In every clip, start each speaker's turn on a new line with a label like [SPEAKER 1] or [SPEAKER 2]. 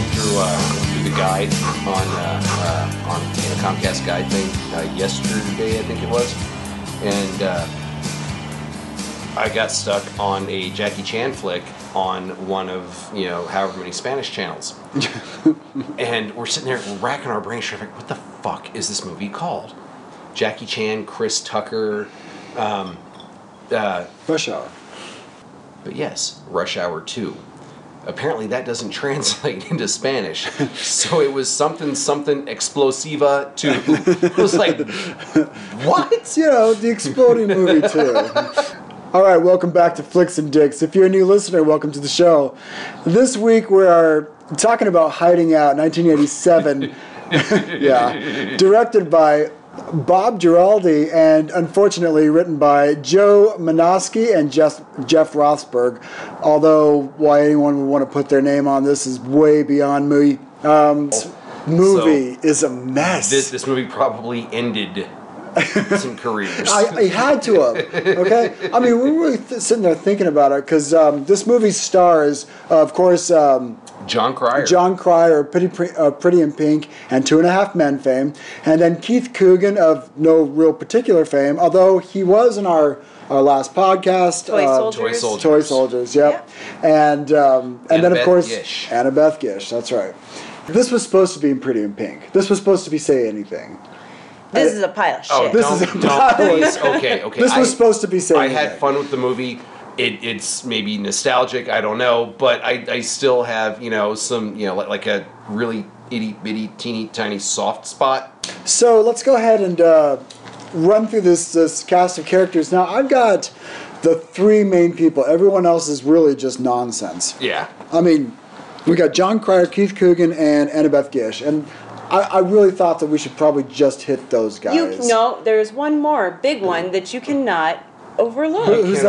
[SPEAKER 1] going through the guide on Comcast guide thing yesterday, I think it was, and I got stuck on a Jackie Chan flick on one of however many Spanish channels, and we're sitting there racking our brains, like, what the fuck is this movie called? Jackie Chan, Chris Tucker,
[SPEAKER 2] Rush Hour.
[SPEAKER 1] But yes, Rush Hour 2. Apparently that doesn't translate into Spanish. So it was something explosiva 2. I was like, what?
[SPEAKER 2] The exploding movie 2. All right, welcome back to Flicks and Dicks. If you're a new listener, welcome to the show. This week we are talking about Hiding Out, 1987. Yeah, directed by Bob Giraldi and unfortunately written by Joe Menosky and Jeff Rothsberg. Although why anyone would want to put their name on this is way beyond me. Movie is a mess.
[SPEAKER 1] This movie probably ended some careers.
[SPEAKER 2] I had to have. Okay, I mean, we were really sitting there thinking about it because this movie stars, of course,
[SPEAKER 1] Jon Cryer.
[SPEAKER 2] Jon Cryer, Pretty in Pink, and 2.5 Men fame, and then Keith Coogan of no real particular fame, although he was in our last podcast. Toy Soldiers. Yep. And then of course
[SPEAKER 1] Gish.
[SPEAKER 2] Annabeth Gish. That's right. This was supposed to be in Pretty in Pink. This was supposed to be Say Anything.
[SPEAKER 3] This is a pile of shit.
[SPEAKER 1] Oh, please. Okay.
[SPEAKER 2] This was supposed to be Say
[SPEAKER 1] Anything. I
[SPEAKER 2] Anything.
[SPEAKER 1] had fun with the movie. It's maybe nostalgic, I don't know, but I still have, some, like a really itty bitty teeny tiny soft spot.
[SPEAKER 2] So let's go ahead and run through this cast of characters. Now, I've got the 3 main people. Everyone else is really just nonsense.
[SPEAKER 1] Yeah.
[SPEAKER 2] I mean, we got Jon Cryer, Keith Coogan, and Annabeth Gish. And I really thought that we should probably just hit those guys.
[SPEAKER 3] There's one more big one that you cannot overlook.
[SPEAKER 2] Who's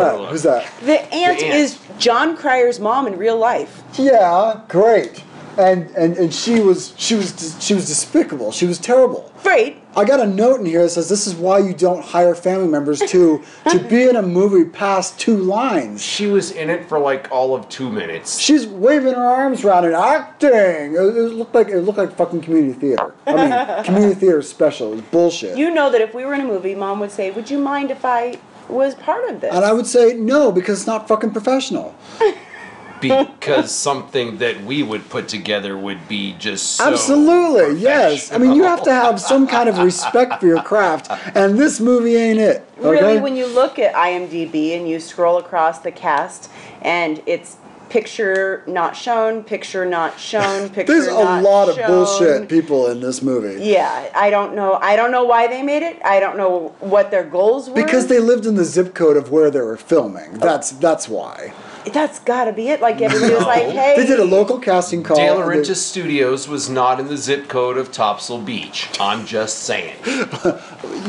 [SPEAKER 2] that?
[SPEAKER 3] The aunt is Jon Cryer's mom in real life.
[SPEAKER 2] Yeah, great. And she was despicable. She was terrible.
[SPEAKER 3] Right.
[SPEAKER 2] I got a note in here that says this is why you don't hire family members to be in a movie past 2 lines.
[SPEAKER 1] She was in it for like all of 2 minutes.
[SPEAKER 2] She's waving her arms around and acting. It looked like fucking community theater. I mean, community theater special. It was bullshit.
[SPEAKER 3] You know that if we were in a movie, Mom would say, "Would you mind if I was part of this?"
[SPEAKER 2] And I would say no because it's not fucking professional.
[SPEAKER 1] Because something that we would put together would be just so
[SPEAKER 2] absolutely, yes. I mean, you have to have some kind of respect for your craft, and this movie ain't it. Okay?
[SPEAKER 3] Really, when you look at IMDb and you scroll across the cast, and it's picture not shown, picture not shown, picture
[SPEAKER 2] There's
[SPEAKER 3] not
[SPEAKER 2] a lot
[SPEAKER 3] shown.
[SPEAKER 2] of bullshit people in this movie.
[SPEAKER 3] Yeah, I don't know why they made it. I don't know what their goals were.
[SPEAKER 2] Because they lived in the zip code of where they were filming. That's why.
[SPEAKER 3] That's got to be it. Like, everybody was like, hey.
[SPEAKER 2] They did a local casting call.
[SPEAKER 1] De Laurentiis Studios was not in the zip code of Topsail Beach. I'm just saying.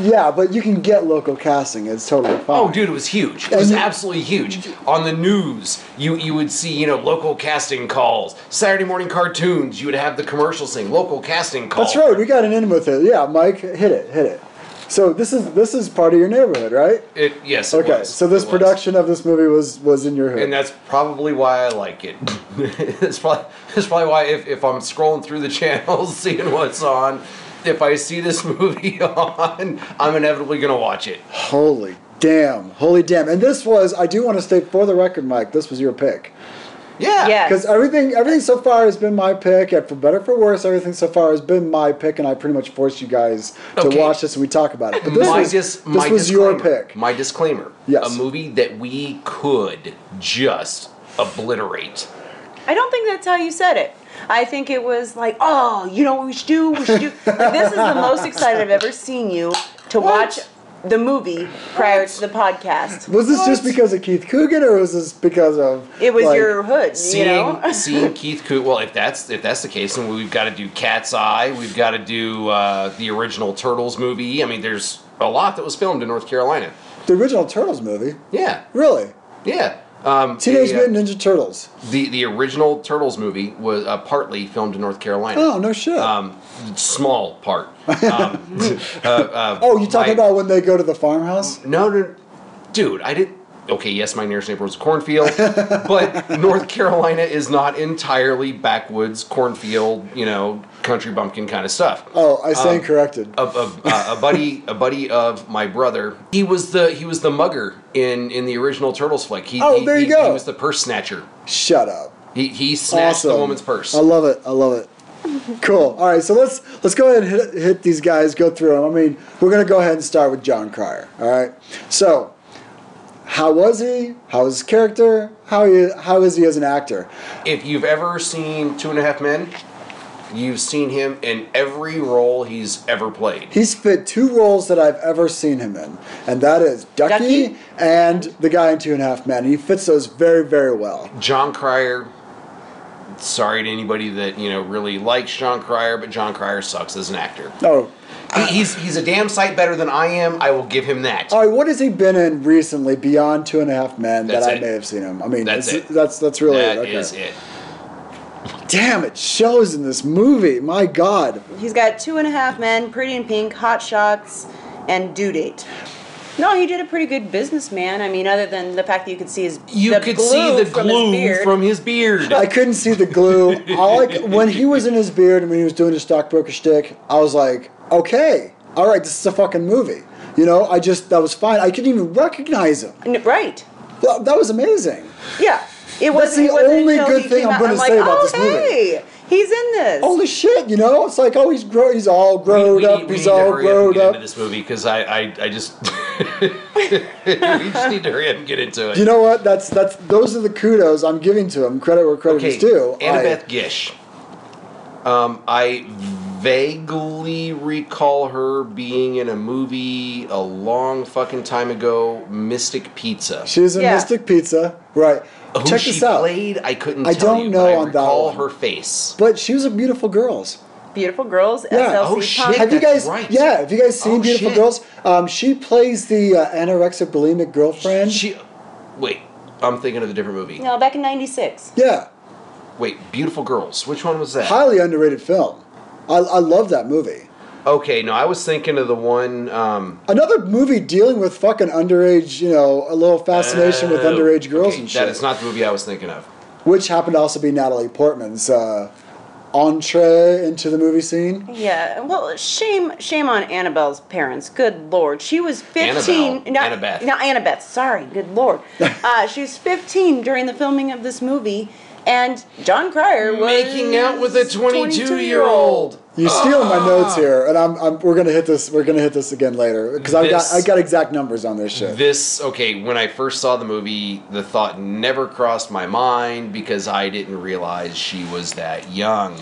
[SPEAKER 2] Yeah, but you can get local casting. It's totally fine.
[SPEAKER 1] Oh, dude, it was huge. It was absolutely huge. On the news, you would see, local casting calls. Saturday morning cartoons, you would have the commercials saying, local casting calls.
[SPEAKER 2] That's right. We got an in with it. Yeah, Mike, hit it. So this is part of your neighborhood, right?
[SPEAKER 1] Yes, it was.
[SPEAKER 2] So this production of this movie was in your hood.
[SPEAKER 1] And that's probably why I like it. That's probably why if I'm scrolling through the channels, seeing what's on, if I see this movie on, I'm inevitably going to watch it.
[SPEAKER 2] Holy damn. And this was, I do want to state for the record, Mike, this was your pick.
[SPEAKER 1] Yeah.
[SPEAKER 3] Yes.
[SPEAKER 2] Because everything so far has been my pick, and for better or for worse, everything so far has been my pick, and I pretty much forced you guys to watch this and we talk about it. But this was your pick.
[SPEAKER 1] My disclaimer.
[SPEAKER 2] Yes.
[SPEAKER 1] A movie that we could just obliterate.
[SPEAKER 3] I don't think that's how you said it. I think it was like, oh, you know what we should do? Like, this is the most excited I've ever seen you to watch the movie prior to the podcast.
[SPEAKER 2] Was this just because of Keith Coogan, or was this because of
[SPEAKER 3] it was your hood?
[SPEAKER 1] Seeing Keith Coogan. Well, if that's the case, then we've got to do Cat's Eye. We've got to do the original Turtles movie. I mean, there's a lot that was filmed in North Carolina.
[SPEAKER 2] The original Turtles movie?
[SPEAKER 1] Yeah.
[SPEAKER 2] Really?
[SPEAKER 1] Yeah.
[SPEAKER 2] Teenage Mutant Ninja Turtles.
[SPEAKER 1] The original Turtles movie was partly filmed in North Carolina.
[SPEAKER 2] Oh, no shit.
[SPEAKER 1] Small part.
[SPEAKER 2] You talking about when they go to the farmhouse?
[SPEAKER 1] No, dude, I didn't. okay, yes, my nearest neighbor was a cornfield, but North Carolina is not entirely backwoods cornfield, country bumpkin kind of stuff.
[SPEAKER 2] Oh, I stand corrected.
[SPEAKER 1] A buddy of my brother. He was the mugger in the original Turtles flick.
[SPEAKER 2] There you go.
[SPEAKER 1] He was the purse snatcher.
[SPEAKER 2] Shut up.
[SPEAKER 1] He snatched the woman's purse.
[SPEAKER 2] I love it. Cool. All right, so let's go ahead and hit these guys. Go through them. I mean, we're gonna go ahead and start with Jon Cryer. All right. So, how was he? How was his character? How is he as an actor?
[SPEAKER 1] If you've ever seen 2.5 Men, you've seen him in every role he's ever played.
[SPEAKER 2] He's fit 2 roles that I've ever seen him in, and that is Ducky and the guy in 2.5 Men. He fits those very, very well.
[SPEAKER 1] Jon Cryer. Sorry to anybody that really likes Jon Cryer, but Jon Cryer sucks as an actor.
[SPEAKER 2] Oh.
[SPEAKER 1] He's a damn sight better than I am. I will give him that.
[SPEAKER 2] All right, what has he been in recently beyond 2.5 Men that I may have seen him? I mean, that's really it. Okay.
[SPEAKER 1] That is it.
[SPEAKER 2] Damn, it shows in this movie. My God.
[SPEAKER 3] He's got 2.5 Men, Pretty in Pink, Hot Shots, and Due Date. No, he did a pretty good businessman. I mean, other than the fact that you could see the glue
[SPEAKER 1] from his beard.
[SPEAKER 2] I couldn't see the glue. When he was in his beard and when he was doing his stockbroker shtick, I was like, okay, all right, this is a fucking movie. That was fine. I couldn't even recognize him.
[SPEAKER 3] Right.
[SPEAKER 2] Well, that was amazing.
[SPEAKER 3] Yeah.
[SPEAKER 2] That's the only good thing I'm going to say about this movie.
[SPEAKER 3] He's in this.
[SPEAKER 2] Holy shit, It's like, he's all grown up. He's all grown up.
[SPEAKER 1] Into this movie because I just we just need to hurry up and get into it.
[SPEAKER 2] You know what? Those are the kudos I'm giving to him. Credit where credit is due.
[SPEAKER 1] Annabeth Gish. I vaguely recall her being in a movie a long fucking time ago, Mystic Pizza.
[SPEAKER 2] She was in Mystic Pizza, right?
[SPEAKER 1] Who
[SPEAKER 2] Check
[SPEAKER 1] she
[SPEAKER 2] this out.
[SPEAKER 1] played, I couldn't
[SPEAKER 2] I
[SPEAKER 1] tell
[SPEAKER 2] don't
[SPEAKER 1] you,
[SPEAKER 2] know
[SPEAKER 1] but I
[SPEAKER 2] on that
[SPEAKER 1] recall
[SPEAKER 2] one.
[SPEAKER 1] her face.
[SPEAKER 2] But she was a Beautiful Girls.
[SPEAKER 3] Beautiful Girls,
[SPEAKER 2] Yeah.
[SPEAKER 3] SLC
[SPEAKER 1] Oh, shit.
[SPEAKER 3] Punk.
[SPEAKER 2] Have you guys?
[SPEAKER 1] right.
[SPEAKER 2] Yeah. Have you guys seen Beautiful
[SPEAKER 1] shit.
[SPEAKER 2] Girls? She plays the anorexic bulimic girlfriend.
[SPEAKER 1] Wait, I'm thinking of a different movie.
[SPEAKER 3] No, back in '96.
[SPEAKER 2] Yeah.
[SPEAKER 1] Wait, Beautiful Girls. Which one was that?
[SPEAKER 2] Highly underrated film. I love that movie.
[SPEAKER 1] Okay, no, I was thinking of the one.
[SPEAKER 2] Another movie dealing with fucking underage, a little fascination with underage girls and shit.
[SPEAKER 1] That is not the movie I was thinking of.
[SPEAKER 2] Which happened to also be Natalie Portman's entree into the movie scene.
[SPEAKER 3] Yeah, well, shame on Annabelle's parents. Good Lord, she was 15.
[SPEAKER 1] Annabeth.
[SPEAKER 3] No, Annabeth. Sorry, good Lord. She was 15 during the filming of this movie, and Jon Cryer was
[SPEAKER 1] making out with a 22-year-old.
[SPEAKER 2] You're stealing my notes here, and we're gonna hit this. We're gonna hit this again later because I got exact numbers on this shit.
[SPEAKER 1] When I first saw the movie, the thought never crossed my mind because I didn't realize she was that young.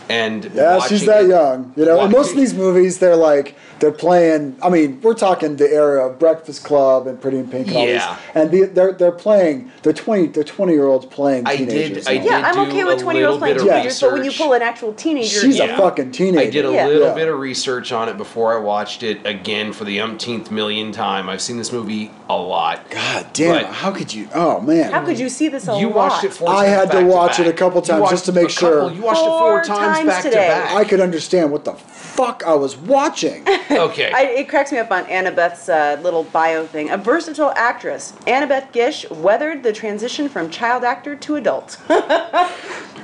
[SPEAKER 1] And
[SPEAKER 2] she's that young. In most of these movies, they're playing. I mean, we're talking the era of Breakfast Club and Pretty in Pink and all these. And they're playing. They're 20-year-olds playing teenagers.
[SPEAKER 3] I'm okay with 20-year-olds playing teenagers, but when you pull an actual teenager,
[SPEAKER 2] she's a fucking teenager.
[SPEAKER 1] I did a little bit of research on it before I watched it again for the umpteenth million time. I've seen this movie a lot.
[SPEAKER 2] God damn! How could you? Oh man!
[SPEAKER 3] How could you see this a lot?
[SPEAKER 1] You watched it 4 times.
[SPEAKER 2] I had to watch it a couple times just to make sure.
[SPEAKER 1] You watched it 4 times back to back.
[SPEAKER 2] I could understand what the fuck I was watching.
[SPEAKER 1] Okay.
[SPEAKER 3] It cracks me up on Annabeth's little bio thing. A versatile actress, Annabeth Gish weathered the transition from child actor to adult.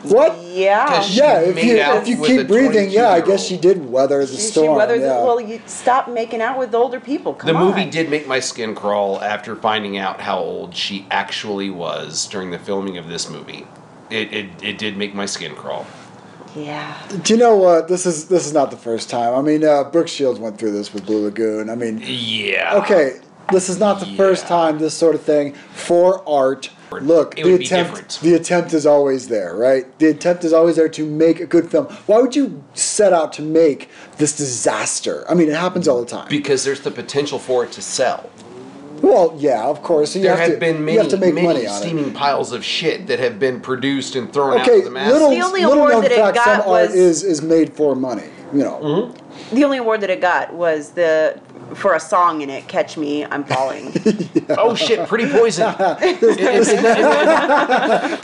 [SPEAKER 2] What?
[SPEAKER 3] Yeah.
[SPEAKER 2] If you keep breathing, I guess she did weather the storm.
[SPEAKER 3] She weathered you stop making out with older people. Come on.
[SPEAKER 1] The movie did make my skin crawl after finding out how old she actually was during the filming of this movie. It did make my skin crawl.
[SPEAKER 3] Yeah.
[SPEAKER 2] Do you know what? This is not the first time. I mean, Brooke Shields went through this with Blue Lagoon. I mean,
[SPEAKER 1] yeah.
[SPEAKER 2] Okay, this is not the first time this sort of thing for art. Look, the attempt is always there, right? The attempt is always there to make a good film. Why would you set out to make this disaster? I mean, it happens all the time.
[SPEAKER 1] Because there's the potential for it to sell.
[SPEAKER 2] Well, yeah, of course.
[SPEAKER 1] There have been many
[SPEAKER 2] steaming
[SPEAKER 1] piles of shit that have been produced and thrown out to the masses.
[SPEAKER 3] The only award that it got was
[SPEAKER 2] is made for money.
[SPEAKER 1] Mm-hmm.
[SPEAKER 3] The only award that it got was for a song in it, "Catch Me, I'm Falling."
[SPEAKER 1] Oh shit, Pretty Poison.
[SPEAKER 2] The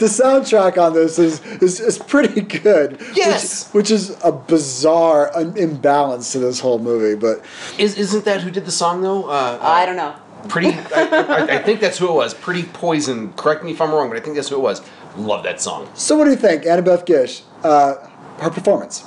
[SPEAKER 2] soundtrack on this is pretty good.
[SPEAKER 1] Yes,
[SPEAKER 2] which is a bizarre imbalance to this whole movie. But
[SPEAKER 1] isn't that who did the song though?
[SPEAKER 3] I don't know.
[SPEAKER 1] I think that's who it was. Pretty Poison. Correct me if I'm wrong, but I think that's who it was. Love that song.
[SPEAKER 2] So what do you think, Annabeth Gish? Her performance.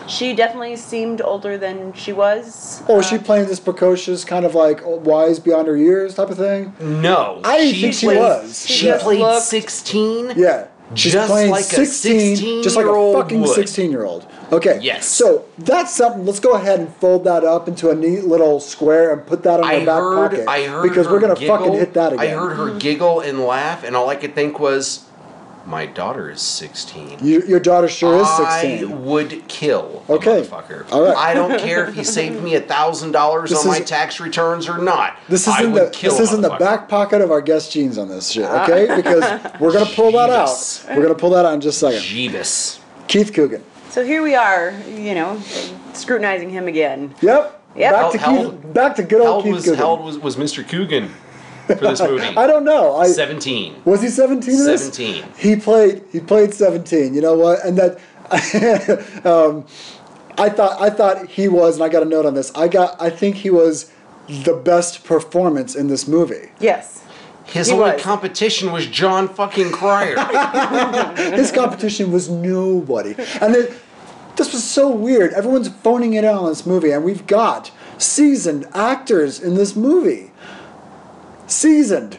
[SPEAKER 3] She definitely seemed older than she was.
[SPEAKER 2] Or was she playing this precocious, kind of like wise beyond her years type of thing?
[SPEAKER 1] No.
[SPEAKER 2] I didn't think she was.
[SPEAKER 1] She played 16?
[SPEAKER 2] Yeah. She's
[SPEAKER 1] just
[SPEAKER 2] playing
[SPEAKER 1] like
[SPEAKER 2] 16, just like a fucking 16-year-old. Okay.
[SPEAKER 1] Yes.
[SPEAKER 2] So that's something. Let's go ahead and fold that up into a neat little square and put that in our back pocket.
[SPEAKER 1] I heard
[SPEAKER 2] because we're gonna
[SPEAKER 1] giggle,
[SPEAKER 2] fucking hit that again.
[SPEAKER 1] I heard her giggle and laugh, and all I could think was, my daughter is 16.
[SPEAKER 2] Your daughter sure is
[SPEAKER 1] I
[SPEAKER 2] 16.
[SPEAKER 1] would kill a
[SPEAKER 2] Okay.
[SPEAKER 1] motherfucker.
[SPEAKER 2] All right.
[SPEAKER 1] I don't care if he saved me $1,000 on my tax returns or not.
[SPEAKER 2] This
[SPEAKER 1] I
[SPEAKER 2] is
[SPEAKER 1] would
[SPEAKER 2] in the back pocket of our guest jeans on this shit, okay? Because we're gonna pull that out.
[SPEAKER 1] Jeebus.
[SPEAKER 2] We're gonna pull that out in just a second.
[SPEAKER 1] Jeebus.
[SPEAKER 2] Keith Coogan.
[SPEAKER 3] So here we are, scrutinizing him again.
[SPEAKER 2] Yep.
[SPEAKER 3] Yep.
[SPEAKER 2] Back to good old Keith Coogan.
[SPEAKER 1] How old was Mr. Coogan for this movie?
[SPEAKER 2] I don't know.
[SPEAKER 1] 17.
[SPEAKER 2] Was he 17 in this?
[SPEAKER 1] 17.
[SPEAKER 2] He played 17. You know what? And that I thought he was, and I got a note on this. I think he was the best performance in this movie.
[SPEAKER 3] Yes.
[SPEAKER 1] His only competition was Jon fucking Cryer.
[SPEAKER 2] His competition was nobody. And this was so weird. Everyone's phoning it in on this movie, and we've got seasoned actors in this movie. Seasoned.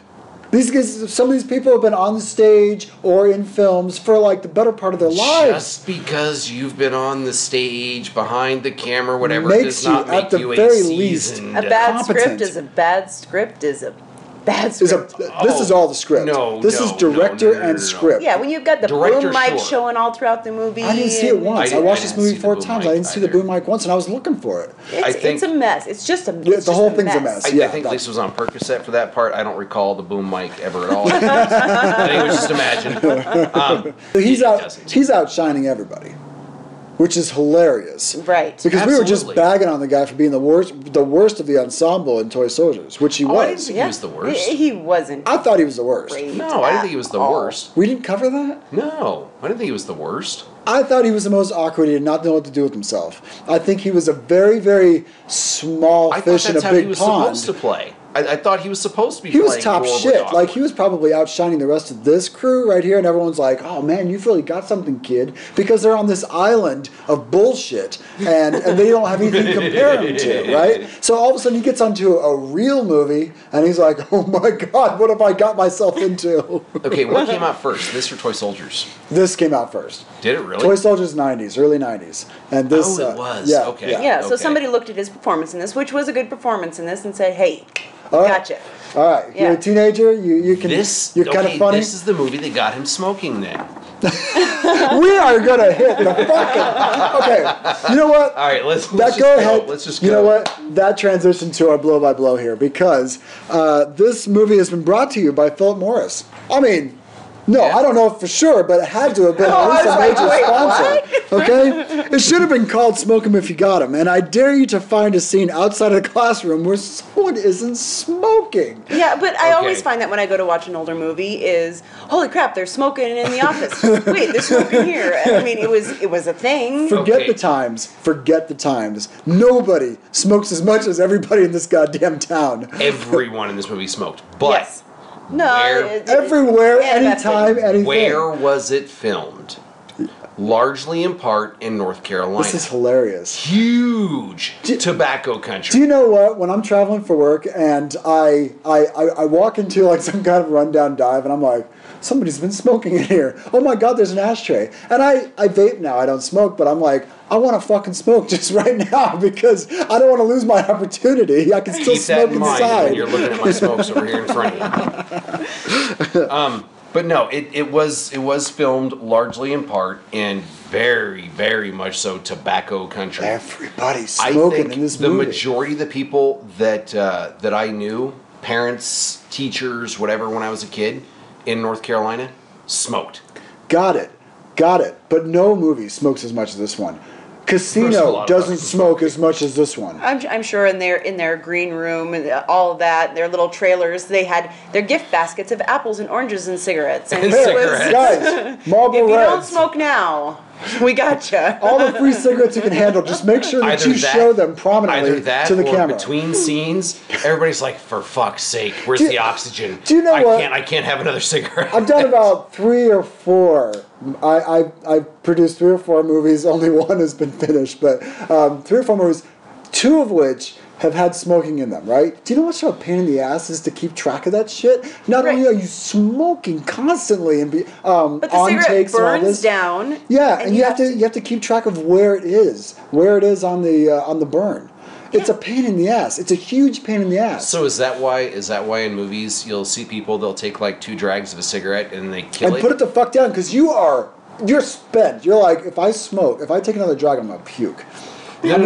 [SPEAKER 2] These guys, some of these people have been on the stage or in films for like the better part of their lives.
[SPEAKER 1] Just because you've been on the stage, behind the camera, whatever,
[SPEAKER 2] Makes
[SPEAKER 1] does not
[SPEAKER 2] you,
[SPEAKER 1] make
[SPEAKER 2] at the
[SPEAKER 1] you
[SPEAKER 2] very
[SPEAKER 1] a
[SPEAKER 2] least,
[SPEAKER 1] seasoned.
[SPEAKER 3] A bad
[SPEAKER 2] competent.
[SPEAKER 3] script is a bad script is a bad script.
[SPEAKER 2] This is all the script. This is director and script.
[SPEAKER 3] Yeah, when you've got the
[SPEAKER 1] Director,
[SPEAKER 3] boom mic
[SPEAKER 1] sure.
[SPEAKER 3] showing all throughout the movie.
[SPEAKER 2] I didn't see it once. I watched this movie 4 times. I didn't see the
[SPEAKER 1] either.
[SPEAKER 2] boom mic once, and I was looking for it.
[SPEAKER 3] It's a mess. It's just a mess.
[SPEAKER 2] Yeah, the whole thing's a mess.
[SPEAKER 1] I think Lisa was on Percocet for that part. I don't recall the boom mic ever at all. I think it was just imagined.
[SPEAKER 2] So he's outshining everybody, which is hilarious.
[SPEAKER 3] Right.
[SPEAKER 2] Because we were just
[SPEAKER 1] Absolutely.
[SPEAKER 2] bagging on the guy for being the worst of the ensemble in Toy Soldiers, which he
[SPEAKER 1] I
[SPEAKER 2] was.
[SPEAKER 1] didn't think he was the worst.
[SPEAKER 3] He wasn't.
[SPEAKER 2] I thought he was the worst.
[SPEAKER 3] Great
[SPEAKER 1] No, I didn't think he was the
[SPEAKER 3] at all.
[SPEAKER 1] worst.
[SPEAKER 2] We didn't cover that?
[SPEAKER 1] No, I didn't think he was the worst.
[SPEAKER 2] I thought he was the most awkward. He did not know what to do with himself. I think he was a very, very small
[SPEAKER 1] I thought
[SPEAKER 2] fish in a
[SPEAKER 1] that's how he
[SPEAKER 2] big
[SPEAKER 1] was
[SPEAKER 2] pond.
[SPEAKER 1] supposed to play. I thought he was supposed to be
[SPEAKER 2] He was
[SPEAKER 1] playing
[SPEAKER 2] top
[SPEAKER 1] horribly
[SPEAKER 2] shit.
[SPEAKER 1] awkward.
[SPEAKER 2] Like, he was probably outshining the rest of this crew right here, and everyone's like, oh man, you've really got something, kid. Because they're on this island of bullshit, and they don't have anything to compare him to, right? So all of a sudden he gets onto a real movie, and he's like, oh my god, what have I got myself into?
[SPEAKER 1] Okay, what came out first, this or Toy Soldiers?
[SPEAKER 2] This came out first.
[SPEAKER 1] Did it really?
[SPEAKER 2] Toy Soldiers 90s, early 90s. And this,
[SPEAKER 1] it was.
[SPEAKER 2] Yeah,
[SPEAKER 1] Okay.
[SPEAKER 3] Yeah, so
[SPEAKER 1] Okay.
[SPEAKER 3] somebody looked at his performance in this, which was a good performance in this, and said, hey,
[SPEAKER 2] All right.
[SPEAKER 3] gotcha.
[SPEAKER 2] All right,
[SPEAKER 3] Yeah.
[SPEAKER 2] you're a teenager, you're kind of funny.
[SPEAKER 1] This is the movie that got him smoking then.
[SPEAKER 2] We are gonna hit the fucking. Okay, you know what?
[SPEAKER 1] All right, let's
[SPEAKER 2] That
[SPEAKER 1] just
[SPEAKER 2] go ahead.
[SPEAKER 1] Let's just go.
[SPEAKER 2] You know what? That transitioned to our blow by blow here because this movie has been brought to you by Philip Morris. I mean, no,
[SPEAKER 1] Yeah.
[SPEAKER 2] I don't know for sure, but it had to have been at least a major sponsor. Okay, it should have been called "Smoke 'Em If You Got 'Em," and I dare you to find a scene outside of the classroom where someone isn't smoking.
[SPEAKER 3] Yeah, but I always
[SPEAKER 1] Okay.
[SPEAKER 3] find that when I go to watch an older movie is, holy crap, they're smoking in the office. Wait, they're smoking here. I mean, it was a thing.
[SPEAKER 2] Forget
[SPEAKER 1] Okay.
[SPEAKER 2] the times. Forget the times. Nobody smokes as much as everybody in this goddamn town.
[SPEAKER 1] Everyone in this movie smoked, but
[SPEAKER 3] Yes. No,
[SPEAKER 1] Where-
[SPEAKER 2] Everywhere,
[SPEAKER 3] Yeah, that's
[SPEAKER 2] anytime,
[SPEAKER 3] it.
[SPEAKER 2] anything.
[SPEAKER 1] where was it filmed? Largely in part in North Carolina.
[SPEAKER 2] This is hilarious.
[SPEAKER 1] Huge tobacco country.
[SPEAKER 2] Do you know what? When I'm traveling for work and I walk into like some kind of rundown dive and I'm like, somebody's been smoking in here. Oh my god, there's an ashtray. And I vape now. I don't smoke, but I'm like, I want to fucking smoke just right now because I don't want to lose my opportunity. I can still
[SPEAKER 1] Keep that
[SPEAKER 2] smoke
[SPEAKER 1] in mind
[SPEAKER 2] inside.
[SPEAKER 1] when you're looking at my smokes over here in front of you. But no, it was filmed largely in part in very, very much so tobacco country.
[SPEAKER 2] Everybody's
[SPEAKER 1] I
[SPEAKER 2] smoking
[SPEAKER 1] think
[SPEAKER 2] in this
[SPEAKER 1] the
[SPEAKER 2] movie.
[SPEAKER 1] majority of the people that I knew, parents, teachers, whatever, when I was a kid in North Carolina, smoked.
[SPEAKER 2] Got it. But no movie smokes as much as this one.
[SPEAKER 1] There's a
[SPEAKER 2] Casino
[SPEAKER 1] lot of
[SPEAKER 2] doesn't
[SPEAKER 1] fucking
[SPEAKER 2] smoke as much as this one.
[SPEAKER 3] I'm sure in their green room and all of that, their little trailers, they had their gift baskets of apples and oranges and cigarettes. And
[SPEAKER 1] And
[SPEAKER 3] it was-
[SPEAKER 1] cigarettes.
[SPEAKER 2] Guys, Marlboro
[SPEAKER 3] if you don't
[SPEAKER 2] Reds.
[SPEAKER 3] smoke now, We gotcha.
[SPEAKER 2] All the free cigarettes you can handle. Just make sure that you show them prominently to the camera.
[SPEAKER 1] Between scenes, everybody's like, "For fuck's sake, where's the oxygen?
[SPEAKER 2] Do you know what?
[SPEAKER 1] I can't have another cigarette."
[SPEAKER 2] I've done about 3 or 4. I've produced 3 or 4 movies. Only one has been finished, but 3 or 4 movies, 2 of which have had smoking in them, right? Do you know what a pain in the ass is to keep track of that shit? Not only are you smoking constantly and
[SPEAKER 3] but the
[SPEAKER 2] on
[SPEAKER 3] cigarette
[SPEAKER 2] takes and all
[SPEAKER 3] burns
[SPEAKER 2] this,
[SPEAKER 3] down.
[SPEAKER 2] yeah, and you have to keep track of where it is on the burn. It's a pain in the ass. It's a huge pain in the ass.
[SPEAKER 1] So is that why in movies you'll see people, they'll take like 2 drags of a cigarette and they kill it?
[SPEAKER 2] And put it the fuck down, because you're spent. You're like, if I take another drag, I'm gonna puke.
[SPEAKER 1] It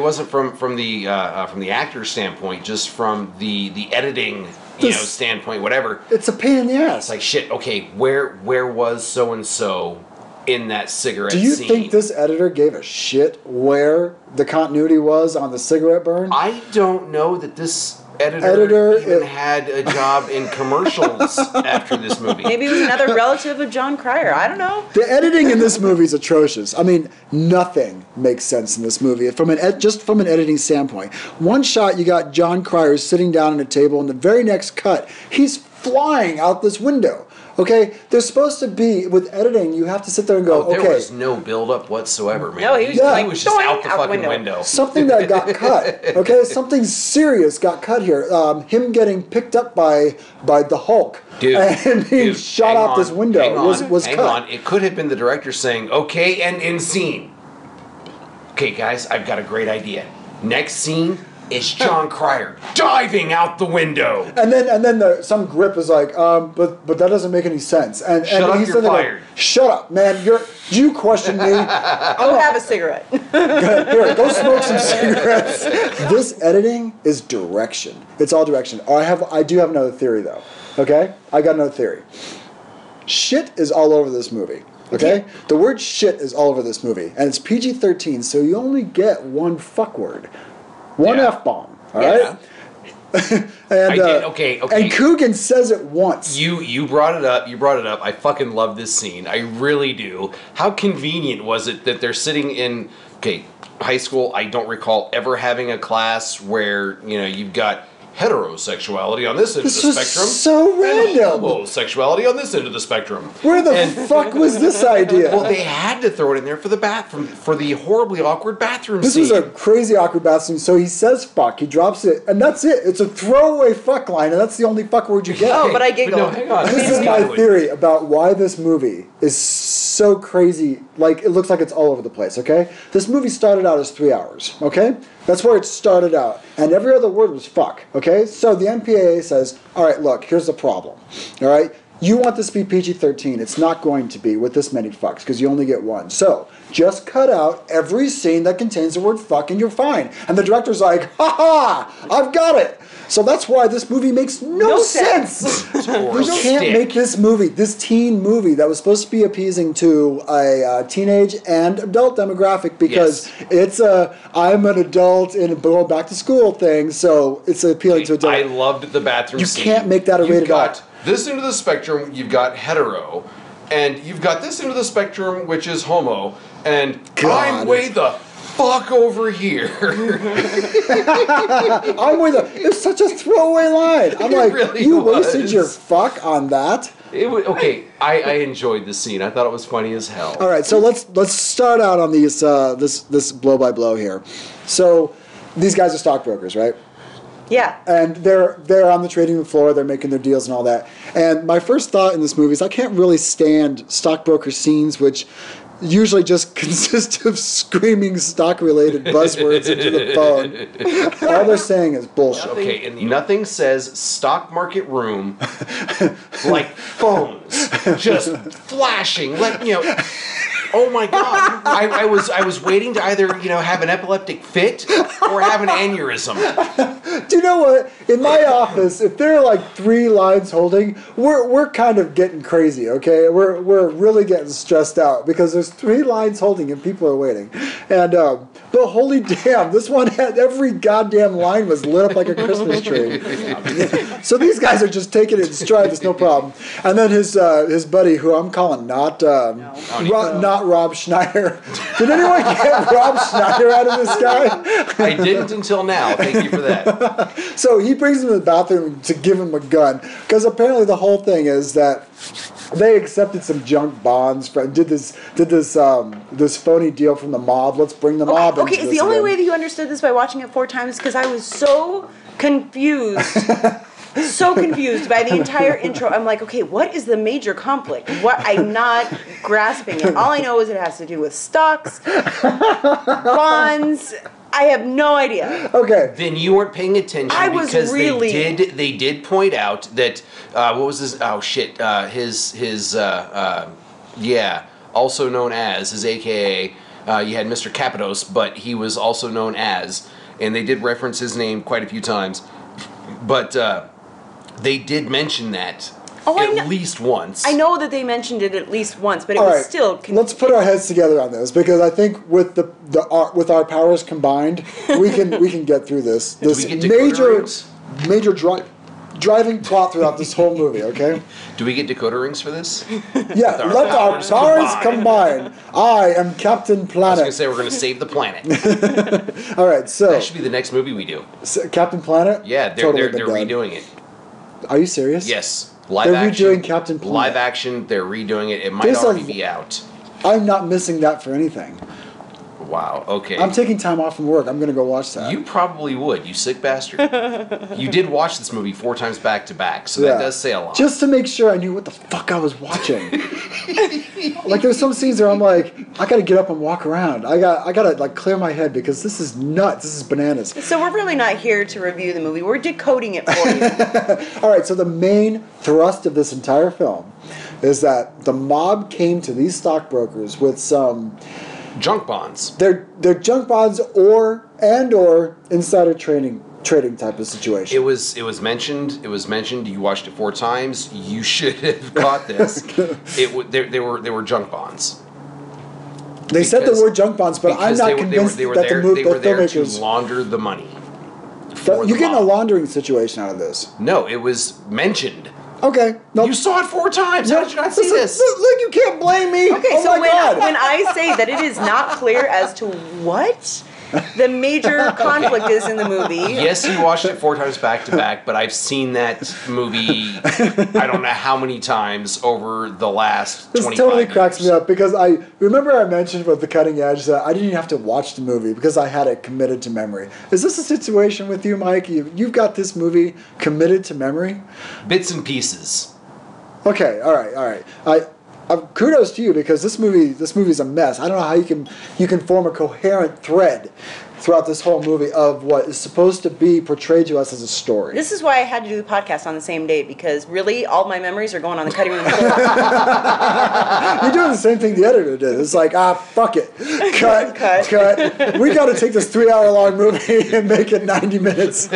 [SPEAKER 1] wasn't from the actor's standpoint, just from the editing standpoint, whatever.
[SPEAKER 2] It's a pain in the ass.
[SPEAKER 1] It's like, shit, okay, where was so and so in that cigarette scene?
[SPEAKER 2] Do you think this editor gave a shit where the continuity was on the cigarette burn?
[SPEAKER 1] I don't know that this editor even had a job in commercials after this movie.
[SPEAKER 3] Maybe it was another relative of Jon Cryer. I don't know.
[SPEAKER 2] The editing in this movie is atrocious. I mean, nothing makes sense in this movie just from an editing standpoint. One shot, you got Jon Cryer sitting down at a table, and the very next cut, he's flying out this window. Okay, there's supposed to be, with editing, you have to sit there and go,
[SPEAKER 1] there was no build-up whatsoever, man.
[SPEAKER 3] No, he was
[SPEAKER 1] just out the fucking window.
[SPEAKER 2] Something that got cut, okay? Something serious got cut here. Him getting picked up by the Hulk and being shot out this window was cut. Hang on,
[SPEAKER 1] it could have been the director saying, okay, and in scene. Okay, guys, I've got a great idea. Next scene, it's Jon Cryer diving out the window.
[SPEAKER 2] And then some grip is like, but that doesn't make any sense. And
[SPEAKER 1] Shut up, you're fired.
[SPEAKER 2] Shut up, man. You question me.
[SPEAKER 3] I'll have a cigarette.
[SPEAKER 2] Here, go smoke some cigarettes. This editing is direction. It's all direction. I do have another theory, though. Okay? I got another theory. Shit is all over this movie. Okay? The word shit is all over this movie. And it's PG-13, so you only get one fuck word. One F-bomb, all right? And Coogan says it once.
[SPEAKER 1] You brought it up. I fucking love this scene. I really do. How convenient was it that they're sitting in high school? I don't recall ever having a class where, you've got heterosexuality on this end of the spectrum.
[SPEAKER 2] So random.
[SPEAKER 1] And homosexuality on this end of the spectrum.
[SPEAKER 2] Where the fuck was this idea?
[SPEAKER 1] Well, they had to throw it in there for the horribly awkward bathroom scene.
[SPEAKER 2] This was a crazy awkward bathroom. So he says fuck, he drops it, and that's it. It's a throwaway fuck line, and that's the only fuck word you get.
[SPEAKER 3] Oh, but I giggled.
[SPEAKER 1] No, hang on.
[SPEAKER 2] This is my theory about why this movie is so crazy. Like, it looks like it's all over the place, okay? This movie started out as 3 hours, okay? That's where it started out. And every other word was fuck, okay? So the MPAA says, all right, look, here's the problem, all right? You want this to be PG-13. It's not going to be with this many fucks because you only get one. So just cut out every scene that contains the word fuck and you're fine. And the director's like, ha-ha, I've got it. So that's why this movie makes no sense. You can't make this movie, this teen movie that was supposed to be appeasing to a teenage and adult demographic because it's I'm an adult and going back to school thing, so it's appealing to adults.
[SPEAKER 1] I loved the bathroom scene.
[SPEAKER 2] You can't make that a rated R.
[SPEAKER 1] This end of the spectrum, you've got hetero, and you've got this end of the spectrum, which is homo, and I'm way the fuck over here.
[SPEAKER 2] I'm way the... It's such a throwaway line. I'm like, really you wasted your fuck on that?
[SPEAKER 1] It was, okay, I enjoyed the scene. I thought it was funny as hell.
[SPEAKER 2] All right, so let's start out on these this blow by blow here. So these guys are stockbrokers, right?
[SPEAKER 3] Yeah.
[SPEAKER 2] And they're on the trading floor, they're making their deals and all that. And my first thought in this movie is I can't really stand stockbroker scenes, which usually just consist of screaming stock-related buzzwords into the phone. All they're saying is bullshit.
[SPEAKER 1] Okay, and nothing says stock market room like phones just flashing, oh my god! I was waiting to either have an epileptic fit or have an aneurysm.
[SPEAKER 2] Do you know what? In my office, if there are like 3 lines holding, we're kind of getting crazy. Okay, we're really getting stressed out because there's 3 lines holding and people are waiting. And But holy damn, this one had every goddamn line was lit up like a Christmas tree. So these guys are just taking it in stride. There's no problem. And then his buddy, who I'm calling not Rob Schneider. Did anyone get Rob Schneider out of this guy?
[SPEAKER 1] I didn't until now. Thank you for that.
[SPEAKER 2] So he brings him to the bathroom to give him a gun, because apparently the whole thing is that they accepted some junk bonds, did this phony deal from the mob. Let's bring the mob into
[SPEAKER 3] Okay,
[SPEAKER 2] this
[SPEAKER 3] is the only
[SPEAKER 2] again.
[SPEAKER 3] way that you understood this by watching it 4 times? Because I was so confused. So confused by the entire intro. I'm like, okay, what is the major conflict? What I'm not grasping it. All I know is it has to do with stocks, bonds. I have no idea.
[SPEAKER 2] Okay.
[SPEAKER 1] Then you weren't paying attention because
[SPEAKER 3] really...
[SPEAKER 1] they did point out that what was his also known as his AKA you had Mr. Capitos, but he was also known as, and they did reference his name quite a few times, but they did mention that at least once.
[SPEAKER 3] I know that they mentioned it at least once, but it
[SPEAKER 2] All
[SPEAKER 3] was
[SPEAKER 2] right,
[SPEAKER 3] still...
[SPEAKER 2] let's put our heads together on this, because I think with with our powers combined, we can get through this. This major driving plot throughout this whole movie. Okay.
[SPEAKER 1] Do we get decoder rings for this?
[SPEAKER 2] Yeah. Let our powers combine. I am Captain Planet.
[SPEAKER 1] I was gonna say we're gonna save the planet.
[SPEAKER 2] All right. So
[SPEAKER 1] that should be the next movie we do.
[SPEAKER 2] Captain Planet.
[SPEAKER 1] Yeah, they're redoing it.
[SPEAKER 2] Are you serious?
[SPEAKER 1] Yes.
[SPEAKER 2] They're redoing Captain Planet.
[SPEAKER 1] Live action, they're redoing it. It might already be out.
[SPEAKER 2] I'm not missing that for anything.
[SPEAKER 1] Wow, okay.
[SPEAKER 2] I'm taking time off from work. I'm going to go watch that.
[SPEAKER 1] You probably would, you sick bastard. You did watch this movie 4 times back to back, so that does say a lot.
[SPEAKER 2] Just to make sure I knew what the fuck I was watching. Like, there's some scenes where I'm like, I got to get up and walk around. I got to like clear my head, because this is nuts. This is bananas.
[SPEAKER 3] So we're really not here to review the movie. We're decoding it for you.
[SPEAKER 2] All right, so the main thrust of this entire film is that the mob came to these stockbrokers with some
[SPEAKER 1] junk bonds.
[SPEAKER 2] They're junk bonds or insider trading type of situation.
[SPEAKER 1] It was mentioned. You watched it 4 times. You should have caught this. They were junk bonds.
[SPEAKER 2] They said the word junk bonds, but I'm not convinced that
[SPEAKER 1] they were there to
[SPEAKER 2] filmmakers
[SPEAKER 1] launder the money.
[SPEAKER 2] You're getting a laundering situation out of this.
[SPEAKER 1] No, it was mentioned.
[SPEAKER 2] Okay. Nope.
[SPEAKER 1] You saw it 4 times. How did you not see this?
[SPEAKER 2] Look, you can't blame me.
[SPEAKER 3] Okay, so when I say that it is not clear as to what the major conflict is in the movie.
[SPEAKER 1] Yes, you watched it 4 times back to back, but I've seen that movie I don't know how many times over the last 25 years.
[SPEAKER 2] This totally cracks me up, because I mentioned with the cutting edge that I didn't even have to watch the movie because I had it committed to memory. Is this a situation with you, Mike? You've got this movie committed to memory?
[SPEAKER 1] Bits and pieces.
[SPEAKER 2] Okay, all right. Kudos to you, because this movie's a mess. I don't know how you can form a coherent thread throughout this whole movie of what is supposed to be portrayed to us as a story.
[SPEAKER 3] This is why I had to do the podcast on the same day, because really all my memories are going on the cutting room floor.
[SPEAKER 2] You're doing the same thing the editor did. It's like, fuck it. Cut. We got to take this 3-hour-long movie and make it 90 minutes.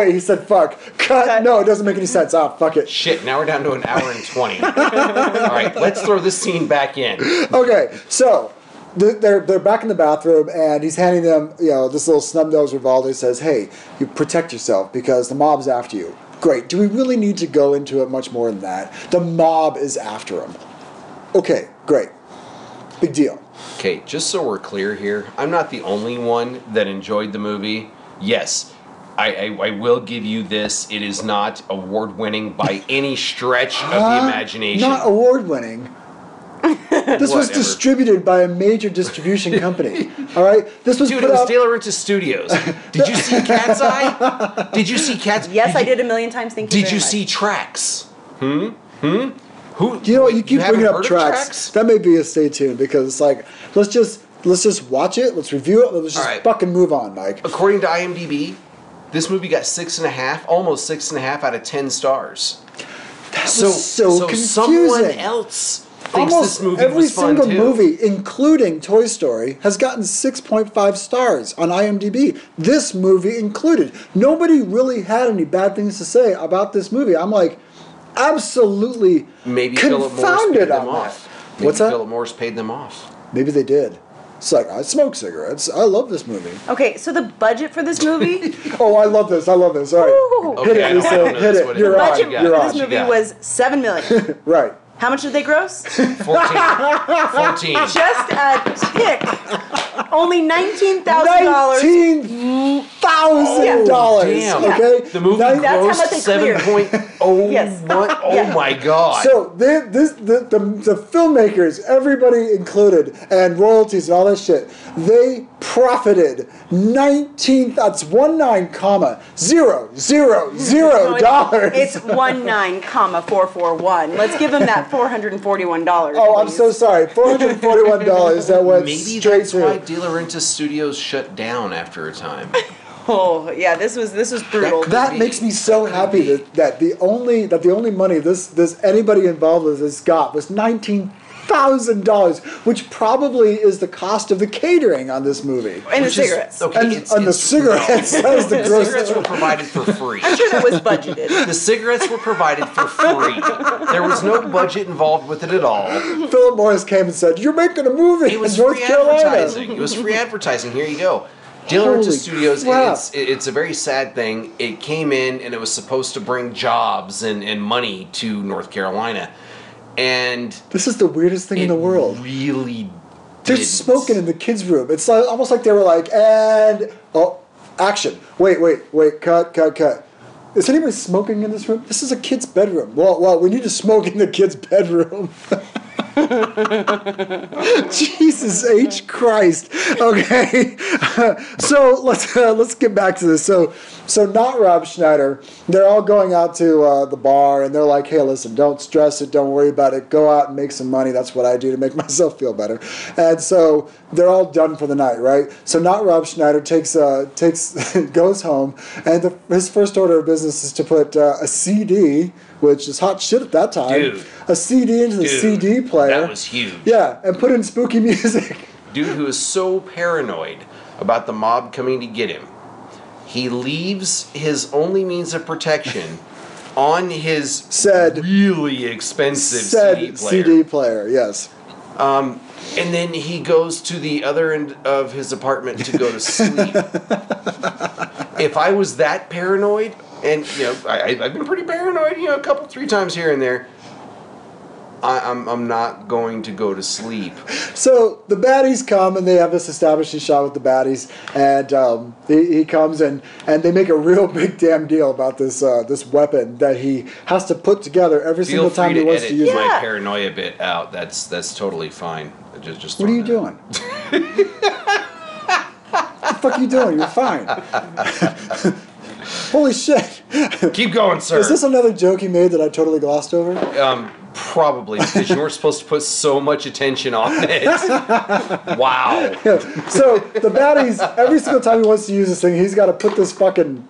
[SPEAKER 2] He said fuck. Cut. No, it doesn't make any sense. Fuck it.
[SPEAKER 1] Shit, now we're down to 1 hour and 20. All right, let's throw this scene back in.
[SPEAKER 2] Okay, so they're back in the bathroom, and he's handing them, this little snub-nosed revolver. He says, hey, you protect yourself because the mob's after you. Great. Do we really need to go into it much more than that? The mob is after him. Okay, great. Big deal.
[SPEAKER 1] Okay, just so we're clear here, I'm not the only one that enjoyed the movie. Yes, I will give you this. It is not award-winning by any stretch of the imagination.
[SPEAKER 2] Not award-winning. This was distributed by a major distribution company. All right, this was
[SPEAKER 1] it was De La Renta Studios. Did you see Cat's Eye? Did you see Cat's?
[SPEAKER 3] Yes, I did a million times. Thank you.
[SPEAKER 1] Did you see Tracks? Who?
[SPEAKER 2] You know what? You keep bringing up Tracks. That may be a stay tuned, because it's like let's just watch it. Let's review it. Let's just fucking move on, Mike.
[SPEAKER 1] According to IMDb, this movie got 6.5, almost 6.5 out of 10 stars.
[SPEAKER 2] That was so confusing.
[SPEAKER 1] Someone else thinks
[SPEAKER 2] almost
[SPEAKER 1] this movie
[SPEAKER 2] every
[SPEAKER 1] was fun
[SPEAKER 2] single
[SPEAKER 1] too.
[SPEAKER 2] movie, including Toy Story, has gotten 6.5 stars on IMDb. This movie included. Nobody really had any bad things to say about this movie. I'm like, absolutely
[SPEAKER 1] Maybe
[SPEAKER 2] confounded
[SPEAKER 1] Philip Morris paid them
[SPEAKER 2] on
[SPEAKER 1] off.
[SPEAKER 2] that. What's that?
[SPEAKER 1] Philip Morris paid them off.
[SPEAKER 2] Maybe they did. It's like, I smoke cigarettes. I love this movie.
[SPEAKER 3] Okay, so the budget for this movie,
[SPEAKER 2] Oh, I love this. All right.
[SPEAKER 3] Ooh.
[SPEAKER 2] Hit
[SPEAKER 1] Okay,
[SPEAKER 2] it,
[SPEAKER 1] I don't
[SPEAKER 2] Lisa.
[SPEAKER 1] know
[SPEAKER 2] Hit
[SPEAKER 1] this.
[SPEAKER 2] it.
[SPEAKER 1] What
[SPEAKER 3] the
[SPEAKER 2] You're on.
[SPEAKER 3] budget
[SPEAKER 1] got?
[SPEAKER 3] for
[SPEAKER 2] You're
[SPEAKER 3] this
[SPEAKER 2] on.
[SPEAKER 1] you
[SPEAKER 3] movie
[SPEAKER 1] got?
[SPEAKER 3] was $7 million.
[SPEAKER 2] Right.
[SPEAKER 3] How much did they gross?
[SPEAKER 1] 14.
[SPEAKER 3] Just a tick. Only $19,000.
[SPEAKER 2] $19,000.
[SPEAKER 1] Damn.
[SPEAKER 2] Okay.
[SPEAKER 1] The movie
[SPEAKER 2] That's
[SPEAKER 3] how
[SPEAKER 1] grossed
[SPEAKER 3] much they cleared.
[SPEAKER 1] 7.01.
[SPEAKER 3] Yes.
[SPEAKER 1] Oh
[SPEAKER 3] Yeah.
[SPEAKER 1] my god.
[SPEAKER 2] So the filmmakers, everybody included, and royalties and all that shit, they profited that's 19,000 dollars.
[SPEAKER 3] It's 19,441. Let's give him that $441.
[SPEAKER 2] Oh, I'm
[SPEAKER 3] please.
[SPEAKER 2] so sorry. $441 that went
[SPEAKER 1] Maybe
[SPEAKER 2] straight
[SPEAKER 1] that's why
[SPEAKER 2] through.
[SPEAKER 1] De Laurentiis Studios shut down after a time.
[SPEAKER 3] Oh yeah, this was brutal.
[SPEAKER 2] That makes me so happy that the only money this anybody involved with this got was $19,000, which probably is the cost of the catering on this movie.
[SPEAKER 3] And the
[SPEAKER 1] Which is-
[SPEAKER 3] cigarettes.
[SPEAKER 1] okay,
[SPEAKER 2] And the cigarettes, that was the
[SPEAKER 1] The
[SPEAKER 2] gross.
[SPEAKER 1] cigarettes were provided for free.
[SPEAKER 3] I'm sure that was budgeted.
[SPEAKER 1] The cigarettes were provided for free. There was no budget involved with it at all.
[SPEAKER 2] Philip Morris came and said, "You're making a movie
[SPEAKER 1] It was
[SPEAKER 2] in North
[SPEAKER 1] free
[SPEAKER 2] Carolina."
[SPEAKER 1] advertising. It was free advertising. Here you go. De
[SPEAKER 2] Holy
[SPEAKER 1] Laurentiis Studios,
[SPEAKER 2] crap.
[SPEAKER 1] it's a very sad thing. It came in and it was supposed to bring jobs and money to North Carolina. And
[SPEAKER 2] This is the weirdest thing in the world.
[SPEAKER 1] Really
[SPEAKER 2] They're
[SPEAKER 1] didn't.
[SPEAKER 2] smoking in the kids' room. It's like, almost like they were like, and action. Wait, cut. Is anybody smoking in this room? This is a kid's bedroom. Well, we need to smoke in the kid's bedroom. Jesus H. Christ. Okay, so let's get back to this. So not Rob Schneider. They're all going out to the bar, and they're like, "Hey, listen, don't stress it. Don't worry about it. Go out and make some money. That's what I do to make myself feel better." And so they're all done for the night, right? So not Rob Schneider goes home, and his first order of business is to put a CD, which is hot shit at that time.
[SPEAKER 1] Dude.
[SPEAKER 2] A CD into the CD player.
[SPEAKER 1] That was huge.
[SPEAKER 2] Yeah, and put in spooky music.
[SPEAKER 1] Dude who is so paranoid about the mob coming to get him, he leaves his only means of protection on his really expensive CD player.
[SPEAKER 2] Yes.
[SPEAKER 1] And then he goes to the other end of his apartment to go to sleep. If I was that paranoid, and I've been pretty paranoid, a couple, 3 times here and there, I'm not going to go to sleep.
[SPEAKER 2] So the baddies come, and they have this establishing shot with the baddies, and he comes and they make a real big damn deal about this weapon that he has to put together every single time he wants to use it.
[SPEAKER 1] Feel free to edit my paranoia bit out. That's totally fine. Just
[SPEAKER 2] what are you doing? What the fuck are you doing? You're fine. Holy shit.
[SPEAKER 1] Keep going, sir.
[SPEAKER 2] Is this another joke he made that I totally glossed over?
[SPEAKER 1] Probably, because you weren't supposed to put so much attention on it. Wow.
[SPEAKER 2] Yeah. So the baddies, every single time he wants to use this thing, he's got to put this fucking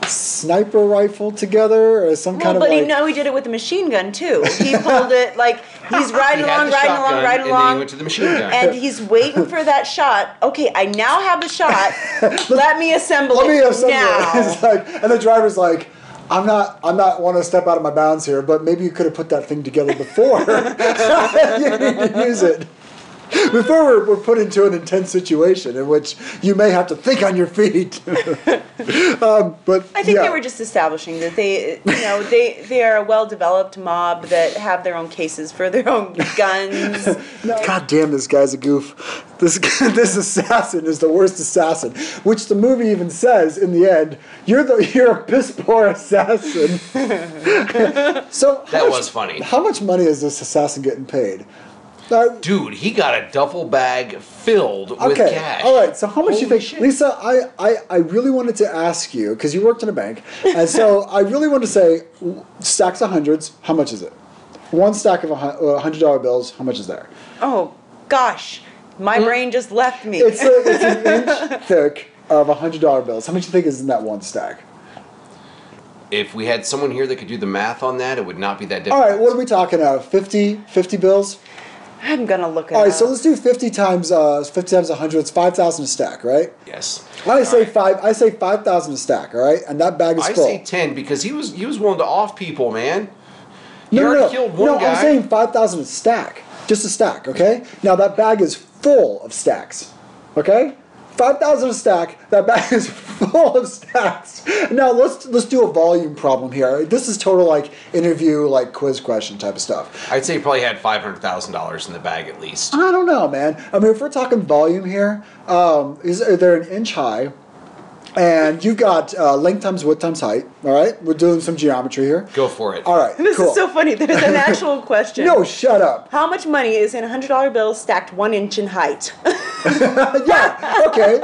[SPEAKER 2] sniper rifle together or some kind of
[SPEAKER 3] he did it with a machine gun too. He pulled it like he's riding along,
[SPEAKER 1] and then he went to the machine gun.
[SPEAKER 3] and he's waiting for that shot. Okay, I now have the shot. Let me assemble it now.
[SPEAKER 2] It's like, and the driver's like, I'm not want to step out of my bounds here, but maybe you could have put that thing together before. You need to use it. Before we're put into an intense situation in which you may have to think on your feet. But
[SPEAKER 3] I think they were just establishing that they are a well-developed mob that have their own cases for their own guns.
[SPEAKER 2] God damn, this guy's a goof. This assassin is the worst assassin, which the movie even says in the end. You're a piss poor assassin. So
[SPEAKER 1] that was funny.
[SPEAKER 2] How much money is this assassin getting paid?
[SPEAKER 1] Dude, he got a duffel bag filled with cash.
[SPEAKER 2] All right. So how much do you think,
[SPEAKER 1] shit.
[SPEAKER 2] Lisa? I really wanted to ask you because you worked in a bank, and so I really wanted to say stacks of hundreds. How much is it? One stack of $100 bills. How much is there?
[SPEAKER 3] Oh gosh, my brain just left me.
[SPEAKER 2] It's an inch thick of $100 bills. How much do you think is in that one stack?
[SPEAKER 1] If we had someone here that could do the math on that, it would not be that difficult.
[SPEAKER 2] All right. What are we talking about? 50 bills.
[SPEAKER 3] I'm gonna look at it.
[SPEAKER 2] All right, so let's do 50 times 100. It's 5,000 a stack, right?
[SPEAKER 1] Yes.
[SPEAKER 2] I say 5,000 a stack. All right, and that bag is full.
[SPEAKER 1] I say 10 because he was willing to off people, man. He
[SPEAKER 2] No,
[SPEAKER 1] already killed one guy.
[SPEAKER 2] I'm saying 5,000 a stack, just a stack. Okay. Now that bag is full of stacks. Okay? 5,000 a stack. That bag is full of stacks. Now let's do a volume problem here. This is total like interview, like quiz question type of stuff.
[SPEAKER 1] I'd say you probably had $500,000 in the bag at least.
[SPEAKER 2] I don't know, man. I mean, if we're talking volume here, they're an inch high, and you've got length times width times height. All right, we're doing some geometry here.
[SPEAKER 1] Go for it.
[SPEAKER 2] All right,
[SPEAKER 3] This
[SPEAKER 2] cool.
[SPEAKER 3] is so funny. That is an actual question.
[SPEAKER 2] No, shut up.
[SPEAKER 3] How much money is in a $100 bill stacked 1 inch in height?
[SPEAKER 2] Yeah. Okay.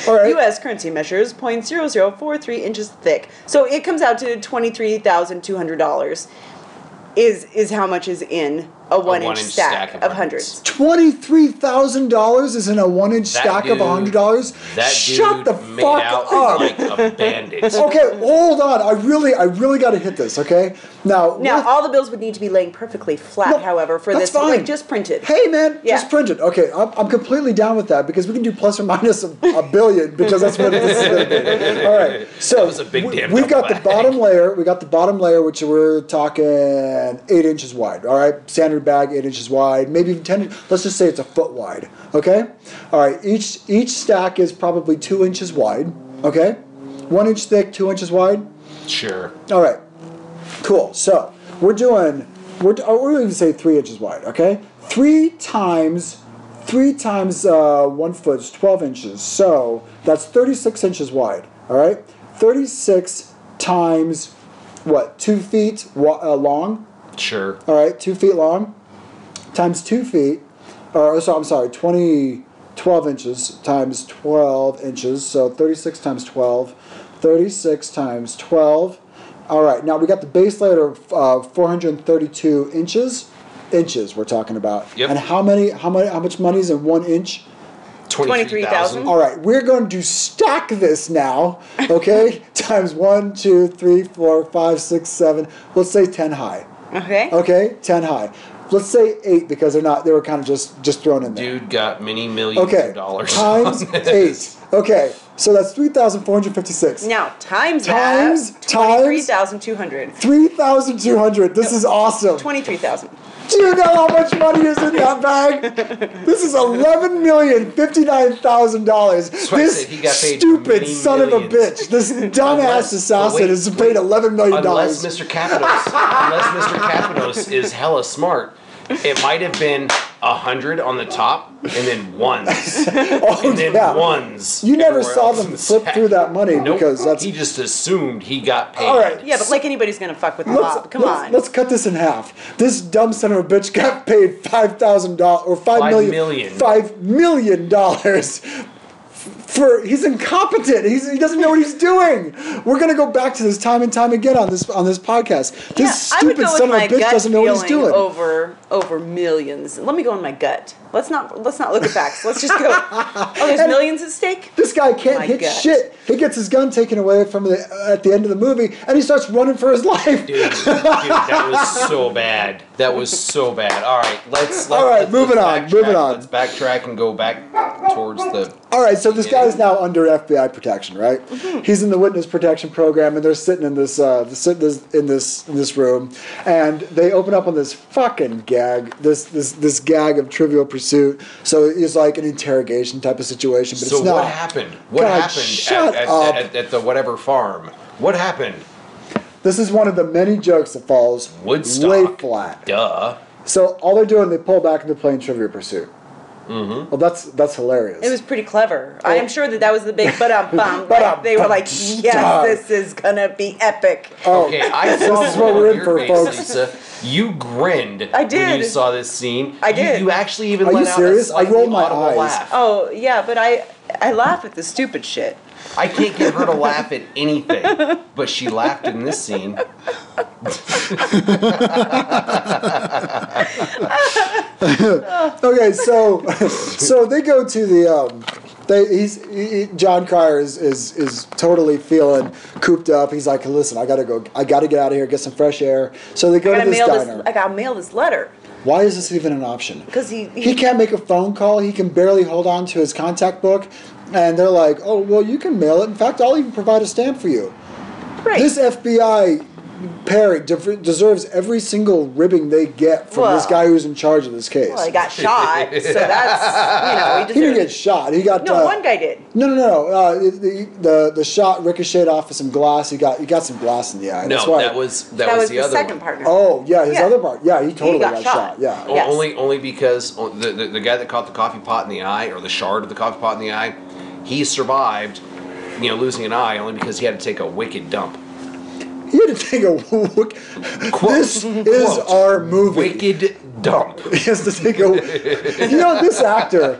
[SPEAKER 2] All right.
[SPEAKER 3] U.S. currency measures 0.0043 inches thick. So it comes out to $23,200 is how much is in a 1 inch stack of hundreds.
[SPEAKER 2] $23,000 is in a 1 inch stack of $100.
[SPEAKER 1] That
[SPEAKER 2] Shut
[SPEAKER 1] dude
[SPEAKER 2] the
[SPEAKER 1] made
[SPEAKER 2] fuck
[SPEAKER 1] out
[SPEAKER 2] up.
[SPEAKER 1] like a bandit.
[SPEAKER 2] Okay, hold on. I really got to hit this. Okay. Now
[SPEAKER 3] All the bills would need to be laying perfectly flat,
[SPEAKER 2] No,
[SPEAKER 3] however, for
[SPEAKER 2] that's
[SPEAKER 3] this,
[SPEAKER 2] fine.
[SPEAKER 3] like just printed.
[SPEAKER 2] Hey man,
[SPEAKER 3] Yeah.
[SPEAKER 2] just print it. Okay, I'm completely down with that because we can do plus or minus a billion because that's what this is going to be. All right, so
[SPEAKER 1] That was a big damn
[SPEAKER 2] we've got the
[SPEAKER 1] double
[SPEAKER 2] bottom
[SPEAKER 1] bag.
[SPEAKER 2] layer. We got the bottom layer, which we're talking 8 inches wide. All right, standard bag, 8 inches wide, maybe even 10. Let's just say it's a foot wide. Okay, all right. Each stack is probably 2 inches wide. Okay, 1 inch thick, 2 inches wide.
[SPEAKER 1] Sure.
[SPEAKER 2] All right, cool. So we're even say 3 inches wide. Okay, 3 times 1 foot is 12 inches. So that's 36 inches wide. All right, 36 times what? 2 feet long.
[SPEAKER 1] Sure.
[SPEAKER 2] All right, 2 feet long times 2 feet. I'm sorry, 12 inches times 12 inches. So 36 times 12. 36 times 12. All right, now we got the base layer of 432 inches. Inches we're talking about.
[SPEAKER 1] Yep.
[SPEAKER 2] And how much money is in 1 inch?
[SPEAKER 3] 23,000.
[SPEAKER 2] All right, we're going to stack this now. Okay, times 1, 2, 3, 4, 5, 6, 7. Let's say 10 high.
[SPEAKER 3] Okay.
[SPEAKER 2] Okay, 10 high. Let's say 8 because they were kind of just thrown in there.
[SPEAKER 1] Dude got many millions
[SPEAKER 2] Okay,
[SPEAKER 1] of dollars.
[SPEAKER 2] times
[SPEAKER 1] on this.
[SPEAKER 2] 8. Okay, so that's 3,456.
[SPEAKER 3] Now
[SPEAKER 2] Times-
[SPEAKER 3] 23,200.
[SPEAKER 2] 3,200. This is awesome.
[SPEAKER 3] 23,000.
[SPEAKER 2] Do you know how much money is in that bag? This is $11,059,000.
[SPEAKER 1] why I
[SPEAKER 2] This
[SPEAKER 1] said he got paid
[SPEAKER 2] stupid
[SPEAKER 1] many
[SPEAKER 2] son of a
[SPEAKER 1] millions.
[SPEAKER 2] bitch, this dumbass
[SPEAKER 1] Unless-
[SPEAKER 2] assassin
[SPEAKER 1] wait,
[SPEAKER 2] is paid $11 million.
[SPEAKER 1] Unless Mr. Capitos is hella smart, it might have been 100 on the top and then ones. And then ones.
[SPEAKER 2] You never
[SPEAKER 1] everywhere
[SPEAKER 2] saw
[SPEAKER 1] else
[SPEAKER 2] them
[SPEAKER 1] in the
[SPEAKER 2] flip
[SPEAKER 1] stack.
[SPEAKER 2] through that money
[SPEAKER 1] Nope.
[SPEAKER 2] because that's
[SPEAKER 1] He just assumed he got paid.
[SPEAKER 2] all right.
[SPEAKER 3] Yeah, but like anybody's gonna fuck with the mob. Come on.
[SPEAKER 2] Let's cut this in half. This dumb son of a bitch got paid $5,000 or
[SPEAKER 1] $5
[SPEAKER 2] million. $5 million he's incompetent. He doesn't know what he's doing. We're gonna go back to this time and time again on this podcast. This
[SPEAKER 3] I would
[SPEAKER 2] stupid
[SPEAKER 3] go with
[SPEAKER 2] son of a
[SPEAKER 3] my
[SPEAKER 2] bitch
[SPEAKER 3] gut
[SPEAKER 2] doesn't know what he's
[SPEAKER 3] feeling
[SPEAKER 2] doing.
[SPEAKER 3] over millions. Let me go on my gut. Let's not look at facts. Let's just go. Oh, there's millions at stake.
[SPEAKER 2] This guy can't
[SPEAKER 3] My
[SPEAKER 2] hit
[SPEAKER 3] gut.
[SPEAKER 2] shit. He gets his gun taken away from at the end of the movie, and he starts running for his life.
[SPEAKER 1] Dude, that was so bad. That was so bad. All right, let's
[SPEAKER 2] moving on.
[SPEAKER 1] Let's backtrack and go back towards the.
[SPEAKER 2] All right, so this guy is now under FBI protection, right?
[SPEAKER 3] Mm-hmm.
[SPEAKER 2] He's in the witness protection program, and they're sitting in this room, and they open up on this fucking gag, this gag of Trivial Pursuit. So it's like an interrogation type of situation, but
[SPEAKER 1] So
[SPEAKER 2] it's not.
[SPEAKER 1] what happened? What
[SPEAKER 2] God,
[SPEAKER 1] happened
[SPEAKER 2] shut up.
[SPEAKER 1] at the whatever farm? What happened?
[SPEAKER 2] This is one of the many jokes that falls
[SPEAKER 1] Woodstock.
[SPEAKER 2] way flat.
[SPEAKER 1] Duh.
[SPEAKER 2] So all they're doing, they pull back and they're playing Trivial Pursuit.
[SPEAKER 1] Mm-hmm.
[SPEAKER 2] Well, that's hilarious.
[SPEAKER 3] It was pretty clever. I am sure that was the big
[SPEAKER 2] Ba-dum,
[SPEAKER 3] they were like,
[SPEAKER 2] stop.
[SPEAKER 3] yes, this is gonna be epic.
[SPEAKER 1] Okay, I saw
[SPEAKER 2] This is what we're in
[SPEAKER 1] your
[SPEAKER 2] for,
[SPEAKER 1] face,
[SPEAKER 2] folks.
[SPEAKER 1] Lisa. You grinned
[SPEAKER 3] I did.
[SPEAKER 1] when you saw this scene.
[SPEAKER 3] I did.
[SPEAKER 1] You actually even
[SPEAKER 2] Are
[SPEAKER 1] let
[SPEAKER 2] you
[SPEAKER 1] out
[SPEAKER 2] serious?
[SPEAKER 1] a
[SPEAKER 2] I
[SPEAKER 1] slightly
[SPEAKER 2] rolled my
[SPEAKER 1] audible
[SPEAKER 2] eyes.
[SPEAKER 1] laugh.
[SPEAKER 3] Oh yeah, but I laugh at the stupid shit.
[SPEAKER 1] I can't get her to laugh at anything, but she laughed in this scene.
[SPEAKER 2] Okay, so they go to the Jon Cryer is totally feeling cooped up. He's like, listen, I gotta get out of here, get some fresh air. So they go to this diner.
[SPEAKER 3] I gotta mail this letter
[SPEAKER 2] Why is this even an option?
[SPEAKER 3] because
[SPEAKER 2] He can't make a phone call. He can barely hold on to his contact book, and they're like, oh well, you can mail it. In fact, I'll even provide a stamp for you.
[SPEAKER 3] right.
[SPEAKER 2] This FBI Perry deserves every single ribbing they get from this guy who's in charge of this case.
[SPEAKER 3] Well, he got shot, so that's,
[SPEAKER 2] he didn't get shot. He got
[SPEAKER 3] one guy did.
[SPEAKER 2] No. The shot ricocheted off of some glass. He got some glass in the eye.
[SPEAKER 1] No, that was the other
[SPEAKER 3] second
[SPEAKER 1] one.
[SPEAKER 3] partner.
[SPEAKER 2] Oh yeah, his other part. Yeah, he totally got shot. Yeah.
[SPEAKER 3] Yes.
[SPEAKER 1] Only because the guy that caught the coffee pot in the eye, or the shard of the coffee pot in the eye, he survived, losing an eye only because he had to take a wicked dump.
[SPEAKER 2] He had to take a This is our movie.
[SPEAKER 1] Wicked dump.
[SPEAKER 2] He has to take a. This actor.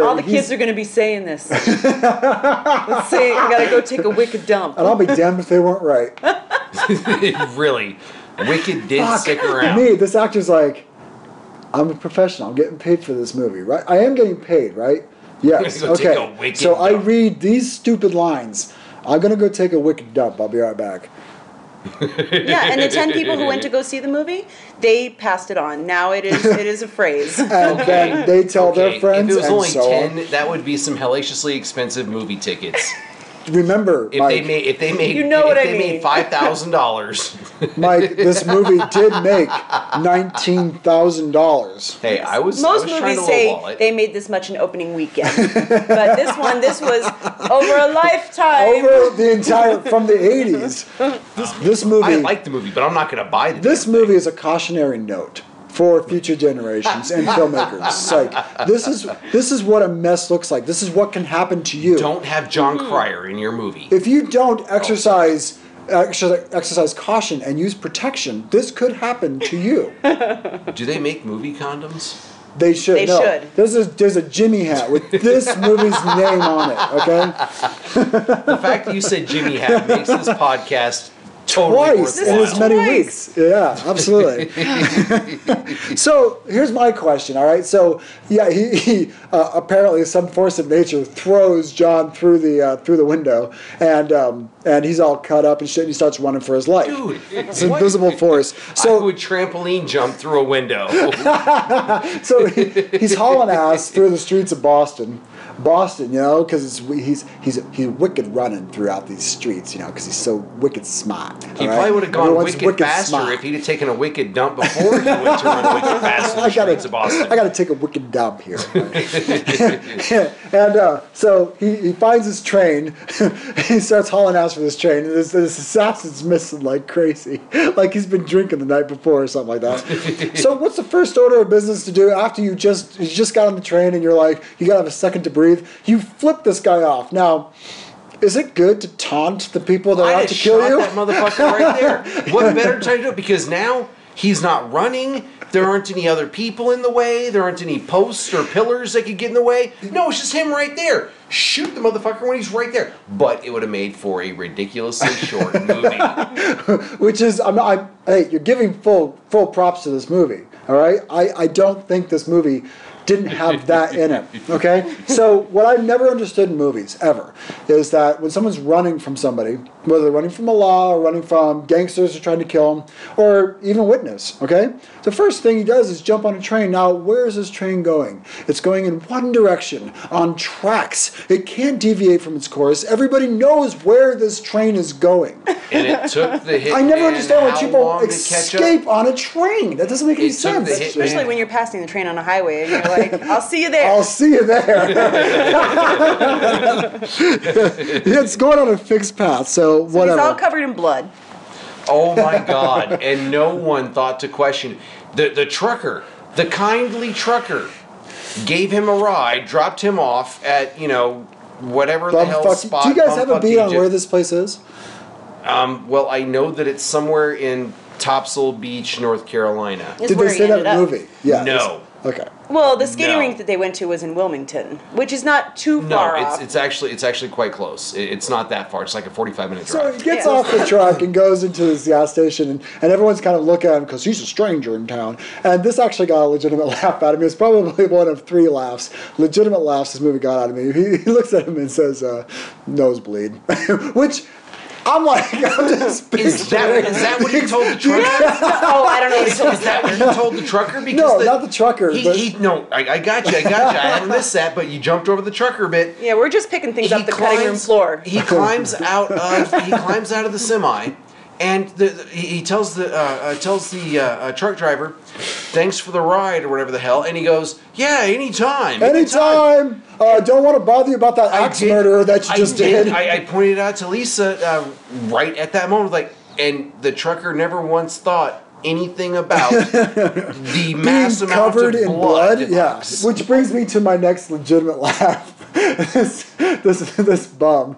[SPEAKER 3] All the kids are going to be saying this. Let's say I got to go take a wicked dump.
[SPEAKER 2] And I'll be damned if they weren't right.
[SPEAKER 1] Really, Wicked did stick around.
[SPEAKER 2] Me, this actor's like, I'm a professional. I'm getting paid for this movie, right? I am getting paid, right? Yes.
[SPEAKER 1] Go
[SPEAKER 2] okay.
[SPEAKER 1] take a wicked
[SPEAKER 2] so I
[SPEAKER 1] dump.
[SPEAKER 2] read these stupid lines. I'm gonna go take a wicked dump. I'll be right back.
[SPEAKER 3] Yeah, and the 10 people who went to go see the movie, they passed it on. Now it is a phrase.
[SPEAKER 2] And then they tell their friends.
[SPEAKER 1] If it was
[SPEAKER 2] and
[SPEAKER 1] only
[SPEAKER 2] so
[SPEAKER 1] 10,
[SPEAKER 2] on.
[SPEAKER 1] that would be some hellaciously expensive movie tickets.
[SPEAKER 2] Remember,
[SPEAKER 1] If
[SPEAKER 2] Mike,
[SPEAKER 1] they made made $5,000.
[SPEAKER 2] Mike, this movie did make $19,000.
[SPEAKER 1] Hey, I was
[SPEAKER 3] Most
[SPEAKER 1] trying
[SPEAKER 3] movies
[SPEAKER 1] to
[SPEAKER 3] say
[SPEAKER 1] lowball it.
[SPEAKER 3] they made this much in opening weekend, but this was over a lifetime.
[SPEAKER 2] Over the entire from the 80s. This movie.
[SPEAKER 1] I like the movie, but I'm not going to buy the
[SPEAKER 2] This
[SPEAKER 1] damn
[SPEAKER 2] movie
[SPEAKER 1] thing.
[SPEAKER 2] is a cautionary note for future generations and filmmakers. It's like this is what a mess looks like. This is what can happen to you.
[SPEAKER 1] Don't have Jon Cryer in your movie.
[SPEAKER 2] If you don't exercise caution and use protection, this could happen to you.
[SPEAKER 1] Do they make movie condoms?
[SPEAKER 2] They should.
[SPEAKER 3] They should.
[SPEAKER 2] There's a Jimmy hat with this movie's name on it. Okay.
[SPEAKER 1] The fact that you said Jimmy Hat makes this podcast totally
[SPEAKER 2] Twice in
[SPEAKER 1] worthwhile.
[SPEAKER 2] as many weeks. Yeah, absolutely. So here's my question. All right. So yeah, he apparently some force of nature throws John through the window, and he's all cut up and shit. And he starts running for his life.
[SPEAKER 1] Dude,
[SPEAKER 2] It's an invisible force. So
[SPEAKER 1] I would trampoline jump through a window.
[SPEAKER 2] So he's hauling ass through the streets of Boston, because he's wicked running throughout these streets, because he's so wicked smart.
[SPEAKER 1] He probably would have gone wicked faster if he'd have taken a wicked dump before he went to run wicked fast in the streets of Boston.
[SPEAKER 2] I got to take a wicked dump here. And so he finds his train. He starts hauling ass for this train. And this assassin's missing like crazy, like he's been drinking the night before or something like that. So what's the first order of business to do after you just got on the train and you're like, you got to have a second to breathe? You flip this guy off. Now, is it good to taunt the people that are out to kill you?
[SPEAKER 1] That motherfucker right there. What better time to do it? Because now he's not running. There aren't any other people in the way. There aren't any posts or pillars that could get in the way. No, it's just him right there. Shoot the motherfucker when he's right there. But it would have made for a ridiculously short movie.
[SPEAKER 2] Which is, hey, you're giving full props to this movie. All right, I don't think this movie didn't have that in it, okay? So what I've never understood in movies, ever, is that when someone's running from somebody, whether they're running from the law or running from gangsters who are trying to kill them, or even witness, okay? The first thing he does is jump on a train. Now, where is this train going? It's going in one direction, on tracks. It can't deviate from its course. Everybody knows where this train is going.
[SPEAKER 1] And it took the hit.
[SPEAKER 2] I never understand why people escape on a train. That doesn't make any sense.
[SPEAKER 3] Especially when you're passing the train on a highway and you're like, I'll see you there.
[SPEAKER 2] I'll see you there. It's going on a fixed path, so whatever.
[SPEAKER 3] He's all covered in blood.
[SPEAKER 1] Oh my God. And no one thought to question. The trucker, the kindly trucker, gave him a ride, dropped him off at, whatever the hell spot.
[SPEAKER 2] Do you guys have a beat on where this place is?
[SPEAKER 1] Well, I know that it's somewhere in Topsail Beach, North Carolina.
[SPEAKER 2] Did they say that in the movie? Yeah.
[SPEAKER 1] No.
[SPEAKER 2] Okay.
[SPEAKER 3] Well, the skating rink that they went to was in Wilmington, which is not too far off.
[SPEAKER 1] No, it's actually quite close. It's not that far. It's like a 45-minute
[SPEAKER 2] So
[SPEAKER 1] drive.
[SPEAKER 2] he gets off the truck and goes into this gas station, and everyone's kind of looking at him because he's a stranger in town. And this actually got a legitimate laugh out of me. It's probably one of 3 laughs, legitimate laughs this movie got out of me. He looks at him and says, nosebleed, which... I'm just
[SPEAKER 1] Is that what he told the trucker?
[SPEAKER 3] Oh, I don't know what he told
[SPEAKER 1] Is that what he told the trucker? Because
[SPEAKER 2] no, not the trucker.
[SPEAKER 1] No, I got you. I haven't missed that, but you jumped over the trucker bit.
[SPEAKER 3] Yeah, we're just picking things up the cutting room floor.
[SPEAKER 1] He climbs out of the semi, And he tells the truck driver, "Thanks for the ride," or whatever the hell. And he goes, "Yeah, anytime.
[SPEAKER 2] Anytime. Don't want to bother you about that axe murderer that you just did."
[SPEAKER 1] I pointed out to Lisa right at that moment, like, and the trucker never once thought anything about the mass amount
[SPEAKER 2] covered
[SPEAKER 1] of
[SPEAKER 2] in
[SPEAKER 1] blood.
[SPEAKER 2] Yeah, which brings me to my next legitimate laugh. this bum.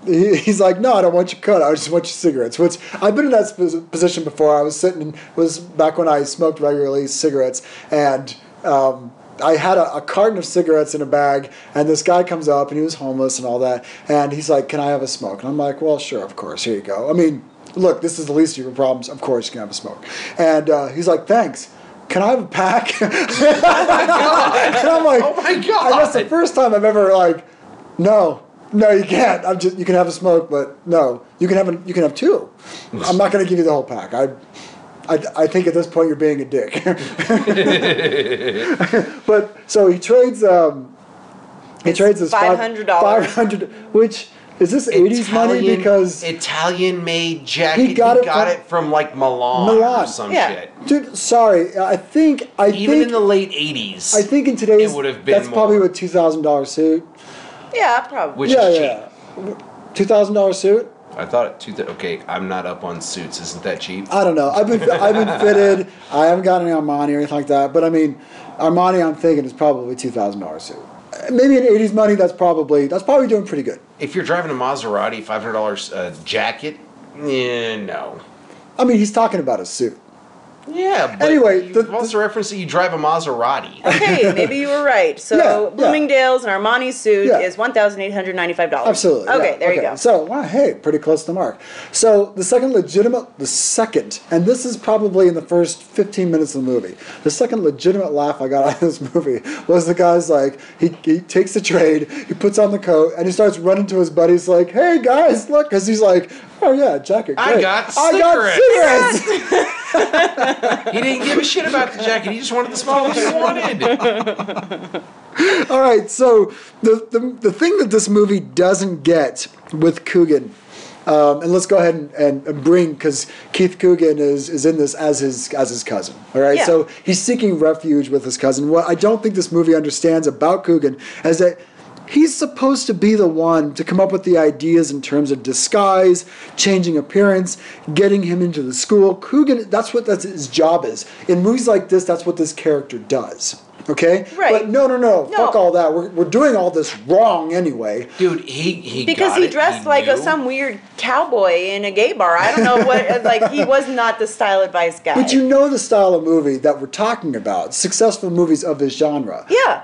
[SPEAKER 2] He's like, "No, I don't want your cut. I just want your cigarettes." Which I've been in that position before. I was back when I smoked regularly cigarettes, and I had a carton of cigarettes in a bag, and this guy comes up, and he was homeless and all that, and he's like, "Can I have a smoke?" And I'm like, "Well, sure, of course. Here you go." I mean, look, this is the least of your problems. Of course you can have a smoke. And he's like, "Thanks. Can I have a pack?" And I'm like,
[SPEAKER 1] "Oh my God."
[SPEAKER 2] That's the first time I've ever no, you can't. You can have a smoke, but no, you can have two. I'm not going to give you the whole pack. I think at this point you're being a dick. But so he trades this
[SPEAKER 3] $500.
[SPEAKER 2] $500, which is this 80s money because
[SPEAKER 1] Italian-made jacket. He got it from like Milan or some shit.
[SPEAKER 2] Dude, sorry, I think
[SPEAKER 1] in the late 80s.
[SPEAKER 2] I think in today's
[SPEAKER 1] it would have been
[SPEAKER 2] that's
[SPEAKER 1] more.
[SPEAKER 2] probably a $2,000 suit.
[SPEAKER 3] Yeah, probably.
[SPEAKER 1] Which is cheap.
[SPEAKER 2] $2,000 suit.
[SPEAKER 1] I thought okay, I'm not up on suits. Isn't that cheap?
[SPEAKER 2] I don't know. I've been fitted. I haven't got any Armani or anything like that. But I mean, Armani, I'm thinking is probably $2,000 suit. Maybe in 80s money, that's probably doing pretty good.
[SPEAKER 1] If you're driving a Maserati, $500 jacket, no.
[SPEAKER 2] I mean, he's talking about a suit.
[SPEAKER 1] Yeah, but
[SPEAKER 2] anyway,
[SPEAKER 1] you've also referenced that you drive a Maserati.
[SPEAKER 3] Okay, maybe you were right. So Bloomingdale's and Armani's suit is $1,895.
[SPEAKER 2] Absolutely.
[SPEAKER 3] Okay, there you go.
[SPEAKER 2] So, wow, hey, pretty close to the mark. So the second, and this is probably in the first 15 minutes of the movie, the second legitimate laugh I got out of this movie was the guy's like, he takes the trade, he puts on the coat, and he starts running to his buddies like, "Hey guys, look," because he's like, "Oh yeah, jacket, great.
[SPEAKER 1] I got cigarettes." He didn't give a shit about the jacket. He just wanted the smoke he wanted.
[SPEAKER 2] All right, so the thing that this movie doesn't get with Coogan, and let's go ahead and bring, because Keith Coogan is in this as his cousin. All right, so he's seeking refuge with his cousin. What I don't think this movie understands about Coogan is that he's supposed to be the one to come up with the ideas in terms of disguise, changing appearance, getting him into the school. Coogan, that's his job is. In movies like this, that's what this character does. Okay?
[SPEAKER 3] Right.
[SPEAKER 2] But no. Fuck all that. We're doing all this wrong anyway.
[SPEAKER 1] Dude, he
[SPEAKER 3] because he dressed like some weird cowboy in a gay bar. I don't know what, like, he was not the style advice guy.
[SPEAKER 2] But you know the style of movie that we're talking about. Successful movies of this genre.
[SPEAKER 3] Yeah.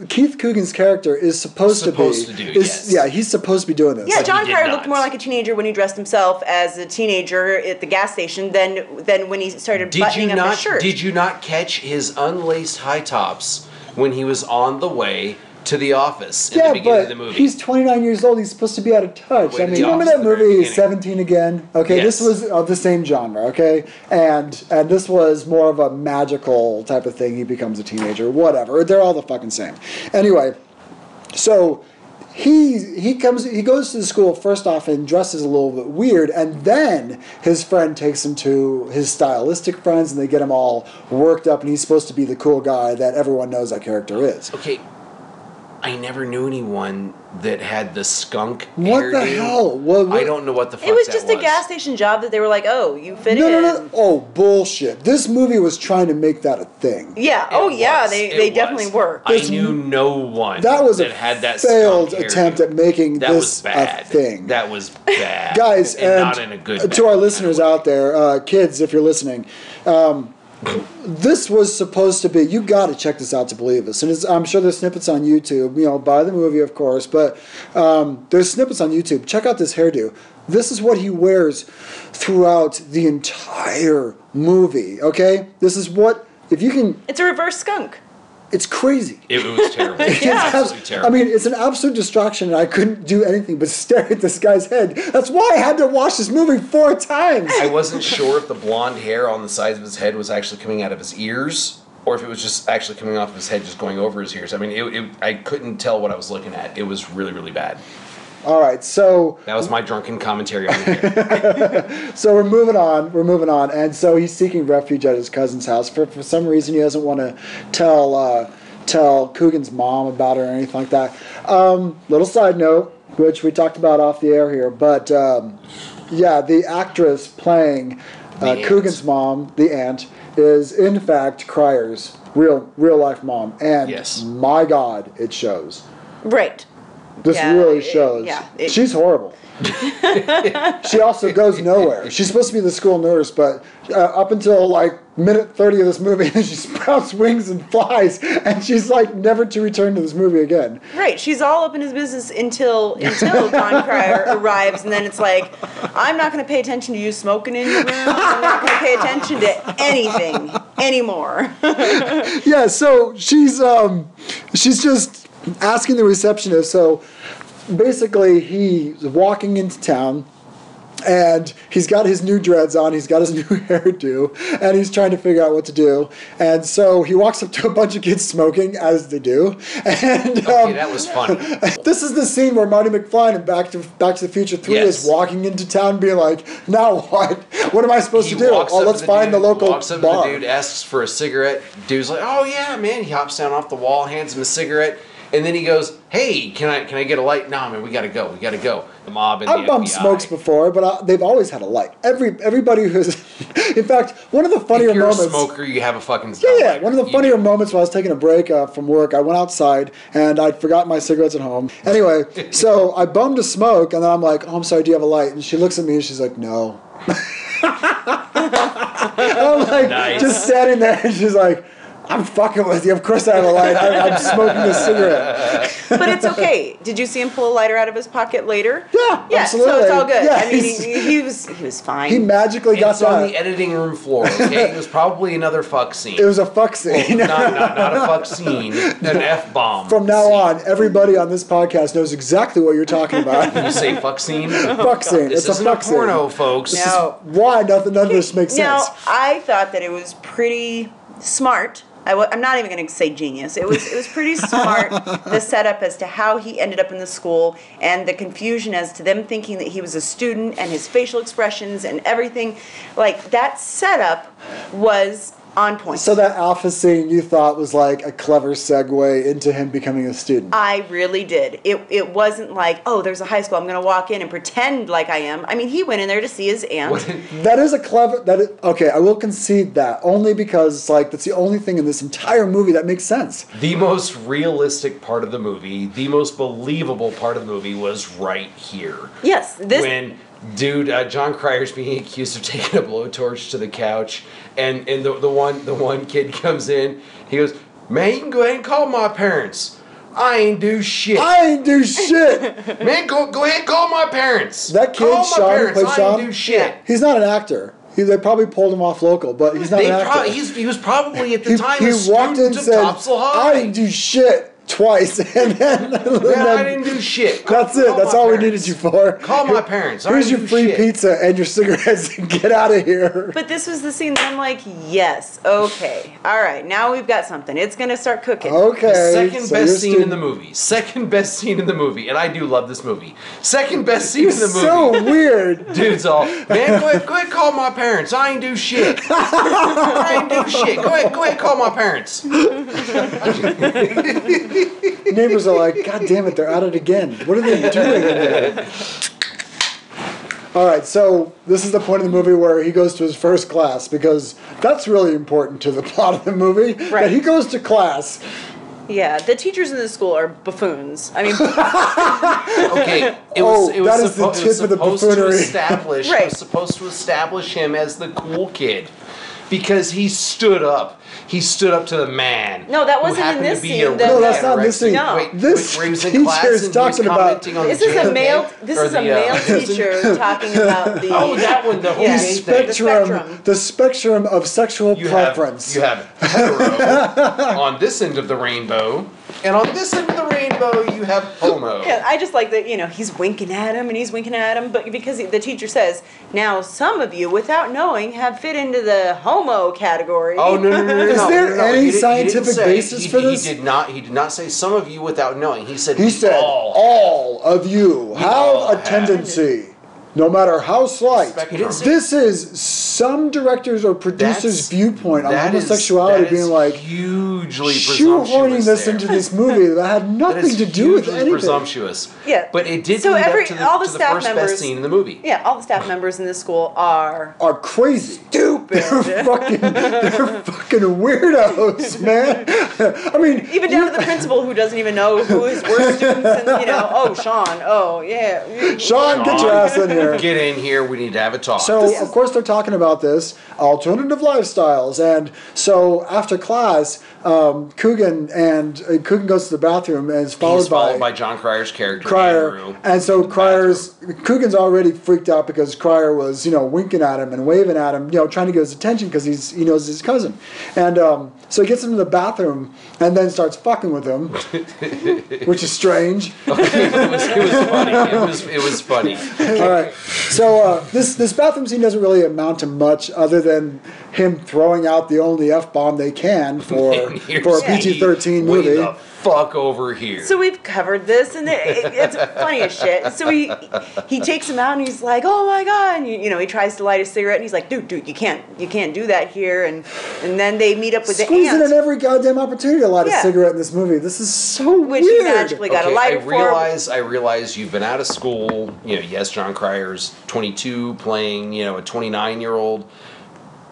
[SPEAKER 2] Keith Coogan's character is supposed to do. Yeah, he's supposed to be doing this.
[SPEAKER 3] Yeah, Jon Cryer looked more like a teenager when he dressed himself as a teenager at the gas station than when he started buttoning up his shirt.
[SPEAKER 1] Did you not catch his unlaced high tops when he was on the way to the office in the beginning of the movie?
[SPEAKER 2] He's 29 years old. He's supposed to be out of touch.
[SPEAKER 1] Do you
[SPEAKER 2] remember that movie, 17 Again? Okay,
[SPEAKER 1] yes.
[SPEAKER 2] This was of the same genre, okay? And this was more of a magical type of thing. He becomes a teenager, whatever. They're all the fucking same. Anyway, so he goes to the school first off and dresses a little bit weird, and then his friend takes him to his stylistic friends, and they get him all worked up, and he's supposed to be the cool guy that everyone knows that character is.
[SPEAKER 1] Okay, I never knew anyone that had the skunk
[SPEAKER 2] What
[SPEAKER 1] hairdo.
[SPEAKER 2] the hell? What?
[SPEAKER 1] I don't know what the fuck
[SPEAKER 3] It was
[SPEAKER 1] that
[SPEAKER 3] just a gas station job that they were like, "Oh, you fit in."
[SPEAKER 2] No. Oh, bullshit. This movie was trying to make that a thing.
[SPEAKER 3] Yeah. They definitely were.
[SPEAKER 1] I knew no one
[SPEAKER 2] that
[SPEAKER 1] had that
[SPEAKER 2] failed
[SPEAKER 1] skunk
[SPEAKER 2] attempt
[SPEAKER 1] hairdo.
[SPEAKER 2] at making
[SPEAKER 1] That
[SPEAKER 2] this
[SPEAKER 1] was bad.
[SPEAKER 2] a thing.
[SPEAKER 1] That was bad.
[SPEAKER 2] Guys, and
[SPEAKER 1] not in a good
[SPEAKER 2] to our
[SPEAKER 1] bad
[SPEAKER 2] listeners
[SPEAKER 1] kind of way.
[SPEAKER 2] out there, kids, if you're listening, this was supposed to be, you got to check this out to believe this. And I'm sure there's snippets on YouTube, by the movie, of course, but there's snippets on YouTube. Check out this hairdo. This is what he wears throughout the entire movie, okay? This is what, if you can...
[SPEAKER 3] It's a reverse skunk.
[SPEAKER 2] It's crazy.
[SPEAKER 1] It was terrible.
[SPEAKER 2] It's
[SPEAKER 1] absolutely terrible.
[SPEAKER 2] I mean, it's an absolute distraction, and I couldn't do anything but stare at this guy's head. That's why I had to watch this movie 4 times.
[SPEAKER 1] I wasn't sure if the blonde hair on the sides of his head was actually coming out of his ears, or if it was just actually coming off of his head, just going over his ears. I mean, I couldn't tell what I was looking at. It was really, really bad.
[SPEAKER 2] All right, so
[SPEAKER 1] That was my drunken commentary on it.
[SPEAKER 2] so we're moving on, and so he's seeking refuge at his cousin's house. For some reason, he doesn't want to tell Coogan's mom about it or anything like that. Little side note, which we talked about off the air here, but yeah, the actress playing Coogan's mom, the aunt, is in fact Cryer's real life mom, and
[SPEAKER 1] Yes.
[SPEAKER 2] my God, it shows.
[SPEAKER 3] Right.
[SPEAKER 2] This
[SPEAKER 3] Yeah,
[SPEAKER 2] really shows. She's horrible. She also goes nowhere. She's supposed to be the school nurse, but up until like minute 30 of this movie, she sprouts wings and flies, and she's like never to return to this movie again.
[SPEAKER 3] Right. She's all up in his business until Jon Cryer arrives, and then it's like, I'm not going to pay attention to you smoking in your room. I'm not going to pay attention to anything anymore.
[SPEAKER 2] Yeah, so she's just asking the receptionist. So basically, he's walking into town, and he's got his new dreads on, he's got his new hairdo, and he's trying to figure out what to do. And so he walks up to a bunch of kids smoking, as they do. And
[SPEAKER 1] Okay, that was funny.
[SPEAKER 2] this is the scene where Marty McFly in Back to the Future 3
[SPEAKER 1] Yes.
[SPEAKER 2] is walking into town being like, now what? What am I supposed
[SPEAKER 1] He
[SPEAKER 2] to do?
[SPEAKER 1] walks
[SPEAKER 2] Oh,
[SPEAKER 1] up
[SPEAKER 2] let's
[SPEAKER 1] to
[SPEAKER 2] find the local
[SPEAKER 1] walks up
[SPEAKER 2] bar.
[SPEAKER 1] to the dude, asks for a cigarette. Dude's like, oh yeah, man. He hops down off the wall, hands him a cigarette, and then he goes, hey, can I get a light? No, man, we gotta go. The mob and
[SPEAKER 2] I've
[SPEAKER 1] the
[SPEAKER 2] bummed
[SPEAKER 1] FBI.
[SPEAKER 2] smokes before, but they've always had a light. Everybody who's, in fact, one of the funnier
[SPEAKER 1] If you're
[SPEAKER 2] moments.
[SPEAKER 1] a smoker, you have a fucking
[SPEAKER 2] Yeah, one of the funnier moments when I was taking a break from work, I went outside and I'd forgotten my cigarettes at home. Anyway, so I bummed a smoke, and then I'm like, oh, I'm sorry, do you have a light? And she looks at me and she's like, no. I'm like,
[SPEAKER 1] Nice.
[SPEAKER 2] just standing there, and she's like, I'm fucking with you. Of course I have a light. I'm smoking a cigarette.
[SPEAKER 3] But it's okay. Did you see him pull a lighter out of his pocket later?
[SPEAKER 2] Yeah,
[SPEAKER 3] Yeah,
[SPEAKER 2] absolutely.
[SPEAKER 3] so it's all good.
[SPEAKER 2] Yeah,
[SPEAKER 3] I mean, he was fine.
[SPEAKER 2] He magically got
[SPEAKER 1] It's on
[SPEAKER 2] that.
[SPEAKER 1] the editing room floor, okay? It was probably another fuck scene.
[SPEAKER 2] It was a fuck scene.
[SPEAKER 1] not a fuck scene, an F-bomb.
[SPEAKER 2] From now
[SPEAKER 1] scene.
[SPEAKER 2] on, everybody on this podcast knows exactly what you're talking about.
[SPEAKER 1] You say fuck scene?
[SPEAKER 2] Fuck scene.
[SPEAKER 1] This
[SPEAKER 2] It's a
[SPEAKER 1] isn't
[SPEAKER 2] fuck
[SPEAKER 1] a porno,
[SPEAKER 2] scene.
[SPEAKER 1] folks.
[SPEAKER 3] No.
[SPEAKER 2] Why? None of this makes
[SPEAKER 3] Now,
[SPEAKER 2] sense.
[SPEAKER 3] I thought that it was pretty smart. I'm not even going to say genius. It was pretty smart, the setup as to how he ended up in the school and the confusion as to them thinking that he was a student and his facial expressions and everything. Like, that setup was on point.
[SPEAKER 2] So that alpha scene you thought was like a clever segue into him becoming a student.
[SPEAKER 3] I really did. It wasn't like, oh, there's a high school, I'm going to walk in and pretend like I am. I mean, he went in there to see his aunt.
[SPEAKER 2] That is a clever. Okay, I will concede that only because it's like that's the only thing in this entire movie that makes sense.
[SPEAKER 1] The most realistic part of the movie, the most believable part of the movie was right here.
[SPEAKER 3] Yes, this.
[SPEAKER 1] When Jon Cryer's being accused of taking a blowtorch to the couch, and the one kid comes in, he goes, man, you can go ahead and call my parents. I ain't do shit.
[SPEAKER 2] I ain't do shit.
[SPEAKER 1] Man, go ahead and call my parents.
[SPEAKER 2] That kid,
[SPEAKER 1] call my
[SPEAKER 2] Sean, who
[SPEAKER 1] parents.
[SPEAKER 2] plays
[SPEAKER 1] I
[SPEAKER 2] Sean,
[SPEAKER 1] ain't do shit.
[SPEAKER 2] he's not an actor. They probably pulled him off local, but he's not an actor.
[SPEAKER 1] He was probably at the time
[SPEAKER 2] he
[SPEAKER 1] a
[SPEAKER 2] walked in
[SPEAKER 1] student
[SPEAKER 2] and
[SPEAKER 1] of
[SPEAKER 2] said,
[SPEAKER 1] Topsail
[SPEAKER 2] I
[SPEAKER 1] High.
[SPEAKER 2] didn't do shit twice, and then,
[SPEAKER 1] I didn't do shit.
[SPEAKER 2] That's it.
[SPEAKER 1] Call
[SPEAKER 2] That's
[SPEAKER 1] my
[SPEAKER 2] all we
[SPEAKER 1] parents.
[SPEAKER 2] needed you for.
[SPEAKER 1] Call my parents. I
[SPEAKER 2] Here's
[SPEAKER 1] didn't
[SPEAKER 2] your
[SPEAKER 1] do
[SPEAKER 2] free
[SPEAKER 1] shit.
[SPEAKER 2] pizza and your cigarettes, and get out of here.
[SPEAKER 3] But this was the scene that I'm like, yes, okay, all right, now we've got something. It's going to start cooking.
[SPEAKER 2] Okay.
[SPEAKER 1] The second
[SPEAKER 2] so
[SPEAKER 1] best
[SPEAKER 2] you're
[SPEAKER 1] scene in the movie. Second best scene in the movie. And I do love this movie. Second best scene in the movie.
[SPEAKER 2] So weird.
[SPEAKER 1] Dude's all, man, go ahead, call my parents. I ain't do shit. I ain't do shit. Go ahead, call my parents.
[SPEAKER 2] Neighbors are like, God damn it, they're at it again. What are they doing in there? All right, so this is the point of the movie where he goes to his first class, because that's really important to the plot of the movie.
[SPEAKER 3] Right.
[SPEAKER 2] That he goes to class.
[SPEAKER 3] Yeah, the teachers in the school are buffoons. I mean,
[SPEAKER 1] Okay, it was
[SPEAKER 2] that is the tip of the buffoonery.
[SPEAKER 1] It
[SPEAKER 3] Right.
[SPEAKER 1] was supposed to establish him as the cool kid. Because he stood up. He stood up to the man.
[SPEAKER 3] No, that
[SPEAKER 1] who
[SPEAKER 3] wasn't in
[SPEAKER 1] happened
[SPEAKER 3] this
[SPEAKER 1] to be
[SPEAKER 3] scene.
[SPEAKER 1] a
[SPEAKER 3] No,
[SPEAKER 2] that's not in this scene.
[SPEAKER 3] No.
[SPEAKER 1] Wait,
[SPEAKER 2] This
[SPEAKER 1] where he was in
[SPEAKER 2] teacher
[SPEAKER 1] class
[SPEAKER 2] is
[SPEAKER 1] and
[SPEAKER 2] talking
[SPEAKER 1] he was
[SPEAKER 2] about-
[SPEAKER 1] commenting on
[SPEAKER 3] this
[SPEAKER 1] the
[SPEAKER 3] is a
[SPEAKER 1] jam
[SPEAKER 3] male.
[SPEAKER 1] gang,
[SPEAKER 3] This
[SPEAKER 1] or
[SPEAKER 3] is a
[SPEAKER 1] the,
[SPEAKER 3] male teacher talking about the.
[SPEAKER 1] Oh, that one, the whole
[SPEAKER 3] Yeah.
[SPEAKER 1] gay
[SPEAKER 2] The
[SPEAKER 1] thing.
[SPEAKER 2] spectrum, the spectrum of sexual
[SPEAKER 1] You
[SPEAKER 2] preference.
[SPEAKER 1] have hetero on this end of the rainbow, And on this end of the rainbow, you have homo.
[SPEAKER 3] Yeah, I just like that, he's winking at him and he's winking at him, but because the teacher says, now some of you, without knowing, have fit into the homo category.
[SPEAKER 1] Oh, no.
[SPEAKER 2] Is there any
[SPEAKER 1] He didn't
[SPEAKER 2] scientific
[SPEAKER 1] say-
[SPEAKER 2] basis for this?
[SPEAKER 1] He did not say some of you without knowing. He said
[SPEAKER 2] all of you
[SPEAKER 1] all
[SPEAKER 2] have a tendency, no matter how slight.
[SPEAKER 1] Spectrum.
[SPEAKER 2] This is some directors or producers' viewpoint on homosexuality being like,
[SPEAKER 1] hugely
[SPEAKER 2] shoehorning this into this movie that had nothing to do with anything.
[SPEAKER 1] Presumptuous.
[SPEAKER 3] Yeah.
[SPEAKER 1] But it did
[SPEAKER 3] So
[SPEAKER 1] lead up to the,
[SPEAKER 3] all the
[SPEAKER 1] to the
[SPEAKER 3] staff
[SPEAKER 1] first
[SPEAKER 3] members,
[SPEAKER 1] best scene in the movie.
[SPEAKER 3] Yeah, all the staff members in this school are
[SPEAKER 2] crazy.
[SPEAKER 3] stupid.
[SPEAKER 2] They're fucking weirdos, man. I mean,
[SPEAKER 3] Even down to the principal who doesn't even know who his worst students and, oh, Sean, oh, yeah.
[SPEAKER 2] Sean, get your ass in here.
[SPEAKER 1] Get in here. We need to have a talk.
[SPEAKER 2] So, of course, they're talking about this, alternative lifestyles. And so, after class, Coogan goes to the bathroom and is followed
[SPEAKER 1] by Jon Cryer's character,
[SPEAKER 2] Cryer.
[SPEAKER 1] Andrew,
[SPEAKER 2] and so Coogan's already freaked out because Cryer was, winking at him and waving at him, trying to get his attention because he knows his cousin. And so he gets him to the bathroom and then starts fucking with him, which is strange.
[SPEAKER 1] it was funny. It was funny.
[SPEAKER 2] All right. So this bathroom scene doesn't really amount to much other than him throwing out the only F-bomb they can for a PG-13 movie.
[SPEAKER 1] Way the fuck over here.
[SPEAKER 3] So we've covered this, and it's funny as shit. So he takes him out, and he's like, "Oh my god!" And he tries to light a cigarette, and he's like, "Dude, you can't do that here." And then they meet up with the aunt.
[SPEAKER 2] Squeezing in every goddamn opportunity to light a cigarette in this movie. This is so
[SPEAKER 3] Which
[SPEAKER 2] weird.
[SPEAKER 3] he magically got a lighter for.
[SPEAKER 1] I realize you've been out of school. Yes, Jon Cryer's 22, playing a 29-year-old.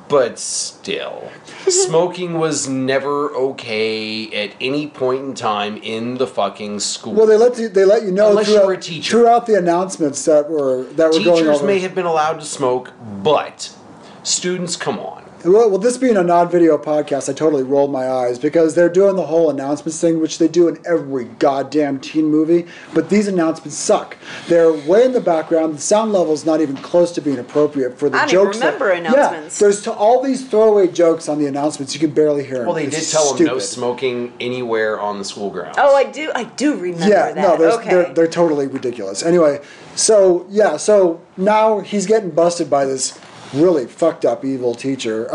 [SPEAKER 1] But still, smoking was never okay at any point in time in the fucking school.
[SPEAKER 2] Well, they let you know
[SPEAKER 1] Unless you were a teacher.
[SPEAKER 2] throughout the announcements that were going over.
[SPEAKER 1] Teachers may have been allowed to smoke, but students, come on.
[SPEAKER 2] Well, this being a non-video podcast, I totally rolled my eyes because they're doing the whole announcements thing, which they do in every goddamn teen movie. But these announcements suck. They're way in the background. The sound level's not even close to being appropriate for the
[SPEAKER 3] I
[SPEAKER 2] jokes.
[SPEAKER 3] don't remember announcements.
[SPEAKER 2] Yeah, there's all these throwaway jokes on the announcements. You can barely hear them.
[SPEAKER 1] Well, they did tell them no smoking anywhere on the school grounds.
[SPEAKER 3] Oh, I do remember that.
[SPEAKER 2] Yeah, no,
[SPEAKER 3] okay.
[SPEAKER 2] they're totally ridiculous. Anyway, so now he's getting busted by this really fucked up evil teacher.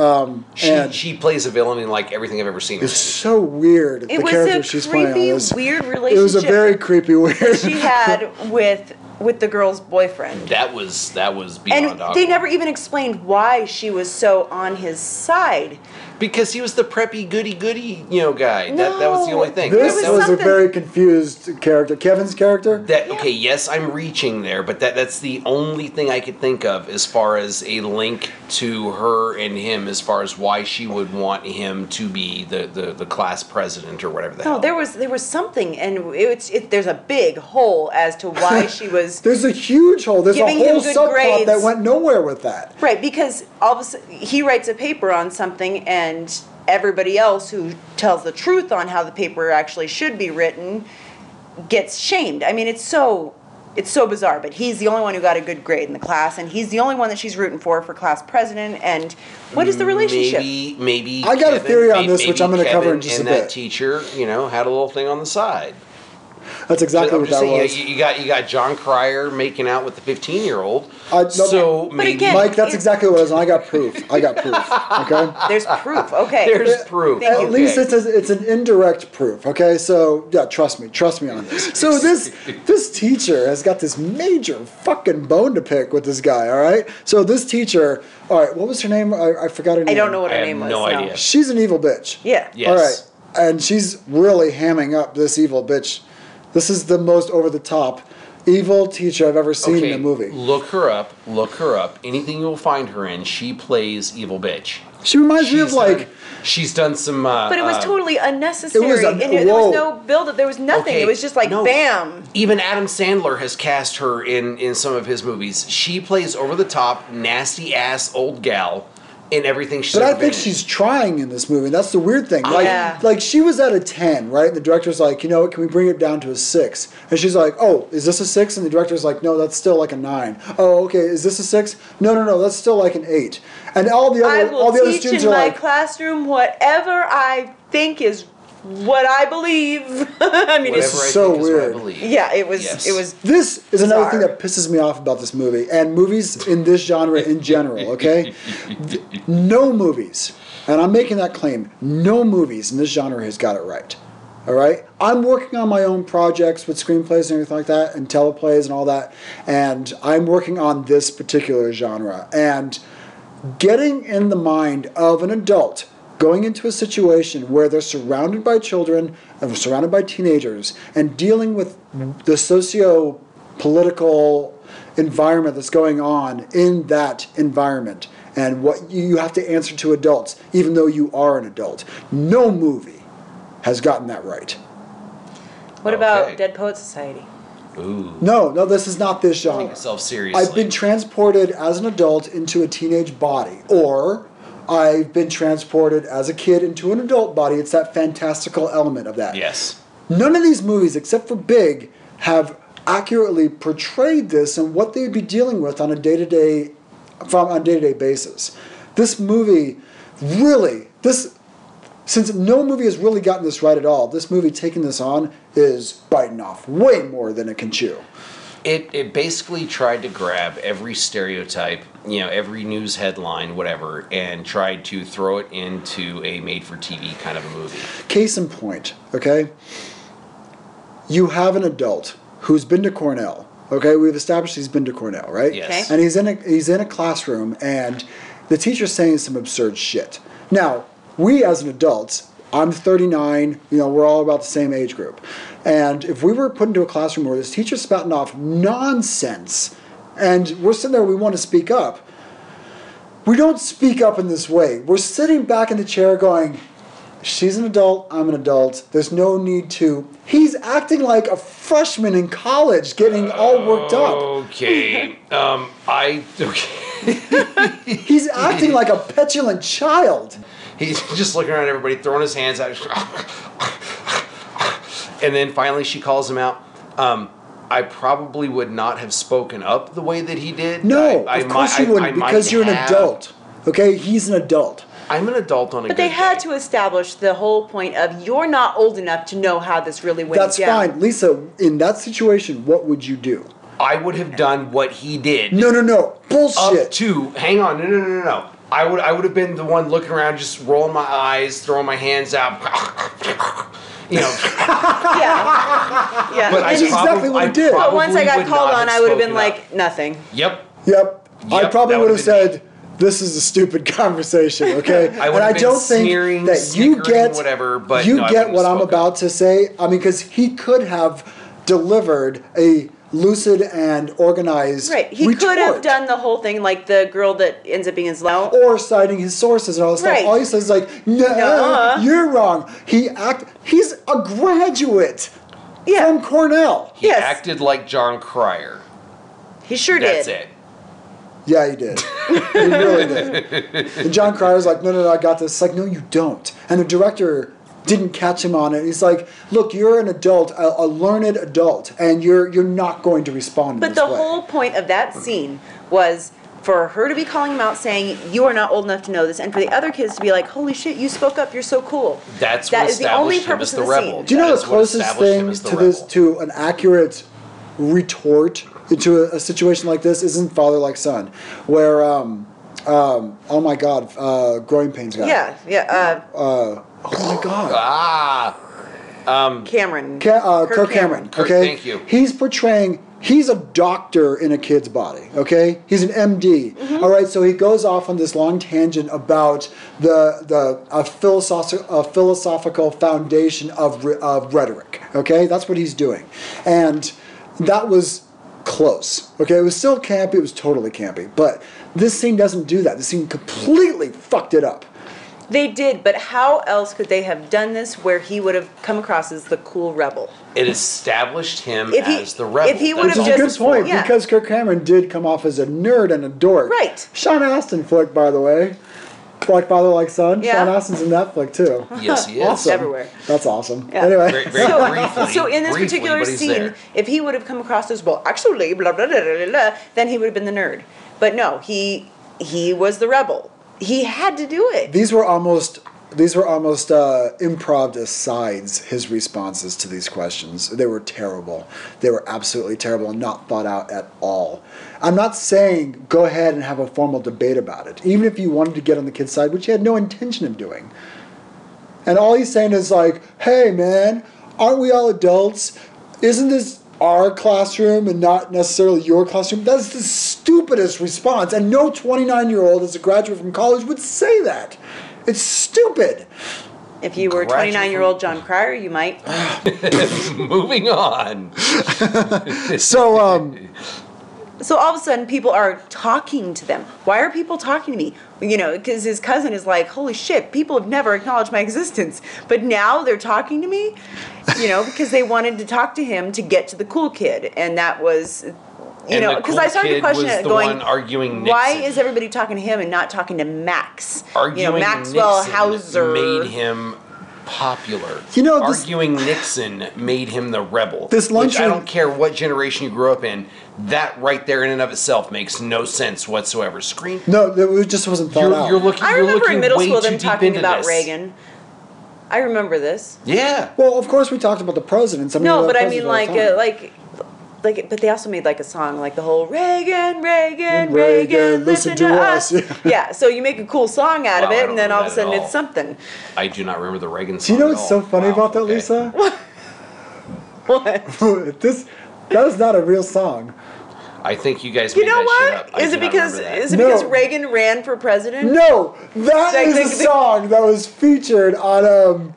[SPEAKER 1] She plays a villain in like everything I've ever seen.
[SPEAKER 2] It's so weird.
[SPEAKER 3] It
[SPEAKER 2] the
[SPEAKER 3] was
[SPEAKER 2] character
[SPEAKER 3] a
[SPEAKER 2] she's playing on this.
[SPEAKER 3] weird relationship.
[SPEAKER 2] It was a very creepy weird.
[SPEAKER 3] that she had with the girl's boyfriend.
[SPEAKER 1] That was beyond
[SPEAKER 3] And
[SPEAKER 1] awkward.
[SPEAKER 3] they never even explained why she was so on his side.
[SPEAKER 1] Because he was the preppy goody guy. That was the only thing.
[SPEAKER 2] This
[SPEAKER 1] that
[SPEAKER 2] was a
[SPEAKER 3] something-
[SPEAKER 2] very confused character. Kevin's character?
[SPEAKER 1] Okay, yes, I'm reaching there, but that's the only thing I could think of as far as a link to her and him, as far as why she would want him to be the class president or whatever the hell.
[SPEAKER 3] No, there was something, and there's a big hole as to why she was
[SPEAKER 2] There's a huge hole. There's a
[SPEAKER 3] giving him
[SPEAKER 2] whole
[SPEAKER 3] good
[SPEAKER 2] subplot
[SPEAKER 3] grades.
[SPEAKER 2] that went nowhere with that.
[SPEAKER 3] right, because all of a sudden he writes a paper on something, and everybody else who tells the truth on how the paper actually should be written gets shamed. I mean, it's so bizarre, but he's the only one who got a good grade in the class, and he's the only one that she's rooting for class president. And what is the relationship?
[SPEAKER 1] Maybe
[SPEAKER 2] I got a theory on this, which I'm going to cover in
[SPEAKER 1] Kevin
[SPEAKER 2] just a
[SPEAKER 1] and
[SPEAKER 2] bit.
[SPEAKER 1] that teacher, had a little thing on the side.
[SPEAKER 2] That's exactly
[SPEAKER 1] I'm
[SPEAKER 2] what
[SPEAKER 1] just
[SPEAKER 2] that
[SPEAKER 1] saying,
[SPEAKER 2] was.
[SPEAKER 1] you got Jon Cryer making out with the 15-year-old.
[SPEAKER 2] No,
[SPEAKER 1] maybe
[SPEAKER 3] again,
[SPEAKER 2] Mike, that's exactly what it was, and I got proof. Okay?
[SPEAKER 3] There's proof. Okay.
[SPEAKER 1] there's proof.
[SPEAKER 3] Thank
[SPEAKER 2] At
[SPEAKER 3] you.
[SPEAKER 2] least it's an indirect proof, okay? So, yeah, trust me on this. So this teacher has got this major fucking bone to pick with this guy, all right? So this teacher, all right, what was her name? I forgot her name.
[SPEAKER 3] I don't know what her
[SPEAKER 1] I have
[SPEAKER 3] name was.
[SPEAKER 1] no idea.
[SPEAKER 2] She's an evil bitch.
[SPEAKER 3] Yeah.
[SPEAKER 1] Yes.
[SPEAKER 2] All right. And she's really hamming up this evil bitch. This is the most over-the-top evil teacher I've ever seen in a movie.
[SPEAKER 1] Look her up. Anything you'll find her in, she plays evil bitch.
[SPEAKER 2] She reminds me of, like...
[SPEAKER 1] She's done some...
[SPEAKER 3] But it was totally unnecessary.
[SPEAKER 2] It was
[SPEAKER 3] and there was no build-up. There was nothing.
[SPEAKER 1] Okay,
[SPEAKER 3] It was just like,
[SPEAKER 1] no.
[SPEAKER 3] bam.
[SPEAKER 1] Even Adam Sandler has cast her in some of his movies. She plays over-the-top, nasty-ass old gal in everything she's
[SPEAKER 2] But I
[SPEAKER 1] ever
[SPEAKER 2] think
[SPEAKER 1] been in.
[SPEAKER 2] she's trying in this movie. That's the weird thing. Like,
[SPEAKER 3] Yeah.
[SPEAKER 2] like she was at a 10, right? And the director's like, you know what, can we bring it down to a 6? And she's like, oh, is this a 6? And the director's like, no, that's still like a 9. Oh, okay, is this a 6? No, that's still like an 8. And all the
[SPEAKER 3] I
[SPEAKER 2] other
[SPEAKER 3] will
[SPEAKER 2] all the other
[SPEAKER 3] teach
[SPEAKER 2] students
[SPEAKER 3] in
[SPEAKER 2] are
[SPEAKER 3] my
[SPEAKER 2] like,
[SPEAKER 3] classroom whatever I think is what I believe. I mean,
[SPEAKER 1] Whatever
[SPEAKER 3] it's
[SPEAKER 2] is
[SPEAKER 1] I
[SPEAKER 2] so
[SPEAKER 1] think is what I
[SPEAKER 2] weird.
[SPEAKER 1] believe.
[SPEAKER 3] yeah, it was.
[SPEAKER 1] Yes.
[SPEAKER 3] It was.
[SPEAKER 2] This is another thing
[SPEAKER 3] Bizarre.
[SPEAKER 2] that pisses me off about this movie and movies in this genre in general, okay? No movies, and I'm making that claim, no movies in this genre has got it right. All right? I'm working on my own projects with screenplays and everything like that and teleplays and all that, and I'm working on this particular genre. And getting in the mind of an adult going into a situation where they're surrounded by children and surrounded by teenagers and dealing with the socio-political environment that's going on in that environment and what you have to answer to adults, even though you are an adult. No movie has gotten that right.
[SPEAKER 3] What
[SPEAKER 1] Okay.
[SPEAKER 3] about Dead Poet Society?
[SPEAKER 1] Ooh.
[SPEAKER 2] No, this is not this
[SPEAKER 1] Take
[SPEAKER 2] genre.
[SPEAKER 1] yourself seriously.
[SPEAKER 2] I've been transported as an adult into a teenage body, or I've been transported as a kid into an adult body. It's that fantastical element of that.
[SPEAKER 1] Yes.
[SPEAKER 2] None of these movies, except for Big, have accurately portrayed this and what they would be dealing with on a day-to-day basis. This movie really, since no movie has really gotten this right at all, this movie taking this on is biting off way more than it can chew.
[SPEAKER 1] It basically tried to grab every stereotype, every news headline, whatever, and tried to throw it into a made-for-TV kind of a movie.
[SPEAKER 2] Case in point, okay? You have an adult who's been to Cornell. Okay, we've established he's been to Cornell, right?
[SPEAKER 1] Yes.
[SPEAKER 3] Okay.
[SPEAKER 2] And he's in a classroom, and the teacher's saying some absurd shit. Now, we as an adult, I'm 39. We're all about the same age group, and if we were put into a classroom where this teacher's spouting off nonsense, and we're sitting there, we want to speak up. We don't speak up in this way. We're sitting back in the chair going, she's an adult, I'm an adult. There's no need to. He's acting like a freshman in college, getting all worked up.
[SPEAKER 1] Okay.
[SPEAKER 2] He's acting like a petulant child.
[SPEAKER 1] He's just looking around at everybody, throwing his hands out. And then finally she calls him out. I probably would not have spoken up the way that he did.
[SPEAKER 2] No, of course you wouldn't, because you're an adult. Okay, he's an adult.
[SPEAKER 1] I'm an adult on a
[SPEAKER 3] But
[SPEAKER 1] good
[SPEAKER 3] they had
[SPEAKER 1] day.
[SPEAKER 3] to establish the whole point of you're not old enough to know how this really went
[SPEAKER 2] That's
[SPEAKER 3] down.
[SPEAKER 2] fine. Lisa, in that situation, what would you do?
[SPEAKER 1] I would have done what he did.
[SPEAKER 2] No.
[SPEAKER 1] Up
[SPEAKER 2] Bullshit.
[SPEAKER 1] to, hang on, no. I would have been the one looking around, just rolling my eyes, throwing my hands out.
[SPEAKER 3] Yeah. Yeah.
[SPEAKER 1] But
[SPEAKER 2] That's exactly what he did.
[SPEAKER 3] But once I got
[SPEAKER 1] would
[SPEAKER 3] called
[SPEAKER 1] not
[SPEAKER 3] on,
[SPEAKER 1] have
[SPEAKER 3] I would have been
[SPEAKER 1] spoken
[SPEAKER 3] like, nothing.
[SPEAKER 1] Yep.
[SPEAKER 2] I probably
[SPEAKER 1] that
[SPEAKER 2] would have
[SPEAKER 1] would've been
[SPEAKER 2] said, this is a stupid conversation, okay?
[SPEAKER 1] I would
[SPEAKER 2] and I
[SPEAKER 1] have been
[SPEAKER 2] don't think
[SPEAKER 1] sneering,
[SPEAKER 2] that you
[SPEAKER 1] snickering,
[SPEAKER 2] get
[SPEAKER 1] whatever, but
[SPEAKER 2] you
[SPEAKER 1] no, I
[SPEAKER 2] get
[SPEAKER 1] wouldn't
[SPEAKER 2] what
[SPEAKER 1] have
[SPEAKER 2] I'm
[SPEAKER 1] spoken.
[SPEAKER 2] about to say. I mean, because he could have delivered a lucid and organized
[SPEAKER 3] Right. He
[SPEAKER 2] retort.
[SPEAKER 3] could have done the whole thing like the girl that ends up being his low.
[SPEAKER 2] Or citing his sources and all this
[SPEAKER 3] Right.
[SPEAKER 2] stuff. All he says is like, no,
[SPEAKER 3] Nuh-uh.
[SPEAKER 2] you're wrong. He's a graduate
[SPEAKER 3] Yeah.
[SPEAKER 2] from Cornell.
[SPEAKER 1] He
[SPEAKER 3] Yes.
[SPEAKER 1] acted like Jon Cryer.
[SPEAKER 3] He sure
[SPEAKER 1] That's
[SPEAKER 3] did.
[SPEAKER 1] it.
[SPEAKER 2] Yeah, he did. He really did. And Jon Cryer's like, no, I got this. It's like, no, you don't. And the director didn't catch him on it. He's like, look, you're an adult, a learned adult, and you're not going to respond in
[SPEAKER 3] But
[SPEAKER 2] this
[SPEAKER 3] the
[SPEAKER 2] way.
[SPEAKER 3] whole point of that scene was for her to be calling him out saying, you are not old enough to know this, and for the other kids to be like, holy shit, you spoke up, you're so cool.
[SPEAKER 1] That's
[SPEAKER 3] That
[SPEAKER 1] what
[SPEAKER 3] is the only
[SPEAKER 1] established him as
[SPEAKER 3] purpose
[SPEAKER 1] the
[SPEAKER 3] of the
[SPEAKER 1] rebel.
[SPEAKER 3] scene.
[SPEAKER 2] Do you know
[SPEAKER 1] That
[SPEAKER 2] the
[SPEAKER 1] is what
[SPEAKER 2] closest
[SPEAKER 1] established him
[SPEAKER 2] thing
[SPEAKER 1] as the
[SPEAKER 2] to this,
[SPEAKER 1] rebel.
[SPEAKER 2] to an accurate retort into a situation like this isn't Father Like Son, where, oh my God, Growing Pains guy.
[SPEAKER 3] Yeah.
[SPEAKER 2] Oh my God.
[SPEAKER 3] Cameron.
[SPEAKER 2] Kirk Cameron.
[SPEAKER 1] Kirk,
[SPEAKER 2] Okay,
[SPEAKER 1] thank you.
[SPEAKER 2] He's a doctor in a kid's body. Okay, he's an MD.
[SPEAKER 3] Mm-hmm.
[SPEAKER 2] All right, so he goes off on this long tangent about a philosophical foundation of rhetoric. Okay, that's what he's doing, and that was close. Okay, it was still campy. It was totally campy, but this scene doesn't do that. This scene completely fucked it up.
[SPEAKER 3] They did, but how else could they have done this where he would have come across as the cool rebel?
[SPEAKER 1] It established him
[SPEAKER 3] If he-
[SPEAKER 1] as the rebel.
[SPEAKER 3] if he
[SPEAKER 1] That's
[SPEAKER 3] would've
[SPEAKER 2] Which is
[SPEAKER 1] all.
[SPEAKER 2] a
[SPEAKER 3] just-
[SPEAKER 2] good point,
[SPEAKER 3] yeah.
[SPEAKER 2] because Kirk Cameron did come off as a nerd and a dork.
[SPEAKER 3] Right.
[SPEAKER 2] Sean Astin flick, by the way. Like Father Like Son.
[SPEAKER 3] Yeah.
[SPEAKER 2] Sean Astin's in that flick, too.
[SPEAKER 1] Yes, he is.
[SPEAKER 2] Awesome.
[SPEAKER 3] Everywhere.
[SPEAKER 2] That's awesome.
[SPEAKER 3] Yeah.
[SPEAKER 2] Anyway.
[SPEAKER 1] Very briefly.
[SPEAKER 3] So in this
[SPEAKER 1] briefly,
[SPEAKER 3] particular
[SPEAKER 1] but he's
[SPEAKER 3] scene,
[SPEAKER 1] there.
[SPEAKER 3] if he would have come across as, well, actually, blah, blah, blah, blah, blah, blah, then he would have been the nerd. But no, he was the rebel. He had to do it.
[SPEAKER 2] These were almost these were almost improv asides, his responses to these questions. They were terrible. They were absolutely terrible and not thought out at all. I'm not saying go ahead and have a formal debate about it, even if you wanted to get on the kid's side, which you had no intention of doing. And all he's saying is like, hey man, aren't we all adults? Isn't this our classroom and not necessarily your classroom? That's the stupidest response. And no 29-year-old as a graduate from college would say that. It's stupid.
[SPEAKER 3] If you were 29-year-old Jon Cryer, you might.
[SPEAKER 1] Moving on.
[SPEAKER 3] So all of a sudden, people are talking to them. Why are people talking to me? You know, because his cousin is like, holy shit, people have never acknowledged my existence. But now they're talking to me, you know, because they wanted to talk to him to get to the cool kid. And that was, you know, because I started to question it, going,
[SPEAKER 1] arguing
[SPEAKER 3] why is everybody talking to him and not talking to Max?
[SPEAKER 1] Arguing
[SPEAKER 3] Maxwell
[SPEAKER 1] Nixon
[SPEAKER 3] Hauser
[SPEAKER 1] made him popular.
[SPEAKER 2] You know,
[SPEAKER 1] arguing Nixon made him the rebel.
[SPEAKER 2] This lunchroom,
[SPEAKER 1] I don't care what generation you grew up in. That right there in and of itself makes no sense whatsoever.
[SPEAKER 2] No, it just wasn't thought out.
[SPEAKER 3] I remember in middle school them talking about Reagan. I remember this.
[SPEAKER 1] Yeah.
[SPEAKER 2] Well, of course we talked about the presidents.
[SPEAKER 3] No, but I mean but they also made like a song like the whole Reagan, listen to us. Yeah, so you make a cool song out of it, and then all of a sudden it's something.
[SPEAKER 1] I do not remember the Reagan song.
[SPEAKER 2] Do you know what's so funny about that, Lisa?
[SPEAKER 3] What?
[SPEAKER 2] That is not a real song.
[SPEAKER 1] I think you guys made that shit up.
[SPEAKER 3] Is it because Reagan ran for president?
[SPEAKER 2] No, that is a song that was featured on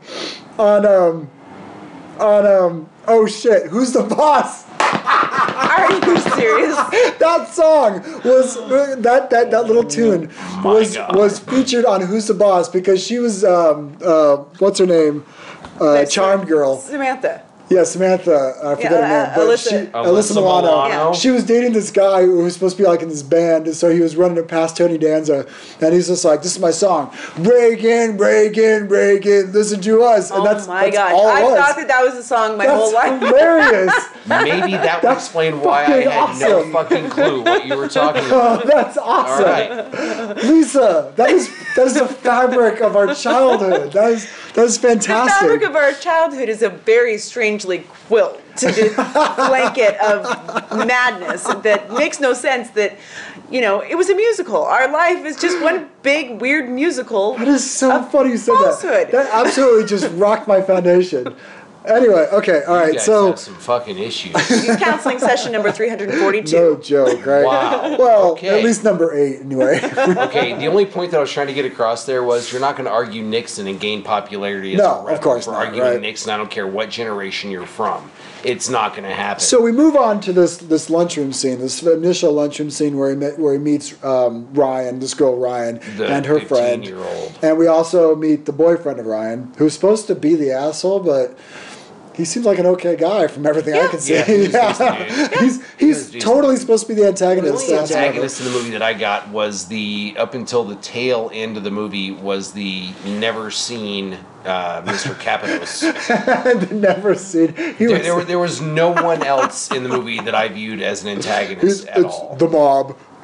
[SPEAKER 2] oh shit, Who's the Boss?
[SPEAKER 3] Are you serious?
[SPEAKER 2] That song was that little tune was featured on Who's the Boss because she was what's her name? Charmed Girl.
[SPEAKER 3] Samantha.
[SPEAKER 2] Yeah, Samantha. I forget her name. But
[SPEAKER 1] Alyssa Milano.
[SPEAKER 2] Yeah. She was dating this guy who was supposed to be like in this band, and so he was running it past Tony Danza, and he's just like, "This is my song, Reagan, listen to us." And that's
[SPEAKER 3] gosh!
[SPEAKER 2] all
[SPEAKER 3] I thought that was a song my whole life.
[SPEAKER 2] Hilarious.
[SPEAKER 1] Maybe that would explain why I had no fucking clue what you were talking about.
[SPEAKER 2] That's awesome,
[SPEAKER 1] all right.
[SPEAKER 2] Lisa. That is the fabric of our childhood. That is fantastic.
[SPEAKER 3] The fabric of our childhood is a very strangely quilted blanket of madness that makes no sense. That, you know, it was a musical. Our life is just one big weird musical.
[SPEAKER 2] That is so funny you said
[SPEAKER 3] falsehood.
[SPEAKER 2] That absolutely just rocked my foundation. Anyway, okay, all right.
[SPEAKER 1] You guys have some fucking issues.
[SPEAKER 3] Counseling session number 342.
[SPEAKER 2] No joke, right?
[SPEAKER 1] Wow.
[SPEAKER 2] Well,
[SPEAKER 1] okay.
[SPEAKER 2] At least number 8, anyway.
[SPEAKER 1] Okay, the only point that I was trying to get across there was you're not going to argue Nixon and gain popularity as a rebel
[SPEAKER 2] of course
[SPEAKER 1] for
[SPEAKER 2] not,
[SPEAKER 1] arguing
[SPEAKER 2] right?
[SPEAKER 1] Nixon. I don't care what generation you're from. It's not going to happen.
[SPEAKER 2] So we move on to this lunchroom scene, this initial lunchroom scene where he meets Ryan, this girl Ryan, and her friend.
[SPEAKER 1] 15-year-old.
[SPEAKER 2] And we also meet the boyfriend of Ryan, who's supposed to be the asshole, but he seems like an okay guy from everything I can see.
[SPEAKER 1] Yeah,
[SPEAKER 2] he's totally supposed to be the antagonist.
[SPEAKER 1] The only antagonist in the movie that I got was up until the tail end of the movie was the never seen Mr. Capados.
[SPEAKER 2] Never seen.
[SPEAKER 1] There was no one else in the movie that I viewed as an antagonist at all.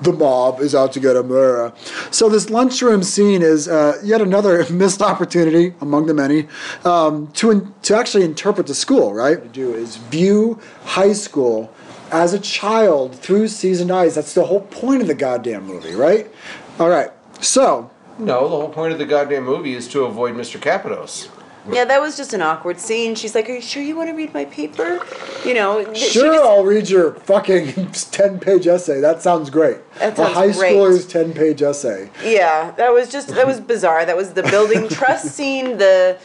[SPEAKER 2] The mob is out to get a murderer. So this lunchroom scene is yet another missed opportunity among the many to actually interpret the school, right? To do is view high school as a child through seasoned eyes. That's the whole point of the goddamn movie, right? All right. So.
[SPEAKER 1] No, the whole point of the goddamn movie is to avoid Mr. Capados.
[SPEAKER 3] Yeah, that was just an awkward scene. She's like, "Are you sure you want to read my paper?" You know.
[SPEAKER 2] Sure, I'll read your fucking 10-page essay. That sounds great.
[SPEAKER 3] That sounds
[SPEAKER 2] a high
[SPEAKER 3] great.
[SPEAKER 2] schooler's 10-page essay.
[SPEAKER 3] Yeah, that was bizarre. That was the building trust scene, the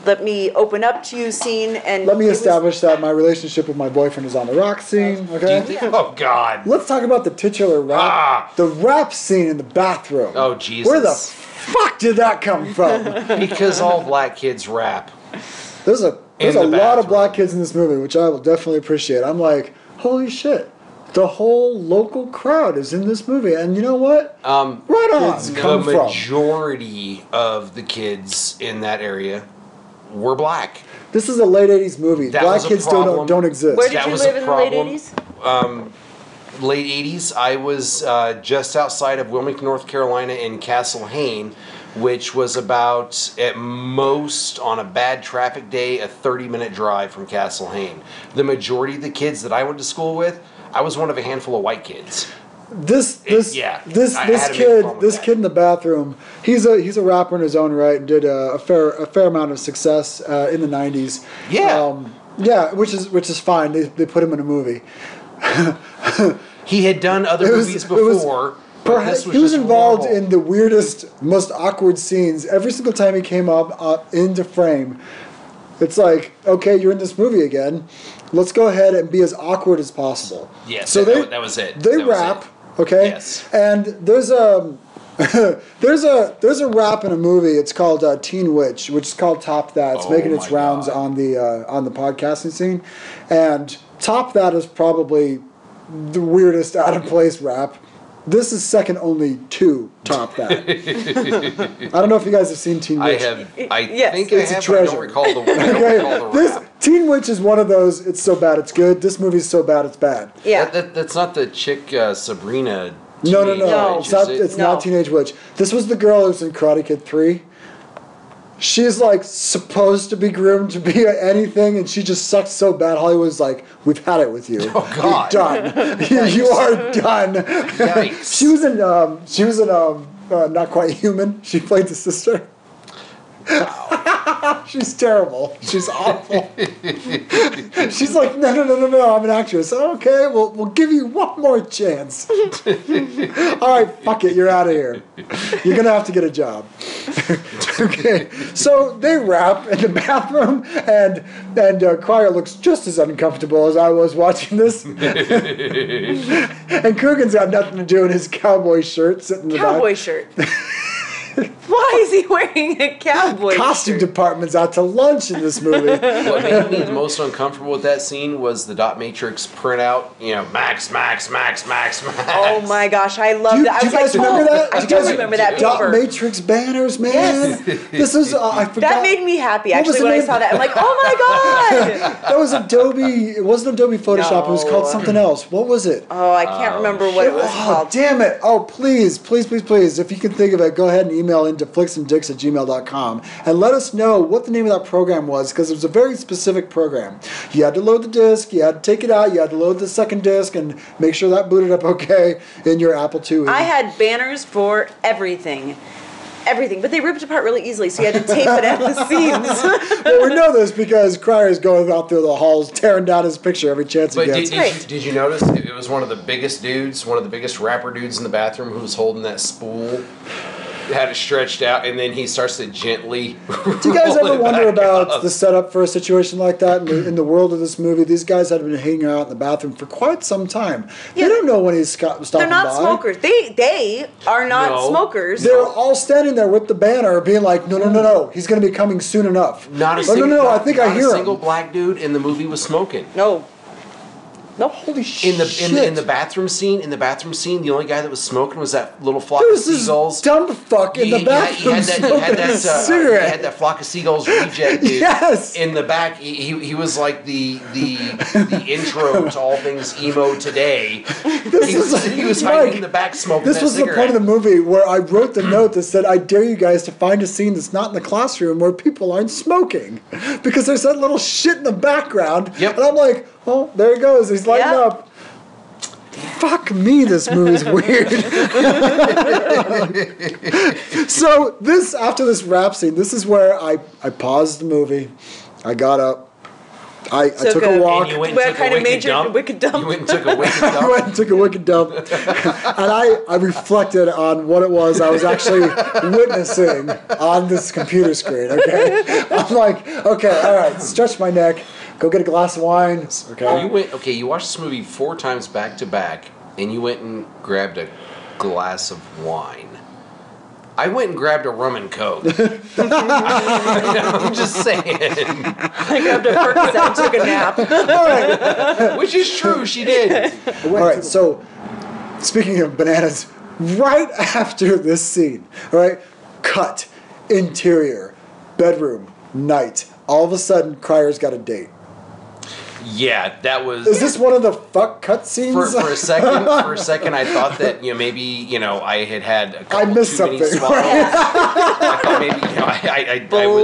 [SPEAKER 3] let me open up to you scene, and
[SPEAKER 2] let me establish that my relationship with my boyfriend is on the rock scene. Okay.
[SPEAKER 1] Oh God.
[SPEAKER 2] Let's talk about the titular rap. The rap scene in the bathroom.
[SPEAKER 1] Oh Jesus.
[SPEAKER 2] Where the fuck did that come from?
[SPEAKER 1] Because all black kids rap.
[SPEAKER 2] There's a lot of black kids in this movie, which I will definitely appreciate. I'm like, holy shit. The whole local crowd is in this movie, and you know what? Right on.
[SPEAKER 1] The majority of the kids in that area were black.
[SPEAKER 2] This is a late '80s movie. Black kids don't exist.
[SPEAKER 3] Where did you live in the late '80s?
[SPEAKER 1] Late '80s. I was just outside of Wilmington, North Carolina, in Castle Hayne, which was about, at most, on a bad traffic day, a 30-minute drive from Castle Hayne. The majority of the kids that I went to school with, I was one of a handful of white kids.
[SPEAKER 2] This kid in the bathroom, he's a rapper in his own right and did a fair amount of success in the 90s.
[SPEAKER 1] Yeah.
[SPEAKER 2] Which is fine. They put him in a movie.
[SPEAKER 1] He had done other movies before.
[SPEAKER 2] He was involved in the weirdest, most awkward scenes. Every single time he came up into frame, it's like, okay, you're in this movie again. Let's go ahead and be as awkward as possible.
[SPEAKER 1] Yes,
[SPEAKER 2] so
[SPEAKER 1] that was it.
[SPEAKER 2] They rap, okay?
[SPEAKER 1] Yes.
[SPEAKER 2] And there's a there's a rap in a movie. It's called Teen Witch, which is called Top That. It's making its rounds on the podcasting scene, and Top That is probably the weirdest out of place rap. This is second only to Top That. I don't know if you guys have seen Teen Witch.
[SPEAKER 1] I think it's a treasure. I don't recall the rap.
[SPEAKER 2] Teen Witch is one of those, it's so bad it's good. This movie's so bad it's bad.
[SPEAKER 3] Yeah.
[SPEAKER 1] That's not the chick Sabrina.
[SPEAKER 2] No. It's not Teenage Witch. This was the girl who's in Karate Kid 3. She's like supposed to be groomed to be anything, and she just sucks so bad. Hollywood's like, we've had it with you.
[SPEAKER 1] Oh God,
[SPEAKER 2] you're done. You are done.
[SPEAKER 1] Yikes.
[SPEAKER 2] She was in Not Quite Human. She played the sister. Wow. She's terrible. She's awful. She's like, no, I'm an actress. Okay, we'll give you one more chance. All right, fuck it, you're out of here. You're gonna have to get a job. Okay, so they rap in the bathroom, and Cryer looks just as uncomfortable as I was watching this. And Coogan's got nothing to do in his cowboy shirt, sitting in the back.
[SPEAKER 3] Cowboy shirt. Why is he wearing a cowboy
[SPEAKER 2] Costume
[SPEAKER 3] shirt?
[SPEAKER 2] department's out to lunch in this movie.
[SPEAKER 1] What made me the most uncomfortable with that scene was the dot matrix printout. Max.
[SPEAKER 3] Oh my gosh, I love that.
[SPEAKER 2] Do you guys remember that?
[SPEAKER 3] I do remember that
[SPEAKER 2] dot
[SPEAKER 3] paper.
[SPEAKER 2] matrix banners, man.
[SPEAKER 3] Yes.
[SPEAKER 2] This is I forgot.
[SPEAKER 3] That made me happy actually when I saw that. I'm like, oh my god.
[SPEAKER 2] That was Adobe. It wasn't Adobe Photoshop. It was called something else. What was it?
[SPEAKER 3] Oh, I can't remember what it was called.
[SPEAKER 2] Damn it. Oh, please. If you can think of it, go ahead and email into flicksanddicks@gmail.com and let us know what the name of that program was, because it was a very specific program. You had to load the disc, you had to take it out, you had to load the second disc and make sure that booted up okay in your Apple IIe.
[SPEAKER 3] I had banners for everything, but they ripped apart really easily, so you had to tape it at the seams.
[SPEAKER 2] Well, we know this because Cryer's going out through the halls tearing down his picture every chance he gets.
[SPEAKER 1] Did you notice it was one of the biggest dudes, one of the biggest rapper dudes in the bathroom who was holding that spool? Had it stretched out, and then he starts to gently.
[SPEAKER 2] Do you guys ever wonder about the setup for a situation like that in the world of this movie? These guys had been hanging out in the bathroom for quite some time.
[SPEAKER 3] Yeah,
[SPEAKER 2] they don't know when he's stopping by.
[SPEAKER 3] They're not smokers. They are not smokers.
[SPEAKER 2] They're all standing there with the banner, being like, no, he's going to be coming soon enough.
[SPEAKER 1] Not a
[SPEAKER 2] I think I hear him.
[SPEAKER 1] A single black dude in the movie was smoking.
[SPEAKER 3] No.
[SPEAKER 2] Holy shit!
[SPEAKER 1] In the bathroom scene, the only guy that was smoking was that little flock of seagulls.
[SPEAKER 2] Dumb fuck in the bathroom.
[SPEAKER 1] He had that flock of seagulls reject dude.
[SPEAKER 2] Yes.
[SPEAKER 1] In the back, he was like the intro to all things emo today. He was hiding in the back smoking.
[SPEAKER 2] This was the part of the movie where I wrote the note that said, "I dare you guys to find a scene that's not in the classroom where people aren't smoking," because there's that little shit in the background.
[SPEAKER 1] Yep.
[SPEAKER 2] And I'm like, oh, there he goes. He's lighting up. Fuck me, this movie's weird. So after this rap scene, this is where I paused the movie. I got up. I took a walk.
[SPEAKER 1] And you went and took a wicked dump?
[SPEAKER 3] Wicked dump.
[SPEAKER 1] You went and took a wicked dump?
[SPEAKER 2] I went and took a wicked dump. And I reflected on what it was I was actually witnessing on this computer screen, okay? I'm like, okay, all right, stretch my neck. Go get a glass of wine. Okay.
[SPEAKER 1] You watched this movie 4 times back to back, and you went and grabbed a glass of wine. I went and grabbed a rum and coke. I'm just saying.
[SPEAKER 3] I grabbed a Percocet and took a nap.
[SPEAKER 2] All right.
[SPEAKER 1] Which is true, she did.
[SPEAKER 2] All right, so speaking of bananas, right after this scene, all right, cut, interior, bedroom, night. All of a sudden, Cryer's got a date.
[SPEAKER 1] Yeah, that was.
[SPEAKER 2] Is this one of the fuck cutscenes?
[SPEAKER 1] For a second, I thought that maybe I had a couple
[SPEAKER 2] I missed
[SPEAKER 1] too many
[SPEAKER 2] something.
[SPEAKER 1] swallows. I thought maybe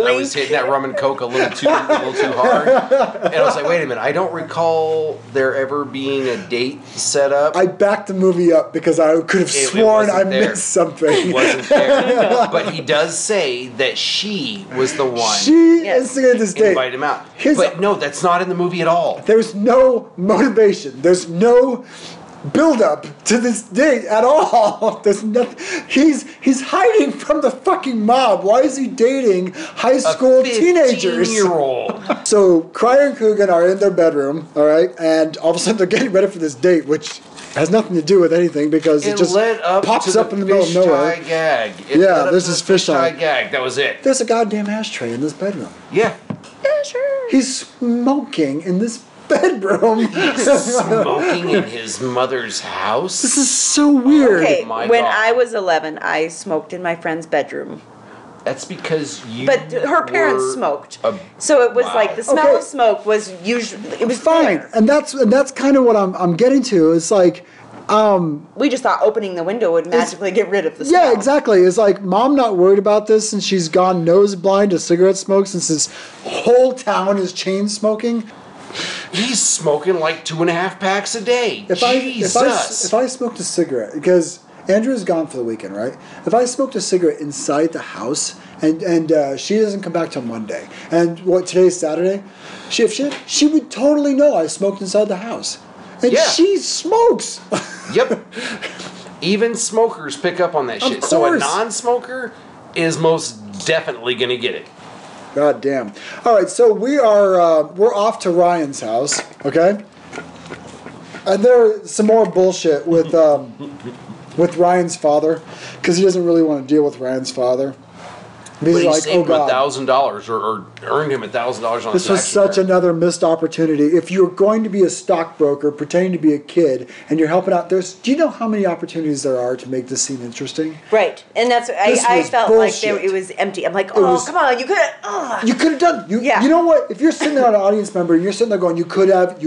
[SPEAKER 1] I was hitting that rum and coke a little too hard, and I was like, wait a minute, I don't recall there ever being a date set up.
[SPEAKER 2] I backed the movie up because I could have sworn I missed something.
[SPEAKER 1] It wasn't there, but he does say that she was the one.
[SPEAKER 2] She instigated this date.
[SPEAKER 1] Invite him out, but no, that's not in the movie at all.
[SPEAKER 2] There's no motivation. There's no build-up to this date at all. There's nothing. He's hiding from the fucking mob. Why is he dating high school teenagers?
[SPEAKER 1] 15-year-old.
[SPEAKER 2] So Cryer and Coogan are in their bedroom, all right, and all of a sudden they're getting ready for this date, which has nothing to do with anything because it just pops up in the middle of nowhere.
[SPEAKER 1] Gag.
[SPEAKER 2] This is fisheye
[SPEAKER 1] gag. That was it.
[SPEAKER 2] There's a goddamn ashtray in this bedroom.
[SPEAKER 1] Yeah.
[SPEAKER 3] Yeah, sure.
[SPEAKER 2] He's smoking in this bedroom.
[SPEAKER 1] Smoking in his mother's house.
[SPEAKER 2] This is so weird.
[SPEAKER 3] Okay,
[SPEAKER 1] My
[SPEAKER 3] when
[SPEAKER 1] God.
[SPEAKER 3] I was 11, I smoked in my friend's bedroom.
[SPEAKER 1] That's because you.
[SPEAKER 3] But her parents
[SPEAKER 1] were
[SPEAKER 3] smoked, so it was
[SPEAKER 1] Wow.
[SPEAKER 3] like the smell of smoke was usually it was
[SPEAKER 2] Fine,
[SPEAKER 3] there.
[SPEAKER 2] and that's kind of what I'm getting to. It's like,
[SPEAKER 3] We just thought opening the window would magically get rid of the smell.
[SPEAKER 2] yeah, exactly. It's like mom not worried about this, and she's gone nose blind to cigarette smoke since this whole town is chain smoking.
[SPEAKER 1] He's smoking like 2.5 packs a day.
[SPEAKER 2] If I smoked a cigarette, because Andrew's gone for the weekend, right? If I smoked a cigarette inside the house, and she doesn't come back till Monday, and today's Saturday, she would totally know I smoked inside the house, and she smokes.
[SPEAKER 1] Yep. Even smokers pick up on that shit. So a non-smoker is most definitely gonna get it.
[SPEAKER 2] God damn. All right, so we're off to Ryan's house, okay? And there's some more bullshit with Ryan's father, because he doesn't really want to deal with Ryan's father.
[SPEAKER 1] But he
[SPEAKER 2] like,
[SPEAKER 1] saved
[SPEAKER 2] oh
[SPEAKER 1] him
[SPEAKER 2] God.
[SPEAKER 1] $1,000 or earned him $1,000 on
[SPEAKER 2] This was such another missed opportunity. If you're going to be a stockbroker, pretending to be a kid, and you're helping out, do you know how many opportunities there are to make this scene interesting?
[SPEAKER 3] Right, and that's I
[SPEAKER 2] was
[SPEAKER 3] felt
[SPEAKER 2] bullshit.
[SPEAKER 3] like it was empty. I'm like, oh, come on, you could have.
[SPEAKER 2] You could have done. You know what? If you're sitting there, an audience member, and you're sitting there going, you could have.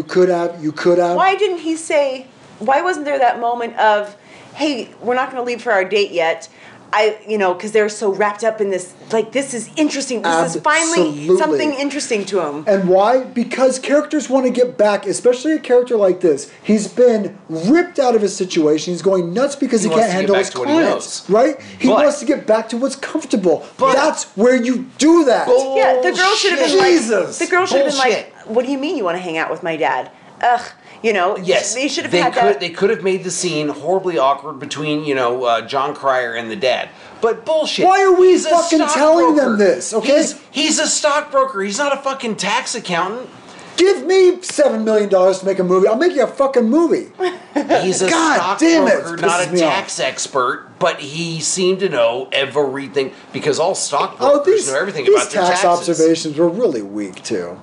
[SPEAKER 3] Why didn't he say? Why wasn't there that moment of, hey, we're not going to leave for our date yet? Because they're so wrapped up in this, like, this is interesting. This is finally something interesting to him.
[SPEAKER 2] And why? Because characters want to get back, especially a character like this. He's been ripped out of his situation. He's going nuts because he can't handle his clients. Right? He wants to get back to what's comfortable. That's where you do that.
[SPEAKER 3] Yeah, the girl should have been
[SPEAKER 2] Jesus.
[SPEAKER 3] like, what do you mean you want to hang out with my dad? Ugh.
[SPEAKER 1] Yes,
[SPEAKER 3] they should have had that.
[SPEAKER 1] They could have made the scene horribly awkward between, Jon Cryer and the dad. But bullshit.
[SPEAKER 2] Why are we fucking telling them this, okay?
[SPEAKER 1] He's a stockbroker. He's not a fucking tax accountant.
[SPEAKER 2] Give me $7 million to make a movie. I'll make you a fucking movie.
[SPEAKER 1] He's a stockbroker, not a tax expert, but he seemed to know everything because all stockbrokers know everything about their taxes.
[SPEAKER 2] These tax observations were really weak, too.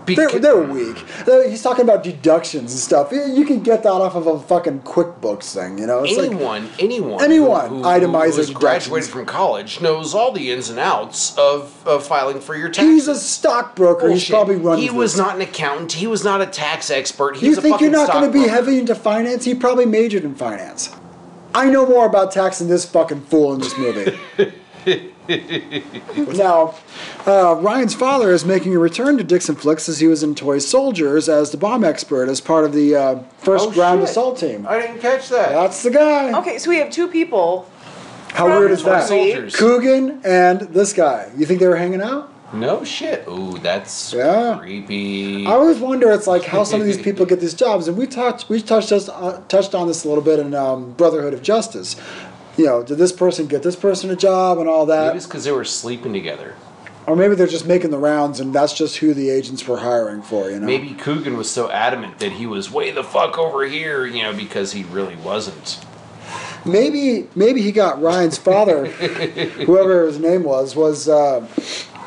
[SPEAKER 2] They're weak. He's talking about deductions and stuff. You can get that off of a fucking QuickBooks thing, It's
[SPEAKER 1] anyone
[SPEAKER 2] who
[SPEAKER 1] who's graduated from college knows all the ins and outs of filing for your taxes.
[SPEAKER 2] He's a stockbroker.
[SPEAKER 1] Bullshit.
[SPEAKER 2] He's probably running.
[SPEAKER 1] He was not an accountant. He was not a tax expert.
[SPEAKER 2] You think you're not going to be heavy into finance? He probably majored in finance. I know more about tax than this fucking fool in this movie. Now, Ryan's father is making a return to Dixon Flicks as he was in Toy Soldiers as the bomb expert as part of the first ground assault team.
[SPEAKER 1] I didn't catch that.
[SPEAKER 2] That's the guy.
[SPEAKER 3] Okay, so we have two people.
[SPEAKER 2] How weird is that?
[SPEAKER 1] Soldiers.
[SPEAKER 2] Coogan and this guy. You think they were hanging out?
[SPEAKER 1] No shit. Ooh, that's creepy.
[SPEAKER 2] I always wonder, it's like how some of these people get these jobs, and we touched on this a little bit in Brotherhood of Justice. Did this person get this person a job and all that?
[SPEAKER 1] Maybe it's because they were sleeping together.
[SPEAKER 2] Or maybe they're just making the rounds and that's just who the agents were hiring for,
[SPEAKER 1] Maybe Coogan was so adamant that he was way the fuck over here, because he really wasn't.
[SPEAKER 2] Maybe he got Ryan's father, whoever his name was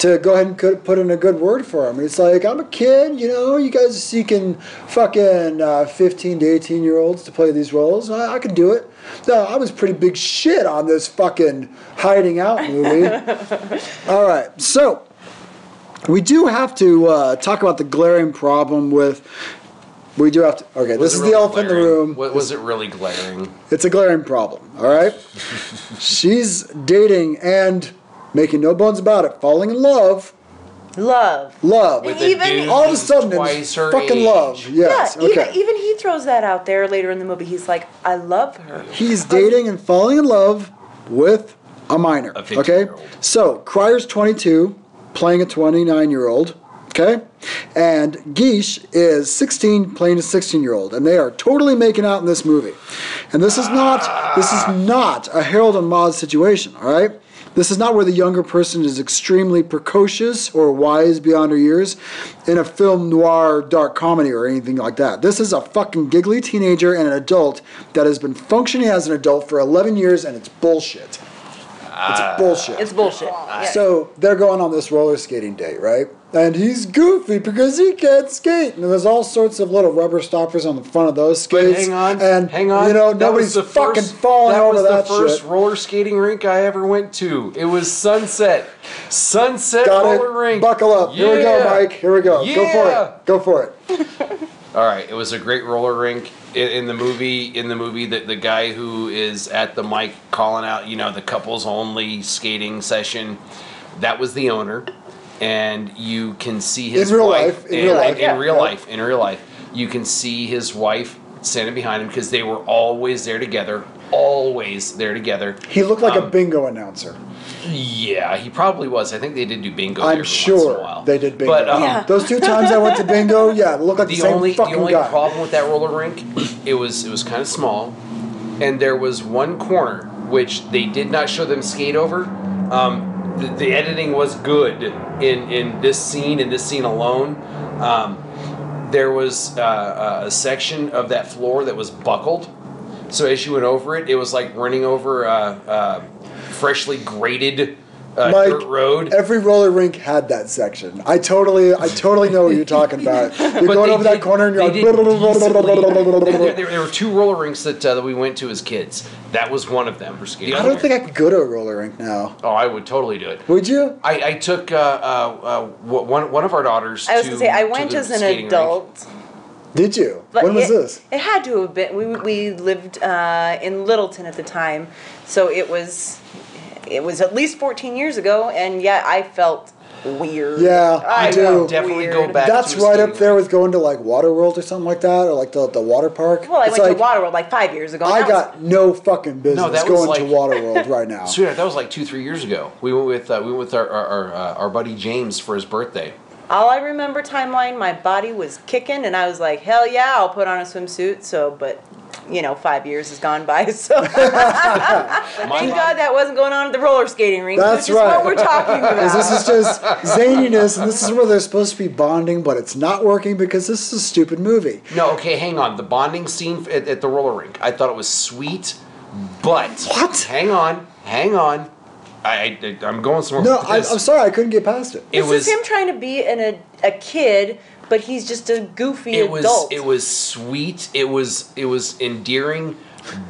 [SPEAKER 2] to go ahead and put in a good word for him. It's like, I'm a kid, you guys are seeking fucking 15 to 18-year-olds to play these roles. I could do it. No, I was pretty big shit on this fucking Hiding Out movie. All right, so We do have to talk about the glaring problem with. We do have to. Okay, this is the elephant in the room.
[SPEAKER 1] Was it really glaring?
[SPEAKER 2] It's a glaring problem. All right. She's dating and making no bones about it, falling in love.
[SPEAKER 3] Love.
[SPEAKER 1] With a dude
[SPEAKER 2] All of a sudden,
[SPEAKER 1] twice
[SPEAKER 2] it's
[SPEAKER 1] her
[SPEAKER 2] fucking
[SPEAKER 1] age.
[SPEAKER 2] love. Yes.
[SPEAKER 3] Yeah,
[SPEAKER 2] Okay.
[SPEAKER 3] even he throws that out there later in the movie. He's like, I love her.
[SPEAKER 2] He's dating and falling in love with a minor.
[SPEAKER 1] A
[SPEAKER 2] Okay.
[SPEAKER 1] 15-year-old.
[SPEAKER 2] So Cryer's 22, playing a 29-year-old. Okay, and Guiche is 16, playing a 16-year-old, and they are totally making out in this movie. And this is not a Harold and Maude situation. All right. This is not where the younger person is extremely precocious or wise beyond her years in a film noir dark comedy or anything like that. This is a fucking giggly teenager and an adult that has been functioning as an adult for 11 years, and it's bullshit. It's bullshit.
[SPEAKER 3] It's bullshit. Yeah.
[SPEAKER 2] So they're going on this roller skating date, right? And he's goofy because he can't skate. And there's all sorts of little rubber stoppers on the front of those skates.
[SPEAKER 1] Hang on.
[SPEAKER 2] You know, nobody's fucking falling over that shit.
[SPEAKER 1] That was the first roller skating rink I ever went to. It was Sunset
[SPEAKER 2] Got
[SPEAKER 1] Roller
[SPEAKER 2] it.
[SPEAKER 1] Rink.
[SPEAKER 2] Buckle up. Here we go, Mike. Here we go.
[SPEAKER 1] Yeah.
[SPEAKER 2] Go for it.
[SPEAKER 1] All right, it was a great roller rink in the movie. The guy who is at the mic calling out, the couples only skating session, that was the owner, and you can see his wife in real life. You can see his wife standing behind him because they were always there together.
[SPEAKER 2] He looked like a bingo announcer.
[SPEAKER 1] Yeah, he probably was. I think they did do bingo.
[SPEAKER 2] I'm
[SPEAKER 1] every once in a
[SPEAKER 2] sure
[SPEAKER 1] while.
[SPEAKER 2] they did bingo.
[SPEAKER 1] But
[SPEAKER 3] Yeah.
[SPEAKER 2] Those 2 times I went to bingo, yeah, it looked like the same fucking
[SPEAKER 1] the only
[SPEAKER 2] guy.
[SPEAKER 1] problem with that roller rink, it was kind of small, and there was one corner which they did not show them skate over. The editing was good in this scene alone. There was a section of that floor that was buckled, so as you went over it, it was like running over freshly graded dirt road.
[SPEAKER 2] Every roller rink had that section. I totally know what you're talking about. You're going over that corner and you're like.
[SPEAKER 1] There were 2 roller rinks that we went to as kids. That was one of them for skating.
[SPEAKER 2] I don't think I could go to a roller rink now.
[SPEAKER 1] Oh, I would totally do it.
[SPEAKER 2] Would you?
[SPEAKER 1] I took one of our daughters.
[SPEAKER 3] I was going to say, I went as an adult.
[SPEAKER 2] Did you?
[SPEAKER 3] But
[SPEAKER 2] When was this?
[SPEAKER 3] It had to have been. We lived in Littleton at the time, so it was at least 14 years ago, and yeah, I felt weird.
[SPEAKER 2] Yeah, I do.
[SPEAKER 1] Definitely go back.
[SPEAKER 2] That's
[SPEAKER 1] to
[SPEAKER 2] right up there with going to like Waterworld or something like that, or like the water park.
[SPEAKER 3] Well, I
[SPEAKER 2] It's
[SPEAKER 3] went to
[SPEAKER 2] like,
[SPEAKER 3] Waterworld like 5 years ago.
[SPEAKER 2] I got no fucking business
[SPEAKER 1] that was
[SPEAKER 2] going to
[SPEAKER 1] like-
[SPEAKER 2] Waterworld right now.
[SPEAKER 1] Sweetheart, that was like 2-3 years ago. We went with our buddy James for his birthday.
[SPEAKER 3] All I remember timeline, my body was kicking, and I was like, hell yeah, I'll put on a swimsuit. So, but 5 years has gone by, so thank God that wasn't going on at the roller skating rink.
[SPEAKER 2] That's
[SPEAKER 3] which is
[SPEAKER 2] right.
[SPEAKER 3] what we're talking about.
[SPEAKER 2] This is just zaniness, and this is where they're supposed to be bonding, but it's not working because this is a stupid movie.
[SPEAKER 1] No, okay, hang on. The bonding scene at the roller rink, I thought it was sweet, but
[SPEAKER 2] What?
[SPEAKER 1] Hang on. I'm going somewhere.
[SPEAKER 2] No,
[SPEAKER 1] with
[SPEAKER 2] I'm
[SPEAKER 1] this.
[SPEAKER 2] sorry, I couldn't get past it.
[SPEAKER 1] It
[SPEAKER 3] This
[SPEAKER 1] was
[SPEAKER 3] is him trying to be a kid, but he's just a goofy adult.
[SPEAKER 1] It was sweet. It was endearing,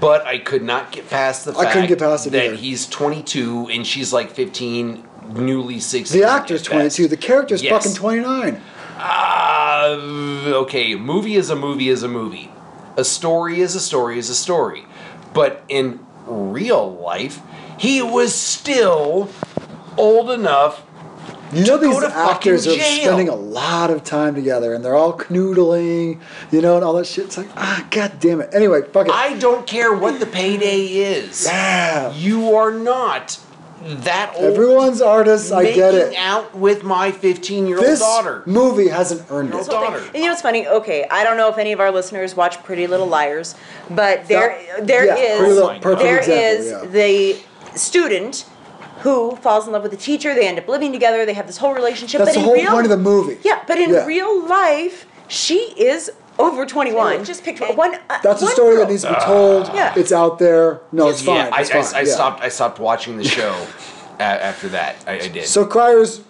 [SPEAKER 1] but I could not get past the fact
[SPEAKER 2] I couldn't get past it
[SPEAKER 1] that
[SPEAKER 2] either.
[SPEAKER 1] he's 22 and she's like 15, newly 16.
[SPEAKER 2] The actor's
[SPEAKER 1] at
[SPEAKER 2] 22,
[SPEAKER 1] best.
[SPEAKER 2] the character's
[SPEAKER 1] Yes.
[SPEAKER 2] fucking 29.
[SPEAKER 1] Okay, movie is a movie. A story is a story. But in real life, he was still old enough.
[SPEAKER 2] You know,
[SPEAKER 1] to go
[SPEAKER 2] these
[SPEAKER 1] to fucking
[SPEAKER 2] actors are
[SPEAKER 1] jail.
[SPEAKER 2] spending a lot of time together, and they're all canoodling, and all that shit. It's like, god damn it. Anyway, fuck it.
[SPEAKER 1] I don't care what the payday is.
[SPEAKER 2] Yeah.
[SPEAKER 1] You are not that old.
[SPEAKER 2] Everyone's artists, I get it.
[SPEAKER 1] Making out with my 15-year-old
[SPEAKER 2] This
[SPEAKER 1] daughter.
[SPEAKER 2] movie hasn't earned it.
[SPEAKER 1] daughter.
[SPEAKER 3] And what's funny? Okay, I don't know if any of our listeners watch Pretty Little Liars, but there
[SPEAKER 2] Yeah, Pretty Little-
[SPEAKER 3] is
[SPEAKER 2] perfect example,
[SPEAKER 3] the student who falls in love with the teacher. They end up living together. They have this whole relationship.
[SPEAKER 2] That's
[SPEAKER 3] but
[SPEAKER 2] the whole point of the movie.
[SPEAKER 3] Yeah, but in
[SPEAKER 2] Yeah.
[SPEAKER 3] real life, she is over 21. Just picked one.
[SPEAKER 2] That's a
[SPEAKER 3] one
[SPEAKER 2] story
[SPEAKER 3] girl.
[SPEAKER 2] that needs to be told.
[SPEAKER 3] Yeah.
[SPEAKER 2] It's out there. No, it's fine.
[SPEAKER 1] Yeah,
[SPEAKER 2] It's fine.
[SPEAKER 1] I
[SPEAKER 2] Yeah.
[SPEAKER 1] stopped watching the show after that. I did.
[SPEAKER 2] So Cryer's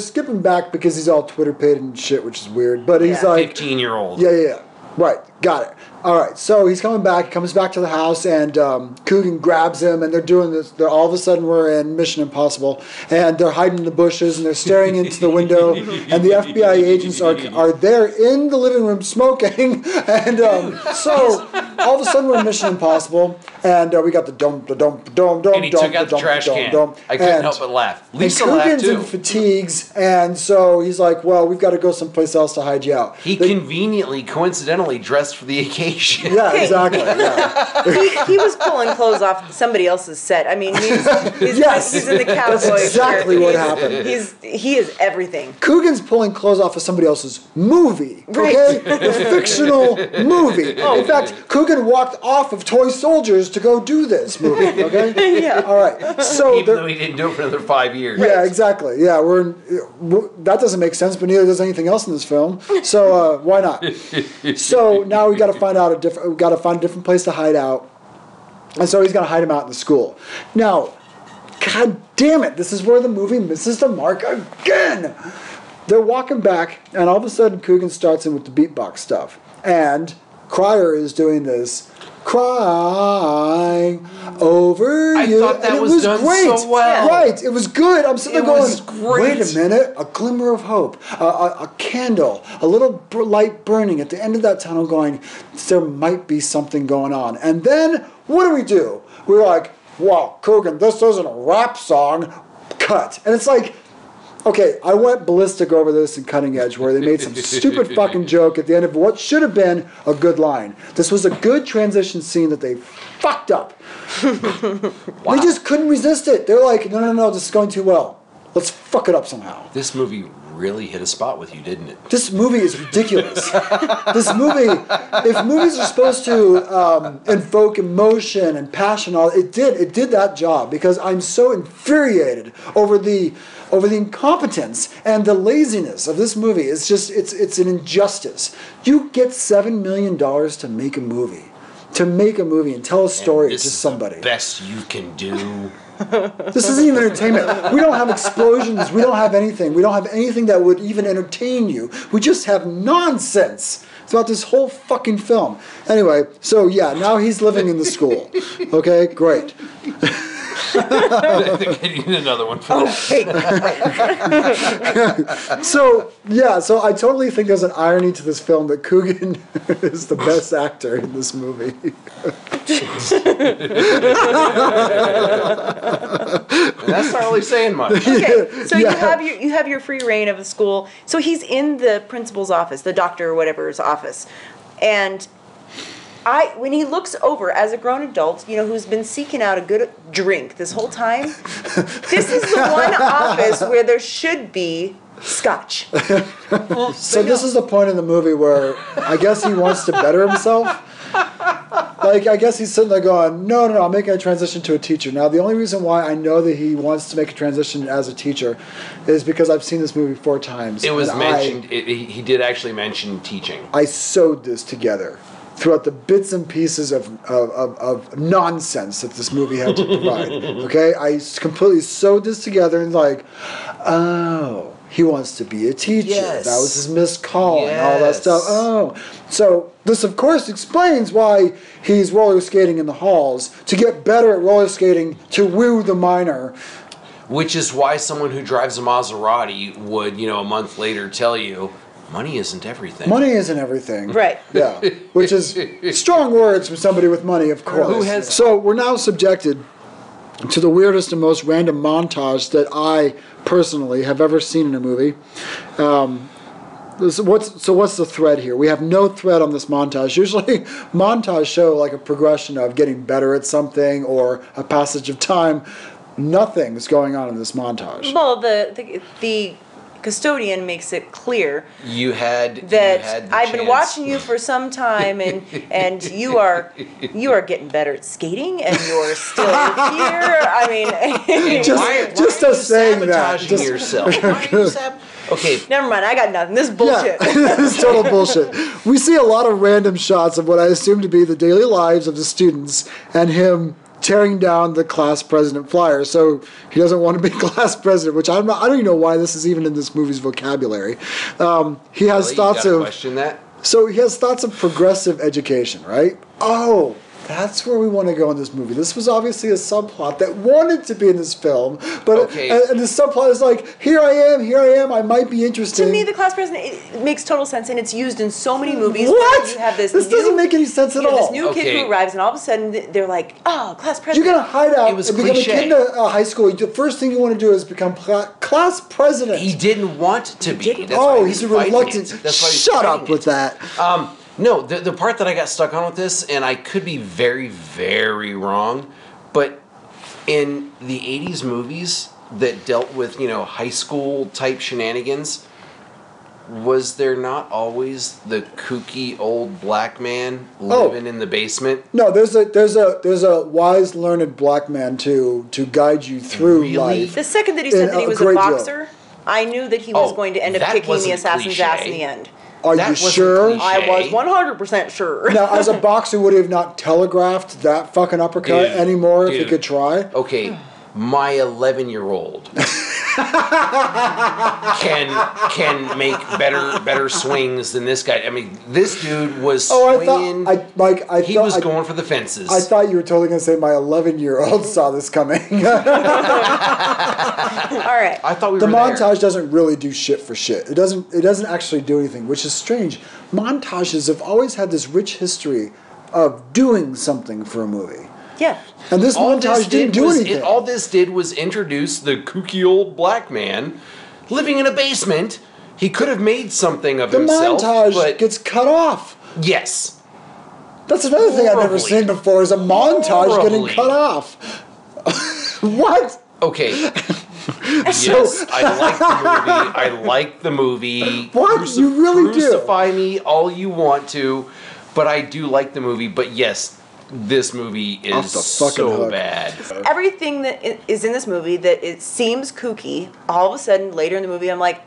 [SPEAKER 2] skipping back because he's all Twitter paid and shit, which is weird. But he's
[SPEAKER 3] Yeah.
[SPEAKER 2] like,
[SPEAKER 1] 15-year-old.
[SPEAKER 2] yeah. Right. Got it. All right, so he's coming back. He comes back to the house, and Coogan grabs him, and they're doing this. They're all of a sudden we're in Mission Impossible, and they're hiding in the bushes, and they're staring into the window, and the FBI agents are there in the living room smoking, and so all of a sudden we're in Mission Impossible, and we got the dum
[SPEAKER 1] And he took out the trash can. I couldn't help but laugh. Lisa laughed too.
[SPEAKER 2] Coogan's in fatigues, and so he's like, "Well, we've got to go someplace else to hide you out."
[SPEAKER 1] He conveniently, coincidentally dressed for the occasion.
[SPEAKER 2] Yeah, exactly. Yeah.
[SPEAKER 3] He was pulling clothes off somebody else's set. I mean, he's in the cowboy.
[SPEAKER 2] That's exactly what happened.
[SPEAKER 3] He is everything.
[SPEAKER 2] Coogan's pulling clothes off of somebody else's movie, okay? The fictional movie. In fact, Coogan walked off of Toy Soldiers to go do this movie, okay?
[SPEAKER 3] Yeah.
[SPEAKER 2] All right. So
[SPEAKER 1] Even though he didn't do it for another 5 years.
[SPEAKER 2] yeah, exactly. Yeah, that doesn't make sense, but neither does anything else in this film. So why not? So now we got to find a different place to hide out, and so he's going to hide him out in the school. Now, God damn it! This is where the movie misses the mark again. They're walking back, and all of a sudden, Coogan starts in with the beatbox stuff, and Cryer is doing this. Crying over
[SPEAKER 1] I
[SPEAKER 2] you.
[SPEAKER 1] thought that
[SPEAKER 2] and it
[SPEAKER 1] was done
[SPEAKER 2] great.
[SPEAKER 1] so well.
[SPEAKER 2] Right, it was good. I'm sitting there
[SPEAKER 1] It
[SPEAKER 2] going,
[SPEAKER 1] was great.
[SPEAKER 2] wait a minute, a glimmer of hope, a candle, a little light burning at the end of that tunnel going, there might be something going on. And then, what do? We're like, wow, Coogan, this isn't a rap song. Cut. And it's like, okay, I went ballistic over this in Cutting Edge where they made some stupid fucking joke at the end of what should have been a good line. This was a good transition scene that they fucked up.
[SPEAKER 1] Wow.
[SPEAKER 2] They just couldn't resist it. They're like, no, this is going too well. Let's fuck it up somehow.
[SPEAKER 1] This movie really hit a spot with you, didn't it?
[SPEAKER 2] This movie is ridiculous. This movie, if movies are supposed to invoke emotion and passion, it did that job because I'm so infuriated over the incompetence and the laziness of this movie. It's just it's an injustice. You get $7 million to make a movie. And tell a story to somebody.
[SPEAKER 1] The best you can do.
[SPEAKER 2] This isn't even entertainment. We don't have explosions. We don't have anything. We don't have anything that would even entertain you. We just have nonsense throughout this whole fucking film. Anyway, so yeah, now he's living in the school. Okay, great.
[SPEAKER 1] I think I need another one for that.
[SPEAKER 2] So I totally think there's an irony to this film that Coogan is the best actor in this movie.
[SPEAKER 1] That's not really saying much.
[SPEAKER 3] Okay, so
[SPEAKER 2] Yeah.
[SPEAKER 3] you have your free reign of the school. So he's in the principal's office, the doctor or whatever's office, and when he looks over as a grown adult, who's been seeking out a good drink this whole time, this is the one office where there should be scotch.
[SPEAKER 2] So this is the point in the movie where I guess he wants to better himself. Like, I guess he's sitting there going, no, I'm making a transition to a teacher. Now, the only reason why I know that he wants to make a transition as a teacher is because I've seen this movie 4 times.
[SPEAKER 1] It was mentioned, he did actually mention teaching.
[SPEAKER 2] I sewed this together throughout the bits and pieces of nonsense that this movie had to provide. Okay? I completely sewed this together and like, oh, he wants to be a teacher.
[SPEAKER 1] Yes.
[SPEAKER 2] That was his missed call and all that stuff. Oh. So this, of course, explains why he's roller skating in the halls, to get better at roller skating, to woo the minor.
[SPEAKER 1] Which is why someone who drives a Maserati would, a month later tell you, money isn't everything.
[SPEAKER 2] Money isn't everything.
[SPEAKER 3] Right.
[SPEAKER 2] Yeah. Which is strong words from somebody with money, of course.
[SPEAKER 1] Who has-
[SPEAKER 2] So we're now subjected to the weirdest and most random montage that I personally have ever seen in a movie. What's the thread here? We have no thread on this montage. Usually montage show like a progression of getting better at something or a passage of time. Nothing's going on in this montage.
[SPEAKER 3] Well, the custodian makes it clear
[SPEAKER 1] that
[SPEAKER 3] I've been watching you for some time, and you are getting better at skating, and you're still here. I mean,
[SPEAKER 2] just us saying that.
[SPEAKER 1] Sabotaging yourself. Okay.
[SPEAKER 3] Never mind. I got nothing. This is bullshit.
[SPEAKER 2] Yeah, this is total bullshit. We see a lot of random shots of what I assume to be the daily lives of the students and him tearing down the class president flyer. So he doesn't want to be class president, which I don't even know why this is even in this movie's vocabulary. He has thoughts
[SPEAKER 1] you
[SPEAKER 2] of
[SPEAKER 1] question that.
[SPEAKER 2] So he has thoughts of progressive education, right? Oh, that's where we want to go in this movie. This was obviously a subplot that wanted to be in this film, but and the subplot is like, here I am, I might be interested.
[SPEAKER 3] To me, the class president, it makes total sense, and it's used in so many movies.
[SPEAKER 2] What?
[SPEAKER 3] You have this
[SPEAKER 2] doesn't make any sense at all.
[SPEAKER 3] This new kid who arrives, and all of a sudden they're like, oh, class president.
[SPEAKER 2] You're going to hide out and become
[SPEAKER 1] cliche.
[SPEAKER 2] a kid in high school. The first thing you want to do is become class president.
[SPEAKER 1] He didn't want to be.
[SPEAKER 2] He's a reluctant. Shut up with that.
[SPEAKER 1] No, the part that I got stuck on with this, and I could be very, very wrong, but in the 80s movies that dealt with, high school type shenanigans, was there not always the kooky old black man living in the basement?
[SPEAKER 2] No, there's a wise, learned black man to guide you through life.
[SPEAKER 3] The second that he said that he was a boxer, I knew that he was going to end up kicking the assassin's ass in the end.
[SPEAKER 2] Are you sure?
[SPEAKER 3] I was 100% sure.
[SPEAKER 2] Now, as a boxer, would he have not telegraphed that fucking uppercut anymore if he could try?
[SPEAKER 1] Okay, my 11-year-old can make better swings than this guy. I mean, this dude was swinging. He was going for the fences.
[SPEAKER 2] I thought you were totally going to say my 11-year-old saw this coming.
[SPEAKER 3] All right.
[SPEAKER 1] I thought we
[SPEAKER 2] the
[SPEAKER 1] were
[SPEAKER 2] montage doesn't really do shit for shit. It doesn't actually do anything, which is strange. Montages have always had this rich history of doing something for a movie.
[SPEAKER 3] Yeah.
[SPEAKER 2] And this montage didn't do anything.
[SPEAKER 1] All this did was introduce the kooky old black man living in a basement. He could have made something of himself.
[SPEAKER 2] The montage gets cut off.
[SPEAKER 1] Yes.
[SPEAKER 2] That's another thing I've never seen before is a montage getting cut off. What?
[SPEAKER 1] Okay. Yes, I like the movie.
[SPEAKER 2] What? You really do?
[SPEAKER 1] Crucify me all you want to, but I do like the movie. But yes, this movie is so bad.
[SPEAKER 3] Everything that is in this movie that it seems kooky, all of a sudden later in the movie I'm like,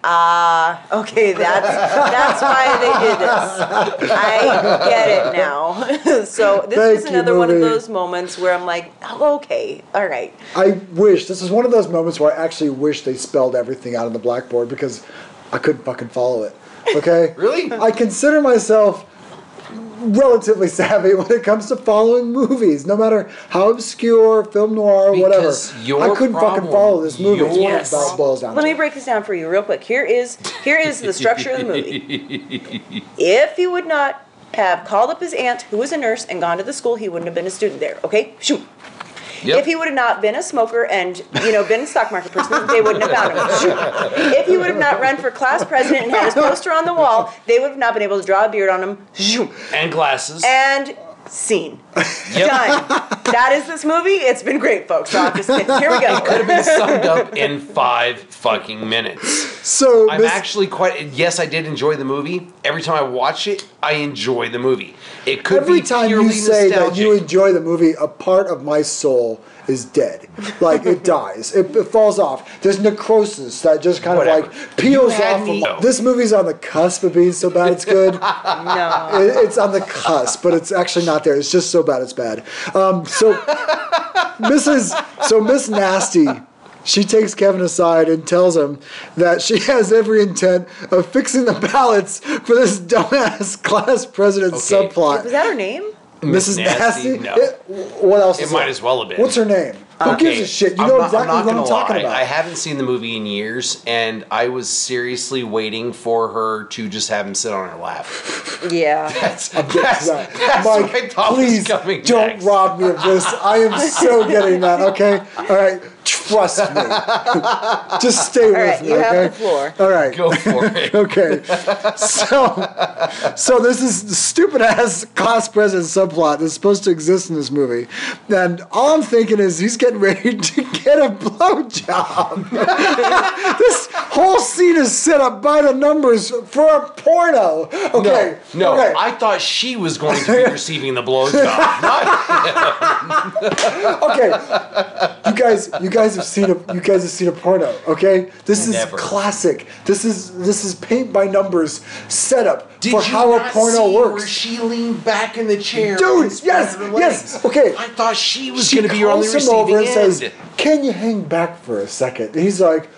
[SPEAKER 3] okay, that's why they did this. I get it now. So this is another one of those moments where I'm like, oh, okay, all right.
[SPEAKER 2] This is one of those moments where I actually wish they spelled everything out on the blackboard because I couldn't fucking follow it. Okay?
[SPEAKER 1] Really?
[SPEAKER 2] I consider myself relatively savvy when it comes to following movies, no matter how obscure, film noir, whatever. I couldn't fucking follow this movie.
[SPEAKER 3] Yes.
[SPEAKER 2] What it boils down
[SPEAKER 3] Let
[SPEAKER 2] to.
[SPEAKER 3] me break this down for you real quick. Here is the structure of the movie. If he would not have called up his aunt, who was a nurse, and gone to the school, he wouldn't have been a student there. Okay? Shoot. Yep. If he would have not been a smoker and, been a stock market person, they wouldn't have found him. If he would have not run for class president and had his poster on the wall, they would have not been able to draw a beard on him.
[SPEAKER 1] And glasses.
[SPEAKER 3] And scene. Done. That is this movie. It's been great, folks. So I'm just kidding. Here we go.
[SPEAKER 1] It could have been summed up in 5 fucking minutes.
[SPEAKER 2] So
[SPEAKER 1] I'm actually yes, I did enjoy the movie. Every time I watch it, I enjoy the movie. It could
[SPEAKER 2] every
[SPEAKER 1] be
[SPEAKER 2] time
[SPEAKER 1] purely
[SPEAKER 2] you say
[SPEAKER 1] nostalgic.
[SPEAKER 2] that you enjoy the movie, a part of my soul is dead. Like, it dies. It falls off. There's necrosis that just kind of like peels off. This movie's on the cusp of being so bad it's good.
[SPEAKER 3] No.
[SPEAKER 2] It's on the cusp, but it's actually not there. It's just so bad it's bad. Miss Nasty, she takes Kevin aside and tells him that she has every intent of fixing the ballots for this dumbass class president subplot.
[SPEAKER 3] Was that her name?
[SPEAKER 2] Mrs. Nasty?
[SPEAKER 1] No.
[SPEAKER 2] What else?
[SPEAKER 1] It might as well have been.
[SPEAKER 2] What's her name? Who gives a shit? You know exactly what I'm talking about.
[SPEAKER 1] I haven't seen the movie in years, and I was seriously waiting for her to just have him sit on her lap.
[SPEAKER 3] Yeah.
[SPEAKER 1] That's
[SPEAKER 2] Mike,
[SPEAKER 1] what I thought
[SPEAKER 2] please
[SPEAKER 1] was coming
[SPEAKER 2] don't
[SPEAKER 1] next.
[SPEAKER 2] rob me of this. I am so getting that, okay? All right. Trust me. Just stay with
[SPEAKER 3] right,
[SPEAKER 2] me,
[SPEAKER 3] you
[SPEAKER 2] okay?
[SPEAKER 3] have the floor.
[SPEAKER 2] All right.
[SPEAKER 1] Go for it.
[SPEAKER 2] Okay. So this is the stupid-ass class president subplot that's supposed to exist in this movie. And all I'm thinking is he's getting ready to get a blowjob. This whole scene is set up by the numbers for a porno. Okay.
[SPEAKER 1] No,
[SPEAKER 2] okay.
[SPEAKER 1] I thought she was going to be receiving the blowjob, not him.
[SPEAKER 2] Okay. You guys have seen a porno, okay? This is classic. This is paint by numbers setup for how a porno works.
[SPEAKER 1] Where she leaned back in the chair?
[SPEAKER 2] Dude, yes. Okay.
[SPEAKER 1] I thought she was going to be on the
[SPEAKER 2] She calls him over and
[SPEAKER 1] receiving end.
[SPEAKER 2] says, "Can you hang back for a second?" And he's like,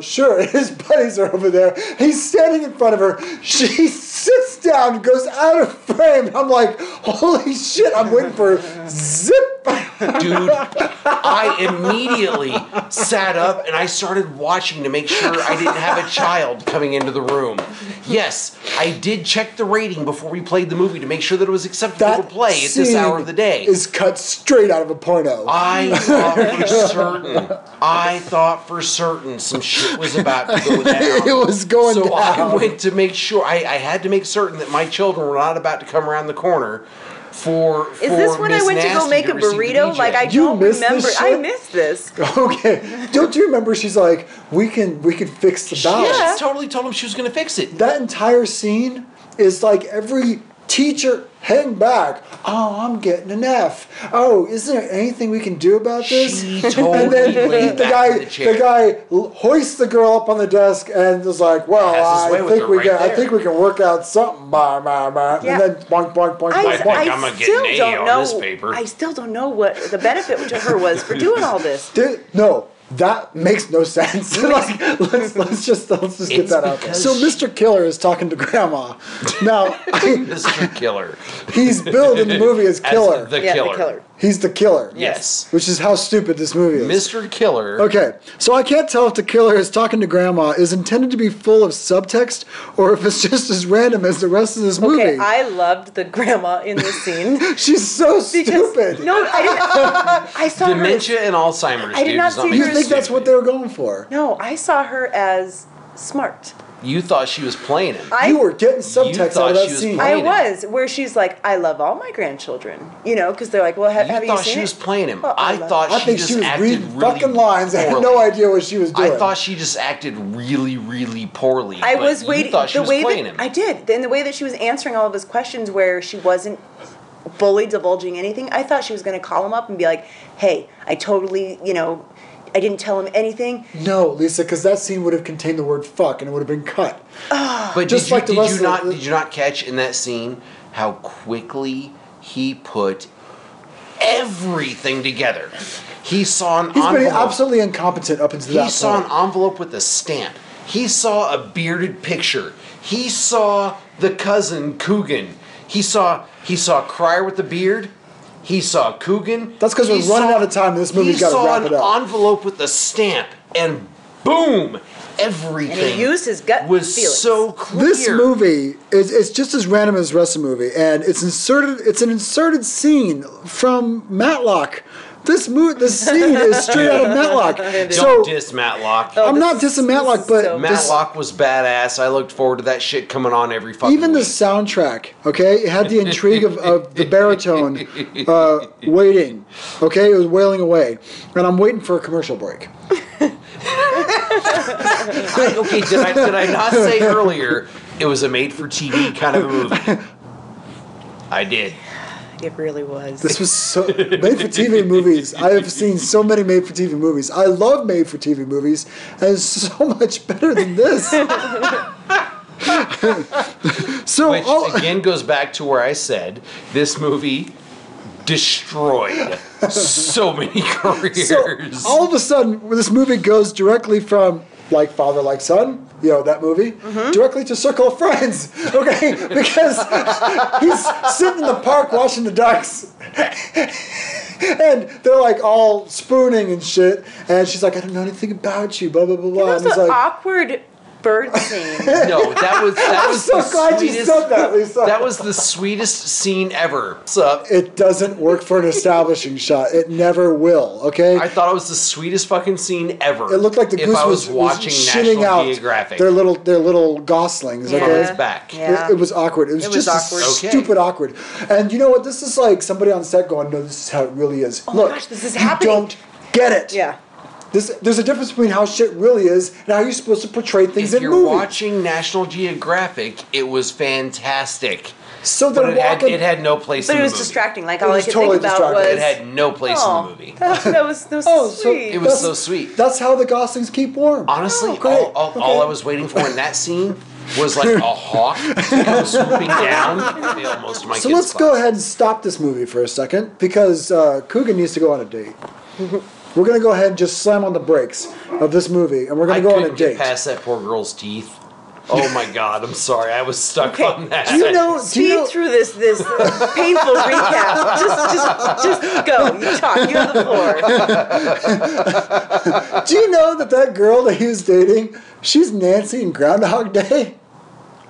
[SPEAKER 2] sure. His buddies are over there. He's standing in front of her. She's sits down, goes out of frame. And I'm like, holy shit, I'm waiting for zip.
[SPEAKER 1] Dude, I immediately sat up and I started watching to make sure I didn't have a child coming into the room. Yes, I did check the rating before we played the movie to make sure that it was acceptable to play at this hour of the day.
[SPEAKER 2] Is cut straight out of a porno.
[SPEAKER 1] I thought for certain some shit was about to go down.
[SPEAKER 2] It was going down.
[SPEAKER 1] So I went to make sure, I had to make certain that my children were not about to come around the corner for
[SPEAKER 3] Is this when
[SPEAKER 1] Miss
[SPEAKER 3] I went to go
[SPEAKER 1] Nasty
[SPEAKER 3] make a
[SPEAKER 1] receive the
[SPEAKER 3] burrito?
[SPEAKER 1] BJ?
[SPEAKER 3] Like I
[SPEAKER 2] You
[SPEAKER 3] don't
[SPEAKER 2] missed this
[SPEAKER 3] remember.
[SPEAKER 2] shit?
[SPEAKER 3] I missed this.
[SPEAKER 2] Okay. Don't you remember she's like, we can fix the balance.
[SPEAKER 1] She totally told him she was going to fix it.
[SPEAKER 2] That entire scene is like every teacher hang back. Oh, I'm getting an F. Oh, isn't there anything we can do about this?
[SPEAKER 1] She totally
[SPEAKER 2] and then
[SPEAKER 1] laid
[SPEAKER 2] the
[SPEAKER 1] back in the chair.
[SPEAKER 2] guy hoists the girl up on the desk and was like, "Well,
[SPEAKER 1] Has his way
[SPEAKER 2] I
[SPEAKER 1] with
[SPEAKER 2] think
[SPEAKER 1] her
[SPEAKER 2] we
[SPEAKER 1] right
[SPEAKER 2] can. I
[SPEAKER 1] there.
[SPEAKER 2] think we can work out something."
[SPEAKER 3] Yeah.
[SPEAKER 2] And then boink, boink, boink,
[SPEAKER 3] I,
[SPEAKER 2] boink, boink.
[SPEAKER 3] I
[SPEAKER 1] I'm gonna get
[SPEAKER 3] still
[SPEAKER 1] an A
[SPEAKER 3] don't
[SPEAKER 1] on
[SPEAKER 3] know.
[SPEAKER 1] this paper.
[SPEAKER 3] I still don't know what the benefit to her was for doing all this.
[SPEAKER 2] No, that makes no sense. Like, let's just get
[SPEAKER 1] It's
[SPEAKER 2] that out there.
[SPEAKER 1] because
[SPEAKER 2] So Mr. Killer is talking to Grandma. Now,
[SPEAKER 1] Mr. Killer.
[SPEAKER 2] he's billed in the movie as Killer.
[SPEAKER 1] As the
[SPEAKER 3] Yeah,
[SPEAKER 1] killer.
[SPEAKER 3] the killer.
[SPEAKER 2] He's the killer.
[SPEAKER 1] Yes.
[SPEAKER 2] Which is how stupid this movie is.
[SPEAKER 1] Mr. Killer.
[SPEAKER 2] Okay, so I can't tell if the killer is talking to Grandma is intended to be full of subtext or if it's just as random as the rest of this movie.
[SPEAKER 3] Okay, I loved the grandma in this scene.
[SPEAKER 2] She's so
[SPEAKER 3] Because,
[SPEAKER 2] stupid.
[SPEAKER 3] no, I didn't. I saw
[SPEAKER 1] Dementia and Alzheimer's.
[SPEAKER 3] I did
[SPEAKER 1] dude,
[SPEAKER 3] not
[SPEAKER 1] does
[SPEAKER 3] see
[SPEAKER 1] make
[SPEAKER 2] You
[SPEAKER 3] her
[SPEAKER 1] you
[SPEAKER 2] think that's what
[SPEAKER 1] stupid.
[SPEAKER 2] they were going for?
[SPEAKER 3] her. No, I saw her as smart.
[SPEAKER 1] You thought she was playing him.
[SPEAKER 2] You were getting subtext out
[SPEAKER 1] thought
[SPEAKER 2] of that
[SPEAKER 1] she was
[SPEAKER 2] scene.
[SPEAKER 3] I
[SPEAKER 1] playing
[SPEAKER 3] was, where she's like, I love all my grandchildren. You know, because they're like, well, have you
[SPEAKER 1] thought
[SPEAKER 3] seen
[SPEAKER 1] she
[SPEAKER 3] it?
[SPEAKER 1] was playing him.
[SPEAKER 3] Well,
[SPEAKER 1] I thought
[SPEAKER 2] I
[SPEAKER 1] she
[SPEAKER 2] think
[SPEAKER 1] just
[SPEAKER 2] she was
[SPEAKER 1] acted
[SPEAKER 2] reading
[SPEAKER 1] really
[SPEAKER 2] fucking lines. I had
[SPEAKER 1] poorly.
[SPEAKER 2] no idea what she was doing.
[SPEAKER 1] I thought she just acted really, really poorly.
[SPEAKER 3] I
[SPEAKER 1] but
[SPEAKER 3] was
[SPEAKER 1] you
[SPEAKER 3] waiting.
[SPEAKER 1] thought she
[SPEAKER 3] The
[SPEAKER 1] was
[SPEAKER 3] way
[SPEAKER 1] playing
[SPEAKER 3] that
[SPEAKER 1] him.
[SPEAKER 3] I did, in the way that she was answering all of his questions, where she wasn't fully divulging anything, I thought she was going to call him up and be like, "Hey, I totally, I didn't tell him anything."
[SPEAKER 2] No, Lisa, because that scene would have contained the word "fuck" and it would have been cut.
[SPEAKER 1] But
[SPEAKER 2] Just
[SPEAKER 1] did you,
[SPEAKER 2] like the rest of the-
[SPEAKER 1] did you not catch in that scene how quickly he put everything together? He saw an
[SPEAKER 2] He's been
[SPEAKER 1] envelope.
[SPEAKER 2] absolutely incompetent up until that
[SPEAKER 1] He saw
[SPEAKER 2] point.
[SPEAKER 1] an envelope with a stamp. He saw a bearded picture. He saw the cousin Coogan. He saw Cryer with the beard. He saw Coogan.
[SPEAKER 2] That's 'cause we're
[SPEAKER 1] He
[SPEAKER 2] running
[SPEAKER 1] saw-
[SPEAKER 2] out of time. This movie's gotta wrap it
[SPEAKER 1] He
[SPEAKER 2] up.
[SPEAKER 1] saw an envelope with a stamp, and boom, everything.
[SPEAKER 3] And he used his gut
[SPEAKER 1] was
[SPEAKER 3] feelings.
[SPEAKER 1] so clear.
[SPEAKER 2] This movie is just as random as the rest of the movie, and it's an inserted scene from Matlock. This scene is straight out of Matlock.
[SPEAKER 1] Don't
[SPEAKER 2] So
[SPEAKER 1] diss Matlock.
[SPEAKER 3] Oh,
[SPEAKER 2] I'm
[SPEAKER 3] this
[SPEAKER 2] not
[SPEAKER 3] is-
[SPEAKER 2] dissing
[SPEAKER 3] this
[SPEAKER 2] Matlock,
[SPEAKER 3] is
[SPEAKER 2] but
[SPEAKER 3] so bad.
[SPEAKER 1] Matlock was badass. I looked forward to that shit coming on every fucking
[SPEAKER 2] even the
[SPEAKER 1] week.
[SPEAKER 2] soundtrack, okay, it had the intrigue of the baritone waiting. Okay, it was wailing away, and I'm waiting for a commercial break.
[SPEAKER 1] Okay, did I not say earlier it was a made-for-TV kind of a movie? I did.
[SPEAKER 3] It really was.
[SPEAKER 2] This was so made-for-TV movies. I have seen so many made-for-TV movies. I love made-for-TV movies, and it's so much better than this. So,
[SPEAKER 1] Which again goes back to where I said this movie destroyed so many careers.
[SPEAKER 2] so all of a sudden, this movie goes directly from Like Father, Like Son, that movie, directly to Circle of Friends, okay? Because he's sitting in the park watching the ducks. And they're like all spooning and shit. And she's like, I don't know anything about you, blah, blah, blah, blah.
[SPEAKER 3] That
[SPEAKER 2] And
[SPEAKER 3] was
[SPEAKER 2] he's
[SPEAKER 3] an
[SPEAKER 2] like,
[SPEAKER 3] awkward bird scene.
[SPEAKER 1] No, that was
[SPEAKER 2] so
[SPEAKER 1] the
[SPEAKER 2] glad you
[SPEAKER 1] sweetest.
[SPEAKER 2] said that, Lisa.
[SPEAKER 1] That was the sweetest scene ever. What's up?
[SPEAKER 2] it doesn't work for an establishing shot. It never will, okay?
[SPEAKER 1] I thought it was the sweetest fucking scene ever.
[SPEAKER 2] It looked like the
[SPEAKER 1] if
[SPEAKER 2] goose
[SPEAKER 1] I
[SPEAKER 2] was
[SPEAKER 1] watching
[SPEAKER 2] shitting
[SPEAKER 1] National
[SPEAKER 2] out
[SPEAKER 1] Geographic.
[SPEAKER 2] their little goslings,
[SPEAKER 3] Yeah.
[SPEAKER 2] okay?
[SPEAKER 1] It's back.
[SPEAKER 3] Yeah.
[SPEAKER 2] It was awkward. It was
[SPEAKER 3] It
[SPEAKER 2] just
[SPEAKER 3] was awkward.
[SPEAKER 2] awkward.
[SPEAKER 1] Okay.
[SPEAKER 2] Stupid awkward. And you know what? This is like somebody on set going, no, this is how it really is.
[SPEAKER 3] Oh my
[SPEAKER 2] Look,
[SPEAKER 3] gosh, this is
[SPEAKER 2] you
[SPEAKER 3] happening.
[SPEAKER 2] don't get it.
[SPEAKER 3] Yeah.
[SPEAKER 2] There's a difference between how shit really is and how you're supposed to portray things
[SPEAKER 1] If
[SPEAKER 2] in
[SPEAKER 1] you're
[SPEAKER 2] movies.
[SPEAKER 1] watching National Geographic, it was fantastic.
[SPEAKER 2] So
[SPEAKER 1] But
[SPEAKER 2] they're
[SPEAKER 1] it had,
[SPEAKER 2] walking.
[SPEAKER 1] it had no place
[SPEAKER 3] But
[SPEAKER 1] in
[SPEAKER 3] it
[SPEAKER 1] the
[SPEAKER 3] was
[SPEAKER 1] movie.
[SPEAKER 3] distracting. Like
[SPEAKER 2] It
[SPEAKER 3] all I
[SPEAKER 2] was
[SPEAKER 3] could
[SPEAKER 2] totally
[SPEAKER 3] think about
[SPEAKER 2] distracting.
[SPEAKER 1] It
[SPEAKER 3] was.
[SPEAKER 1] had no place in the movie.
[SPEAKER 3] That was so
[SPEAKER 2] Oh,
[SPEAKER 3] sweet.
[SPEAKER 2] so
[SPEAKER 1] It was
[SPEAKER 2] that's-
[SPEAKER 1] so sweet.
[SPEAKER 2] That's how the goslings keep warm.
[SPEAKER 1] Honestly,
[SPEAKER 2] Oh, great.
[SPEAKER 1] all
[SPEAKER 2] Okay.
[SPEAKER 1] I was waiting for in that scene was like a hawk to come swooping down and fail most of my
[SPEAKER 2] So
[SPEAKER 1] kids'
[SPEAKER 2] let's go
[SPEAKER 1] class.
[SPEAKER 2] ahead and stop this movie for a second because Coogan needs to go on a date. We're going to go ahead and just slam on the brakes of this movie and we're going
[SPEAKER 1] I
[SPEAKER 2] to go on a
[SPEAKER 1] couldn't get
[SPEAKER 2] date.
[SPEAKER 1] past that poor girl's teeth. Oh my God, I'm sorry. I was stuck on that.
[SPEAKER 2] Do you know?
[SPEAKER 3] Speed through this painful recap. Just go. You talk. You have the floor.
[SPEAKER 2] Do you know that girl that he was dating, she's Nancy in Groundhog Day?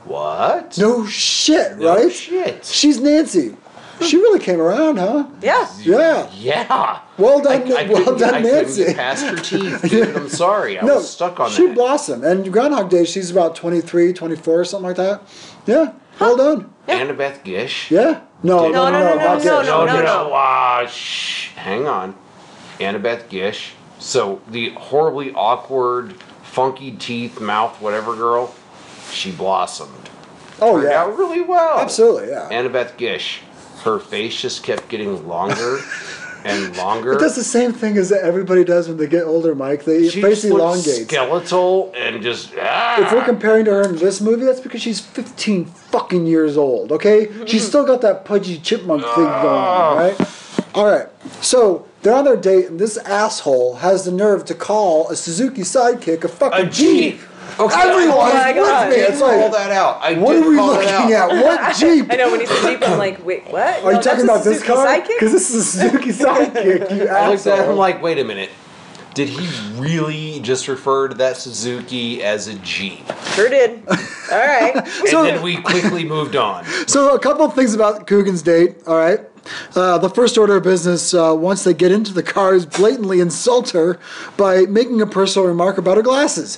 [SPEAKER 1] What?
[SPEAKER 2] No shit,
[SPEAKER 1] No
[SPEAKER 2] right?
[SPEAKER 1] shit.
[SPEAKER 2] She's Nancy. She really came around, huh?
[SPEAKER 3] Yeah.
[SPEAKER 2] Yeah.
[SPEAKER 1] Yeah.
[SPEAKER 2] Well done,
[SPEAKER 1] I
[SPEAKER 2] well
[SPEAKER 1] couldn't-
[SPEAKER 2] done,
[SPEAKER 1] I couldn't
[SPEAKER 2] Nancy.
[SPEAKER 1] get past her teeth, dude. I'm sorry. I was stuck on
[SPEAKER 2] she
[SPEAKER 1] that.
[SPEAKER 2] blossomed. And Groundhog Day, she's about 23, 24, something like that. Yeah. Well done.
[SPEAKER 1] Annabeth Gish.
[SPEAKER 2] Yeah. No,
[SPEAKER 3] No,
[SPEAKER 2] not
[SPEAKER 3] no.
[SPEAKER 2] Gish.
[SPEAKER 3] No.
[SPEAKER 1] Hang on. Annabeth Gish. So the horribly awkward, funky teeth, mouth, whatever girl, she blossomed.
[SPEAKER 2] Oh,
[SPEAKER 1] Turned
[SPEAKER 2] yeah.
[SPEAKER 1] out really well.
[SPEAKER 2] Absolutely, yeah.
[SPEAKER 1] Annabeth Gish. Her face just kept getting longer and longer.
[SPEAKER 2] It does the same thing as everybody does when they get older, Mike. They
[SPEAKER 1] She
[SPEAKER 2] face
[SPEAKER 1] just looked
[SPEAKER 2] elongates.
[SPEAKER 1] skeletal and just.
[SPEAKER 2] If we're comparing to her in this movie, that's because she's 15 fucking years old, okay? She's still got that pudgy chipmunk thing going on, right? All right. So they're on their date, and this asshole has the nerve to call a Suzuki Sidekick a fucking Jeep.
[SPEAKER 1] Okay,
[SPEAKER 2] Everyone's
[SPEAKER 3] my God.
[SPEAKER 2] with me. It's
[SPEAKER 1] call
[SPEAKER 2] like,
[SPEAKER 1] that out. I
[SPEAKER 2] what
[SPEAKER 1] did
[SPEAKER 2] are we
[SPEAKER 1] call it
[SPEAKER 2] looking
[SPEAKER 1] out.
[SPEAKER 2] at? What Jeep?
[SPEAKER 3] I know when he said Jeep, I'm like, wait, what?
[SPEAKER 2] Are you talking about this car?
[SPEAKER 3] Sidekick?
[SPEAKER 2] Because this is a Suzuki Sidekick, you
[SPEAKER 1] I looked at him
[SPEAKER 2] asshole.
[SPEAKER 1] like, wait a minute. Did he really just refer to that Suzuki as a Jeep?
[SPEAKER 3] Sure did. All right.
[SPEAKER 1] And then we quickly moved on.
[SPEAKER 2] So a couple of things about Coogan's date, all right? The first order of business, once they get into the car, is blatantly insult her by making a personal remark about her glasses,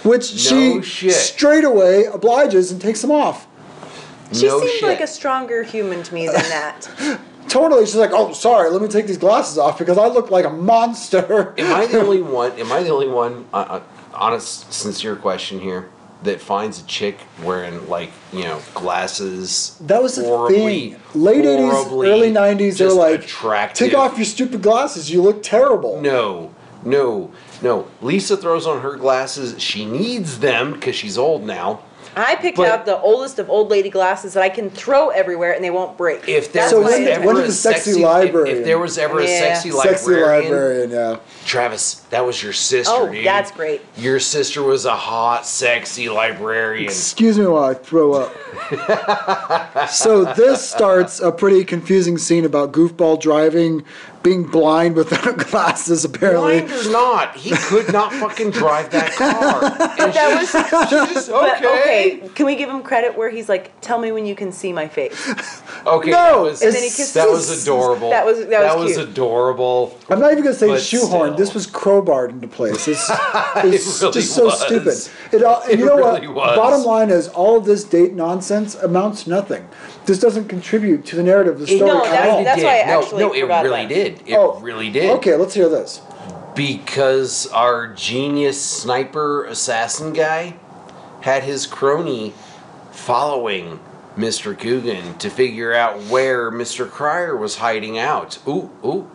[SPEAKER 2] which she
[SPEAKER 1] shit.
[SPEAKER 2] straight away obliges and takes them off.
[SPEAKER 3] She
[SPEAKER 1] No
[SPEAKER 3] seemed
[SPEAKER 1] shit.
[SPEAKER 3] like a stronger human to me than that.
[SPEAKER 2] Totally, she's like, oh, sorry, let me take these glasses off because I look like a monster.
[SPEAKER 1] Am I the only one, honest, sincere question here, that finds a chick wearing, like, glasses?
[SPEAKER 2] That was the
[SPEAKER 1] horribly-
[SPEAKER 2] thing. Late 80s,
[SPEAKER 1] horribly
[SPEAKER 2] early 90s, they were
[SPEAKER 1] just
[SPEAKER 2] like,
[SPEAKER 1] attractive.
[SPEAKER 2] take off your stupid glasses, you look terrible.
[SPEAKER 1] No. Lisa throws on her glasses. She needs them because she's old now.
[SPEAKER 3] I picked
[SPEAKER 1] But-
[SPEAKER 3] out the oldest of old lady glasses that I can throw everywhere and they won't break.
[SPEAKER 1] If there
[SPEAKER 3] That's
[SPEAKER 2] So
[SPEAKER 1] was
[SPEAKER 3] why I
[SPEAKER 1] ever
[SPEAKER 2] when did
[SPEAKER 1] a
[SPEAKER 2] the sexy librarian-
[SPEAKER 1] if there was ever a
[SPEAKER 3] Yeah.
[SPEAKER 1] sexy
[SPEAKER 2] Sexy librarian, yeah.
[SPEAKER 1] Travis, that was your sister,
[SPEAKER 3] Oh,
[SPEAKER 1] dude.
[SPEAKER 3] that's great.
[SPEAKER 1] Your sister was a hot, sexy librarian.
[SPEAKER 2] Excuse me while I throw up. So this starts a pretty confusing scene about goofball driving, being blind without glasses, apparently.
[SPEAKER 1] Blind or not, he could not fucking drive that car. And
[SPEAKER 3] That was
[SPEAKER 1] she's
[SPEAKER 3] but,
[SPEAKER 1] okay.
[SPEAKER 3] okay. Can we give him credit where he's like, "Tell me when you can see my face."
[SPEAKER 1] Okay,
[SPEAKER 2] No,
[SPEAKER 1] that
[SPEAKER 3] and then he kisses
[SPEAKER 1] was
[SPEAKER 3] his-
[SPEAKER 1] adorable.
[SPEAKER 3] that was cute.
[SPEAKER 1] adorable.
[SPEAKER 2] I'm not even going to say
[SPEAKER 1] But
[SPEAKER 2] shoehorned.
[SPEAKER 1] still.
[SPEAKER 2] This was crowbarred into place. It's
[SPEAKER 1] really
[SPEAKER 2] just so
[SPEAKER 1] was.
[SPEAKER 2] stupid. And you know
[SPEAKER 1] really
[SPEAKER 2] what?
[SPEAKER 1] was.
[SPEAKER 2] Bottom line is, all of this date nonsense amounts to nothing. This doesn't contribute to the narrative of the story
[SPEAKER 3] No,
[SPEAKER 2] at all.
[SPEAKER 3] that's why I actually
[SPEAKER 1] no, it
[SPEAKER 3] forgot
[SPEAKER 1] really
[SPEAKER 3] about
[SPEAKER 1] did. It
[SPEAKER 2] Oh,
[SPEAKER 1] really did.
[SPEAKER 2] Okay, let's hear this.
[SPEAKER 1] Because our genius sniper assassin guy had his crony following Mr. Coogan to figure out where Mr. Cryer was hiding out. Ooh.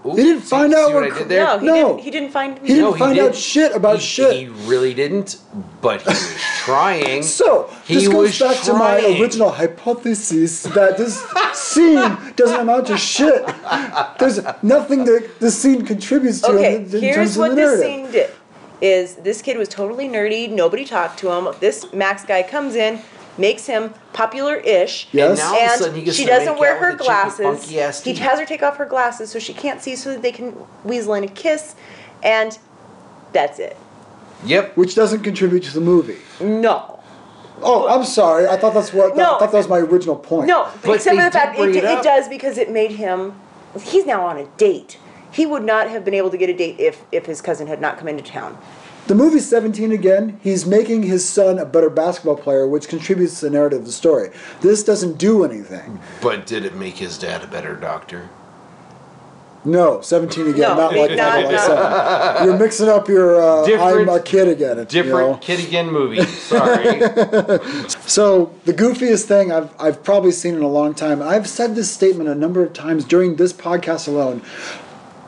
[SPEAKER 2] He didn't find out
[SPEAKER 1] see
[SPEAKER 2] where
[SPEAKER 1] what I did
[SPEAKER 2] Cr-
[SPEAKER 1] there?
[SPEAKER 3] No,
[SPEAKER 2] No.
[SPEAKER 3] he didn't find.
[SPEAKER 2] He didn't
[SPEAKER 1] No, he
[SPEAKER 2] find out
[SPEAKER 1] didn't.
[SPEAKER 2] shit about shit.
[SPEAKER 1] He really didn't, but he was trying.
[SPEAKER 2] So,
[SPEAKER 1] He
[SPEAKER 2] this goes
[SPEAKER 1] was
[SPEAKER 2] back to my
[SPEAKER 1] trying.
[SPEAKER 2] original hypothesis that this scene doesn't amount to shit. There's nothing that this scene contributes to
[SPEAKER 3] Okay,
[SPEAKER 2] in terms
[SPEAKER 3] here's
[SPEAKER 2] of
[SPEAKER 3] what
[SPEAKER 2] the
[SPEAKER 3] this
[SPEAKER 2] narrative.
[SPEAKER 3] scene did. Is this kid was totally nerdy. Nobody talked to him. This Max guy comes in, makes him popular-ish.
[SPEAKER 2] Yes.
[SPEAKER 1] And now all of a sudden he
[SPEAKER 3] And
[SPEAKER 1] gets
[SPEAKER 3] she
[SPEAKER 1] to
[SPEAKER 3] doesn't
[SPEAKER 1] make
[SPEAKER 3] wear
[SPEAKER 1] out
[SPEAKER 3] her
[SPEAKER 1] with a chick with
[SPEAKER 3] glasses.
[SPEAKER 1] funky-ass
[SPEAKER 3] He
[SPEAKER 1] teeth.
[SPEAKER 3] has her take off her glasses so she can't see, so that they can weasel in a kiss, and that's it.
[SPEAKER 1] Yep.
[SPEAKER 2] Which doesn't contribute to the movie.
[SPEAKER 3] No,
[SPEAKER 2] Oh, I'm sorry. I thought that's what.
[SPEAKER 3] No.
[SPEAKER 2] I thought that was my original point.
[SPEAKER 3] no.
[SPEAKER 1] But
[SPEAKER 3] Except
[SPEAKER 1] they
[SPEAKER 3] for the fact
[SPEAKER 1] did bring
[SPEAKER 3] it
[SPEAKER 1] it up.
[SPEAKER 3] does because it made him. He's now on a date. He would not have been able to get a date if his cousin had not come into town.
[SPEAKER 2] The movie's 17 again. He's making his son a better basketball player, which contributes to the narrative of the story. This doesn't do anything.
[SPEAKER 1] But did it make his dad a better doctor?
[SPEAKER 2] No, 17 again.
[SPEAKER 3] No,
[SPEAKER 2] not like
[SPEAKER 3] not-
[SPEAKER 2] like 7. You're mixing up your I'm
[SPEAKER 1] Different-
[SPEAKER 2] a kid again.
[SPEAKER 1] Different Kid Again movie. Sorry.
[SPEAKER 2] So the goofiest thing I've probably seen in a long time. I've said this statement a number of times during this podcast alone.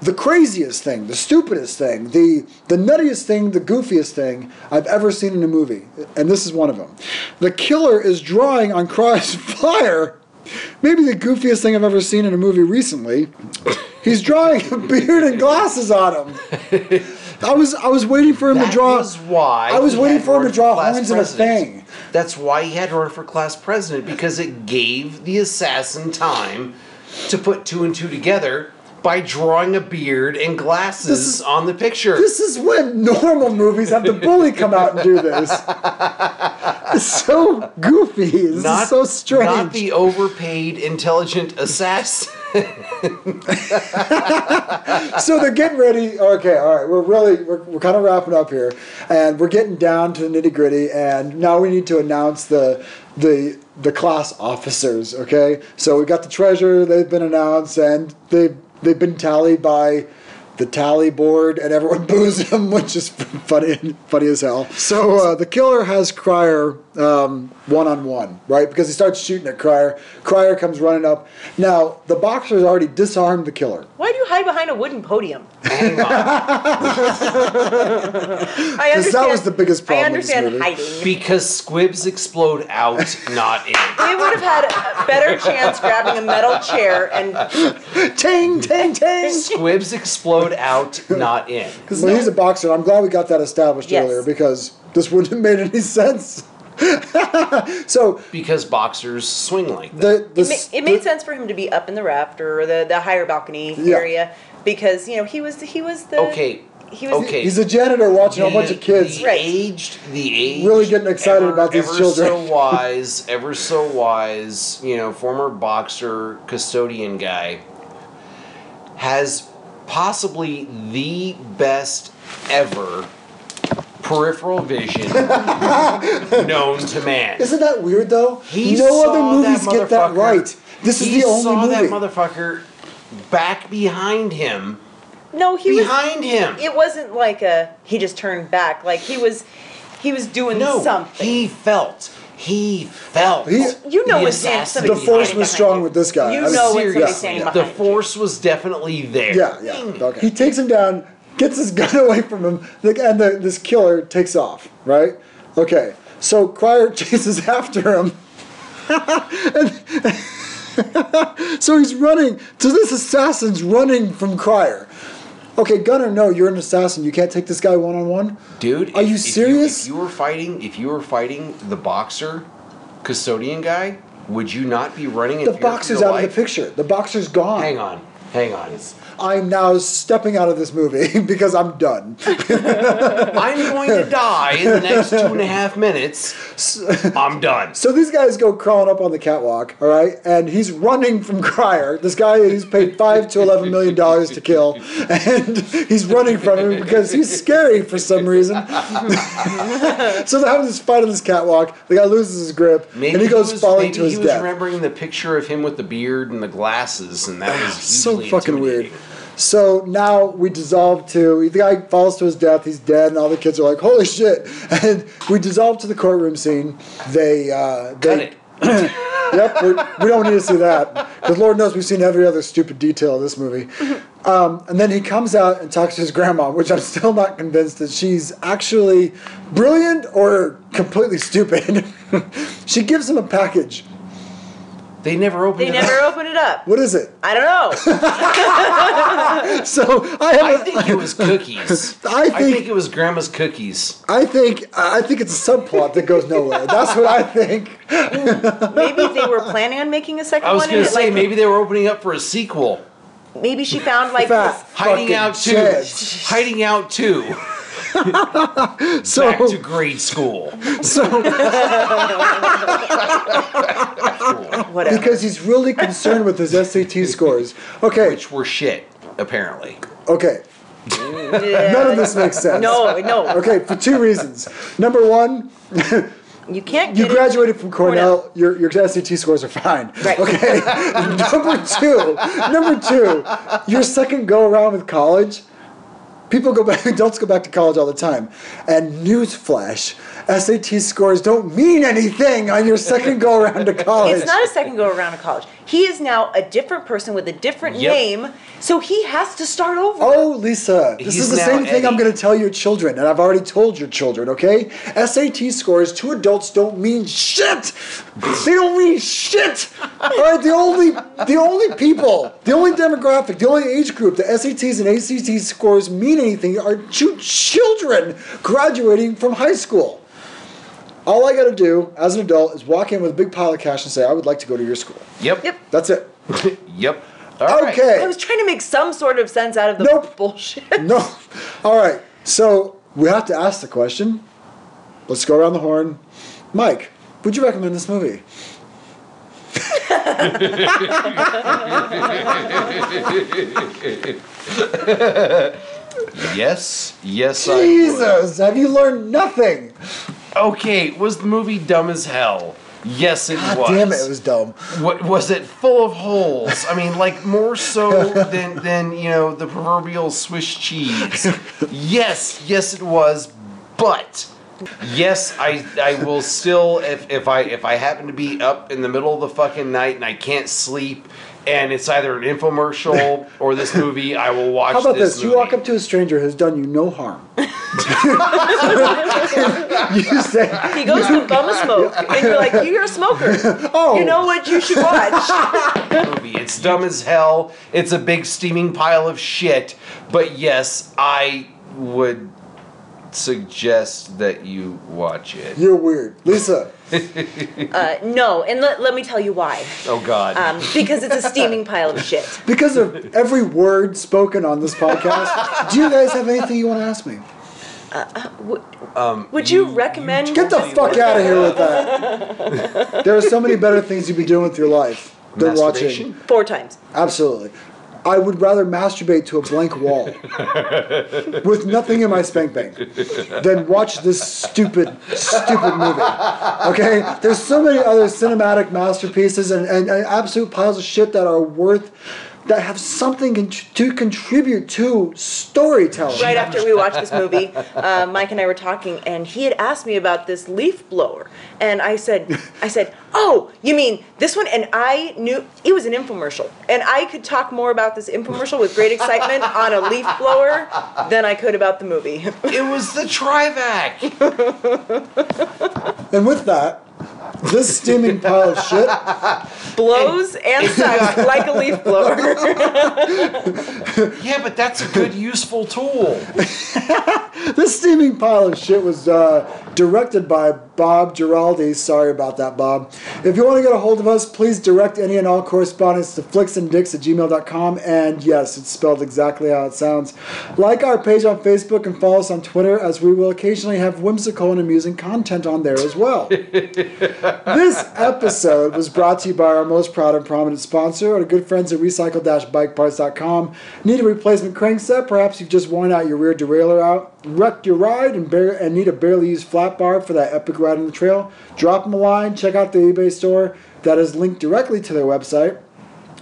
[SPEAKER 2] The craziest thing, the stupidest thing, the nuttiest thing, the goofiest thing I've ever seen in a movie, and this is one of them. The killer is drawing on Cryer's flyer. Maybe the goofiest thing I've ever seen in a movie recently. He's drawing a beard and glasses on him. I was waiting for him to draw.
[SPEAKER 1] That was why.
[SPEAKER 2] I was
[SPEAKER 1] he
[SPEAKER 2] waiting
[SPEAKER 1] had
[SPEAKER 2] for him to
[SPEAKER 1] run
[SPEAKER 2] draw
[SPEAKER 1] class
[SPEAKER 2] horns and a
[SPEAKER 1] president.
[SPEAKER 2] thing.
[SPEAKER 1] That's why he had to run for class president, because it gave the assassin time to put two and two together by drawing a beard and glasses on the picture.
[SPEAKER 2] This is when normal movies have the bully come out and do this. It's so goofy. This is so strange.
[SPEAKER 1] Not the overpaid, intelligent assassin.
[SPEAKER 2] So they're getting ready. Okay, all right. We're kind of wrapping up here, and we're getting down to the nitty gritty. And now we need to announce the class officers. Okay, so we got the treasurer. They've been announced, and they've been tallied by the tally board, and everyone boos him, which is funny as hell. So the killer has Cryer one-on-one, right? Because he starts shooting at Cryer. Cryer comes running up. Now, the boxer's already disarmed the killer.
[SPEAKER 3] Why do you hide behind a wooden podium?
[SPEAKER 1] Hang on.
[SPEAKER 2] Because that was the biggest problem.
[SPEAKER 3] I understand
[SPEAKER 2] in this movie.
[SPEAKER 3] hiding.
[SPEAKER 1] Because squibs explode out, not in.
[SPEAKER 3] They would have had a better chance grabbing a metal chair and
[SPEAKER 2] Ting, ting, ting.
[SPEAKER 1] Squibs explode out, not in.
[SPEAKER 2] Well, he's a boxer. I'm glad we got that established
[SPEAKER 3] Yes.
[SPEAKER 2] earlier, because this wouldn't have made any sense. So
[SPEAKER 1] Because boxers swing like that.
[SPEAKER 3] it made sense for him to be up in the rafter or the higher balcony area, because he was the
[SPEAKER 1] Okay.
[SPEAKER 3] he was
[SPEAKER 1] Okay.
[SPEAKER 2] He's a janitor watching a whole bunch of kids.
[SPEAKER 1] The
[SPEAKER 3] Right.
[SPEAKER 1] aged,
[SPEAKER 2] Really getting excited about these children.
[SPEAKER 1] Ever so wise, former boxer custodian guy has possibly the best ever peripheral vision known to man.
[SPEAKER 2] Isn't that weird, though?
[SPEAKER 1] He
[SPEAKER 2] no
[SPEAKER 1] saw
[SPEAKER 2] other movies
[SPEAKER 1] that
[SPEAKER 2] get that
[SPEAKER 1] motherfucker-
[SPEAKER 2] right. This is
[SPEAKER 1] He
[SPEAKER 2] the only
[SPEAKER 1] saw
[SPEAKER 2] movie.
[SPEAKER 1] that motherfucker back behind him.
[SPEAKER 3] no he was
[SPEAKER 1] Behind him.
[SPEAKER 3] it wasn't like he just turned back, like he was doing
[SPEAKER 1] No,
[SPEAKER 3] something.
[SPEAKER 1] he felt.
[SPEAKER 2] He-
[SPEAKER 3] You know
[SPEAKER 1] the
[SPEAKER 3] when
[SPEAKER 1] assassin
[SPEAKER 3] somebody's
[SPEAKER 2] The force
[SPEAKER 3] standing
[SPEAKER 2] was
[SPEAKER 3] behind
[SPEAKER 2] strong
[SPEAKER 3] you.
[SPEAKER 2] with this guy.
[SPEAKER 3] You
[SPEAKER 2] I mean,
[SPEAKER 3] know when
[SPEAKER 1] seriously,
[SPEAKER 3] somebody's standing
[SPEAKER 1] the
[SPEAKER 3] behind
[SPEAKER 1] force was definitely there.
[SPEAKER 2] Yeah. Okay. He takes him down, gets his gun away from him, and this killer takes off, right? Okay. So Cryer chases after him. So he's running. So this assassin's running from Cryer. Okay, Gunnar, no, you're an assassin. You can't take this guy one-on-one?
[SPEAKER 1] Dude,
[SPEAKER 2] Are you serious?
[SPEAKER 1] If you were fighting the boxer custodian guy, would you not be running?
[SPEAKER 2] The boxer's out of the picture. The boxer's gone.
[SPEAKER 1] Hang on.
[SPEAKER 2] I'm now stepping out of this movie because I'm done.
[SPEAKER 1] I'm going to die in the next 2.5 minutes. I'm done.
[SPEAKER 2] So these guys go crawling up on the catwalk, all right, and he's running from Cryer. This guy he's paid $5 to $11 million to kill, and he's running from him because he's scary for some reason. So they're having this fight on this catwalk. The guy loses his grip, and he goes falling to his
[SPEAKER 1] Maybe he was
[SPEAKER 2] death.
[SPEAKER 1] remembering the picture of him with the beard and the glasses, and that was
[SPEAKER 2] So
[SPEAKER 1] hugely
[SPEAKER 2] fucking weird.
[SPEAKER 1] intimidating.
[SPEAKER 2] So now we dissolve to, the guy falls to his death, he's dead, and all the kids are like, holy shit. And we dissolve to the courtroom scene. They
[SPEAKER 1] Cut it.
[SPEAKER 2] Yep, we don't need to see that. Because Lord knows we've seen every other stupid detail of this movie. And then he comes out and talks to his grandma, which I'm still not convinced that she's actually brilliant or completely stupid. She gives him a package.
[SPEAKER 1] They never opened
[SPEAKER 3] They
[SPEAKER 1] it
[SPEAKER 3] never
[SPEAKER 1] up.
[SPEAKER 3] opened it up.
[SPEAKER 2] What is it?
[SPEAKER 3] I don't know.
[SPEAKER 2] So
[SPEAKER 1] I think it was cookies.
[SPEAKER 2] I think
[SPEAKER 1] it was Grandma's cookies.
[SPEAKER 2] I think it's a subplot that goes nowhere. That's what I think.
[SPEAKER 3] Maybe they were planning on making a second
[SPEAKER 1] I was
[SPEAKER 3] one.
[SPEAKER 1] going
[SPEAKER 3] and
[SPEAKER 1] to say,
[SPEAKER 3] like,
[SPEAKER 1] maybe they were opening up for a sequel.
[SPEAKER 3] maybe she found like
[SPEAKER 2] Fat
[SPEAKER 3] this.
[SPEAKER 1] Hiding
[SPEAKER 2] fucking
[SPEAKER 1] out too.
[SPEAKER 2] sheds.
[SPEAKER 1] Hiding out too.
[SPEAKER 2] So
[SPEAKER 1] Back to grade school.
[SPEAKER 3] Whatever.
[SPEAKER 2] because he's really concerned with his SAT scores. Okay,
[SPEAKER 1] Which were shit, apparently.
[SPEAKER 2] okay. None of this makes sense.
[SPEAKER 3] No.
[SPEAKER 2] Okay, for two reasons. Number one,
[SPEAKER 3] You can't
[SPEAKER 2] you
[SPEAKER 3] get
[SPEAKER 2] graduated from Cornell. Your SAT scores are fine.
[SPEAKER 3] Right.
[SPEAKER 2] Okay. Number two, your second go around with college. People go back. Adults go back to college all the time. And newsflash, SAT scores don't mean anything on your second go around to college.
[SPEAKER 3] It's not a second go around to college. He is now a different person with a different name, so he has to start over.
[SPEAKER 2] Oh, Lisa, this is the same thing I'm going to tell your children, and I've already told your children, okay? SAT scores to adults don't mean shit. They don't mean shit. All right, the only people, the only demographic, the only age group that SATs and ACT scores mean anything are children graduating from high school. All I got to do as an adult is walk in with a big pile of cash and say, I would like to go to your school.
[SPEAKER 1] Yep.
[SPEAKER 2] That's it.
[SPEAKER 1] Yep.
[SPEAKER 2] All right. Okay.
[SPEAKER 3] I was trying to make some sort of sense out of the bullshit.
[SPEAKER 2] No. All right. So we have to ask the question. Let's go around the horn. Mike, would you recommend this movie?
[SPEAKER 1] Yes,
[SPEAKER 2] Jesus,
[SPEAKER 1] I would.
[SPEAKER 2] have you learned nothing?
[SPEAKER 1] Okay, was the movie dumb as hell? Yes, it was.
[SPEAKER 2] God damn it, it was dumb.
[SPEAKER 1] What was it full of holes? I mean, like more so than the proverbial Swiss cheese. Yes, it was, but yes, I will still if I happen to be up in the middle of the fucking night and I can't sleep. And it's either an infomercial or this movie, I will watch.
[SPEAKER 2] How about this?
[SPEAKER 1] movie.
[SPEAKER 2] You walk up to a stranger who's done you no harm. You say,
[SPEAKER 3] He goes to bum a smoke, and you're like, you're a smoker.
[SPEAKER 2] Oh.
[SPEAKER 3] You know what you should watch?
[SPEAKER 1] movie. It's dumb as hell. It's a big steaming pile of shit. But yes, I would suggest that you watch it.
[SPEAKER 2] you're weird. Lisa,
[SPEAKER 3] No, and let me tell you why.
[SPEAKER 1] Oh God.
[SPEAKER 3] Because it's a steaming pile of shit.
[SPEAKER 2] because of every word spoken on this podcast, do you guys have anything you want to ask me?
[SPEAKER 3] Would you recommend?
[SPEAKER 2] Get the fuck out of here with that. There are so many better things you'd be doing with your life than watching.
[SPEAKER 3] 4 times.
[SPEAKER 2] Absolutely. I would rather masturbate to a blank wall with nothing in my spank bank than watch this stupid movie. Okay? There's so many other cinematic masterpieces and absolute piles of shit that are that have something to contribute to storytelling.
[SPEAKER 3] Right after we watched this movie, Mike and I were talking, and he had asked me about this leaf blower, and I said, "Oh, you mean this one?" And I knew it was an infomercial, and I could talk more about this infomercial with great excitement on a leaf blower than I could about the movie.
[SPEAKER 1] It was the Trivac.
[SPEAKER 2] And with that, this steaming pile of shit
[SPEAKER 3] Blows and sucks like a leaf blower.
[SPEAKER 1] Yeah, but that's a good, useful tool.
[SPEAKER 2] This steaming pile of shit was directed by Bob Giraldi. Sorry about that, Bob. If you want to get a hold of us, please direct any and all correspondence to flicksanddicks@gmail.com. And yes, it's spelled exactly how it sounds. Like our page on Facebook and follow us on Twitter, as we will occasionally have whimsical and amusing content on there as well. This episode was brought to you by our most proud and prominent sponsor, our good friends at recycle-bikeparts.com. Need a replacement crankset? Perhaps you've just worn out your rear derailleur out, wrecked your ride, and need a barely used flat bar for that epic ride on the trail? Drop them a line, check out the eBay store that is linked directly to their website.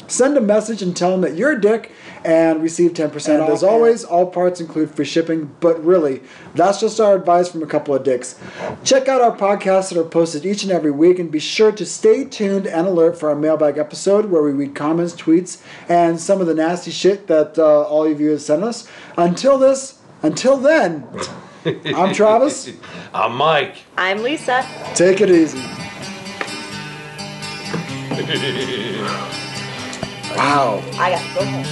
[SPEAKER 2] Send a message and tell them that you're a dick and receive 10% off. As always, all parts include free shipping, but really, that's just our advice from a couple of dicks. Check out our podcasts that are posted each and every week, and be sure to stay tuned and alert for our mailbag episode where we read comments, tweets, and some of the nasty shit that all of you have sent us. Until then, I'm Travis.
[SPEAKER 1] I'm Mike.
[SPEAKER 3] I'm Lisa.
[SPEAKER 2] Take it easy. Wow.
[SPEAKER 3] I gotta go home.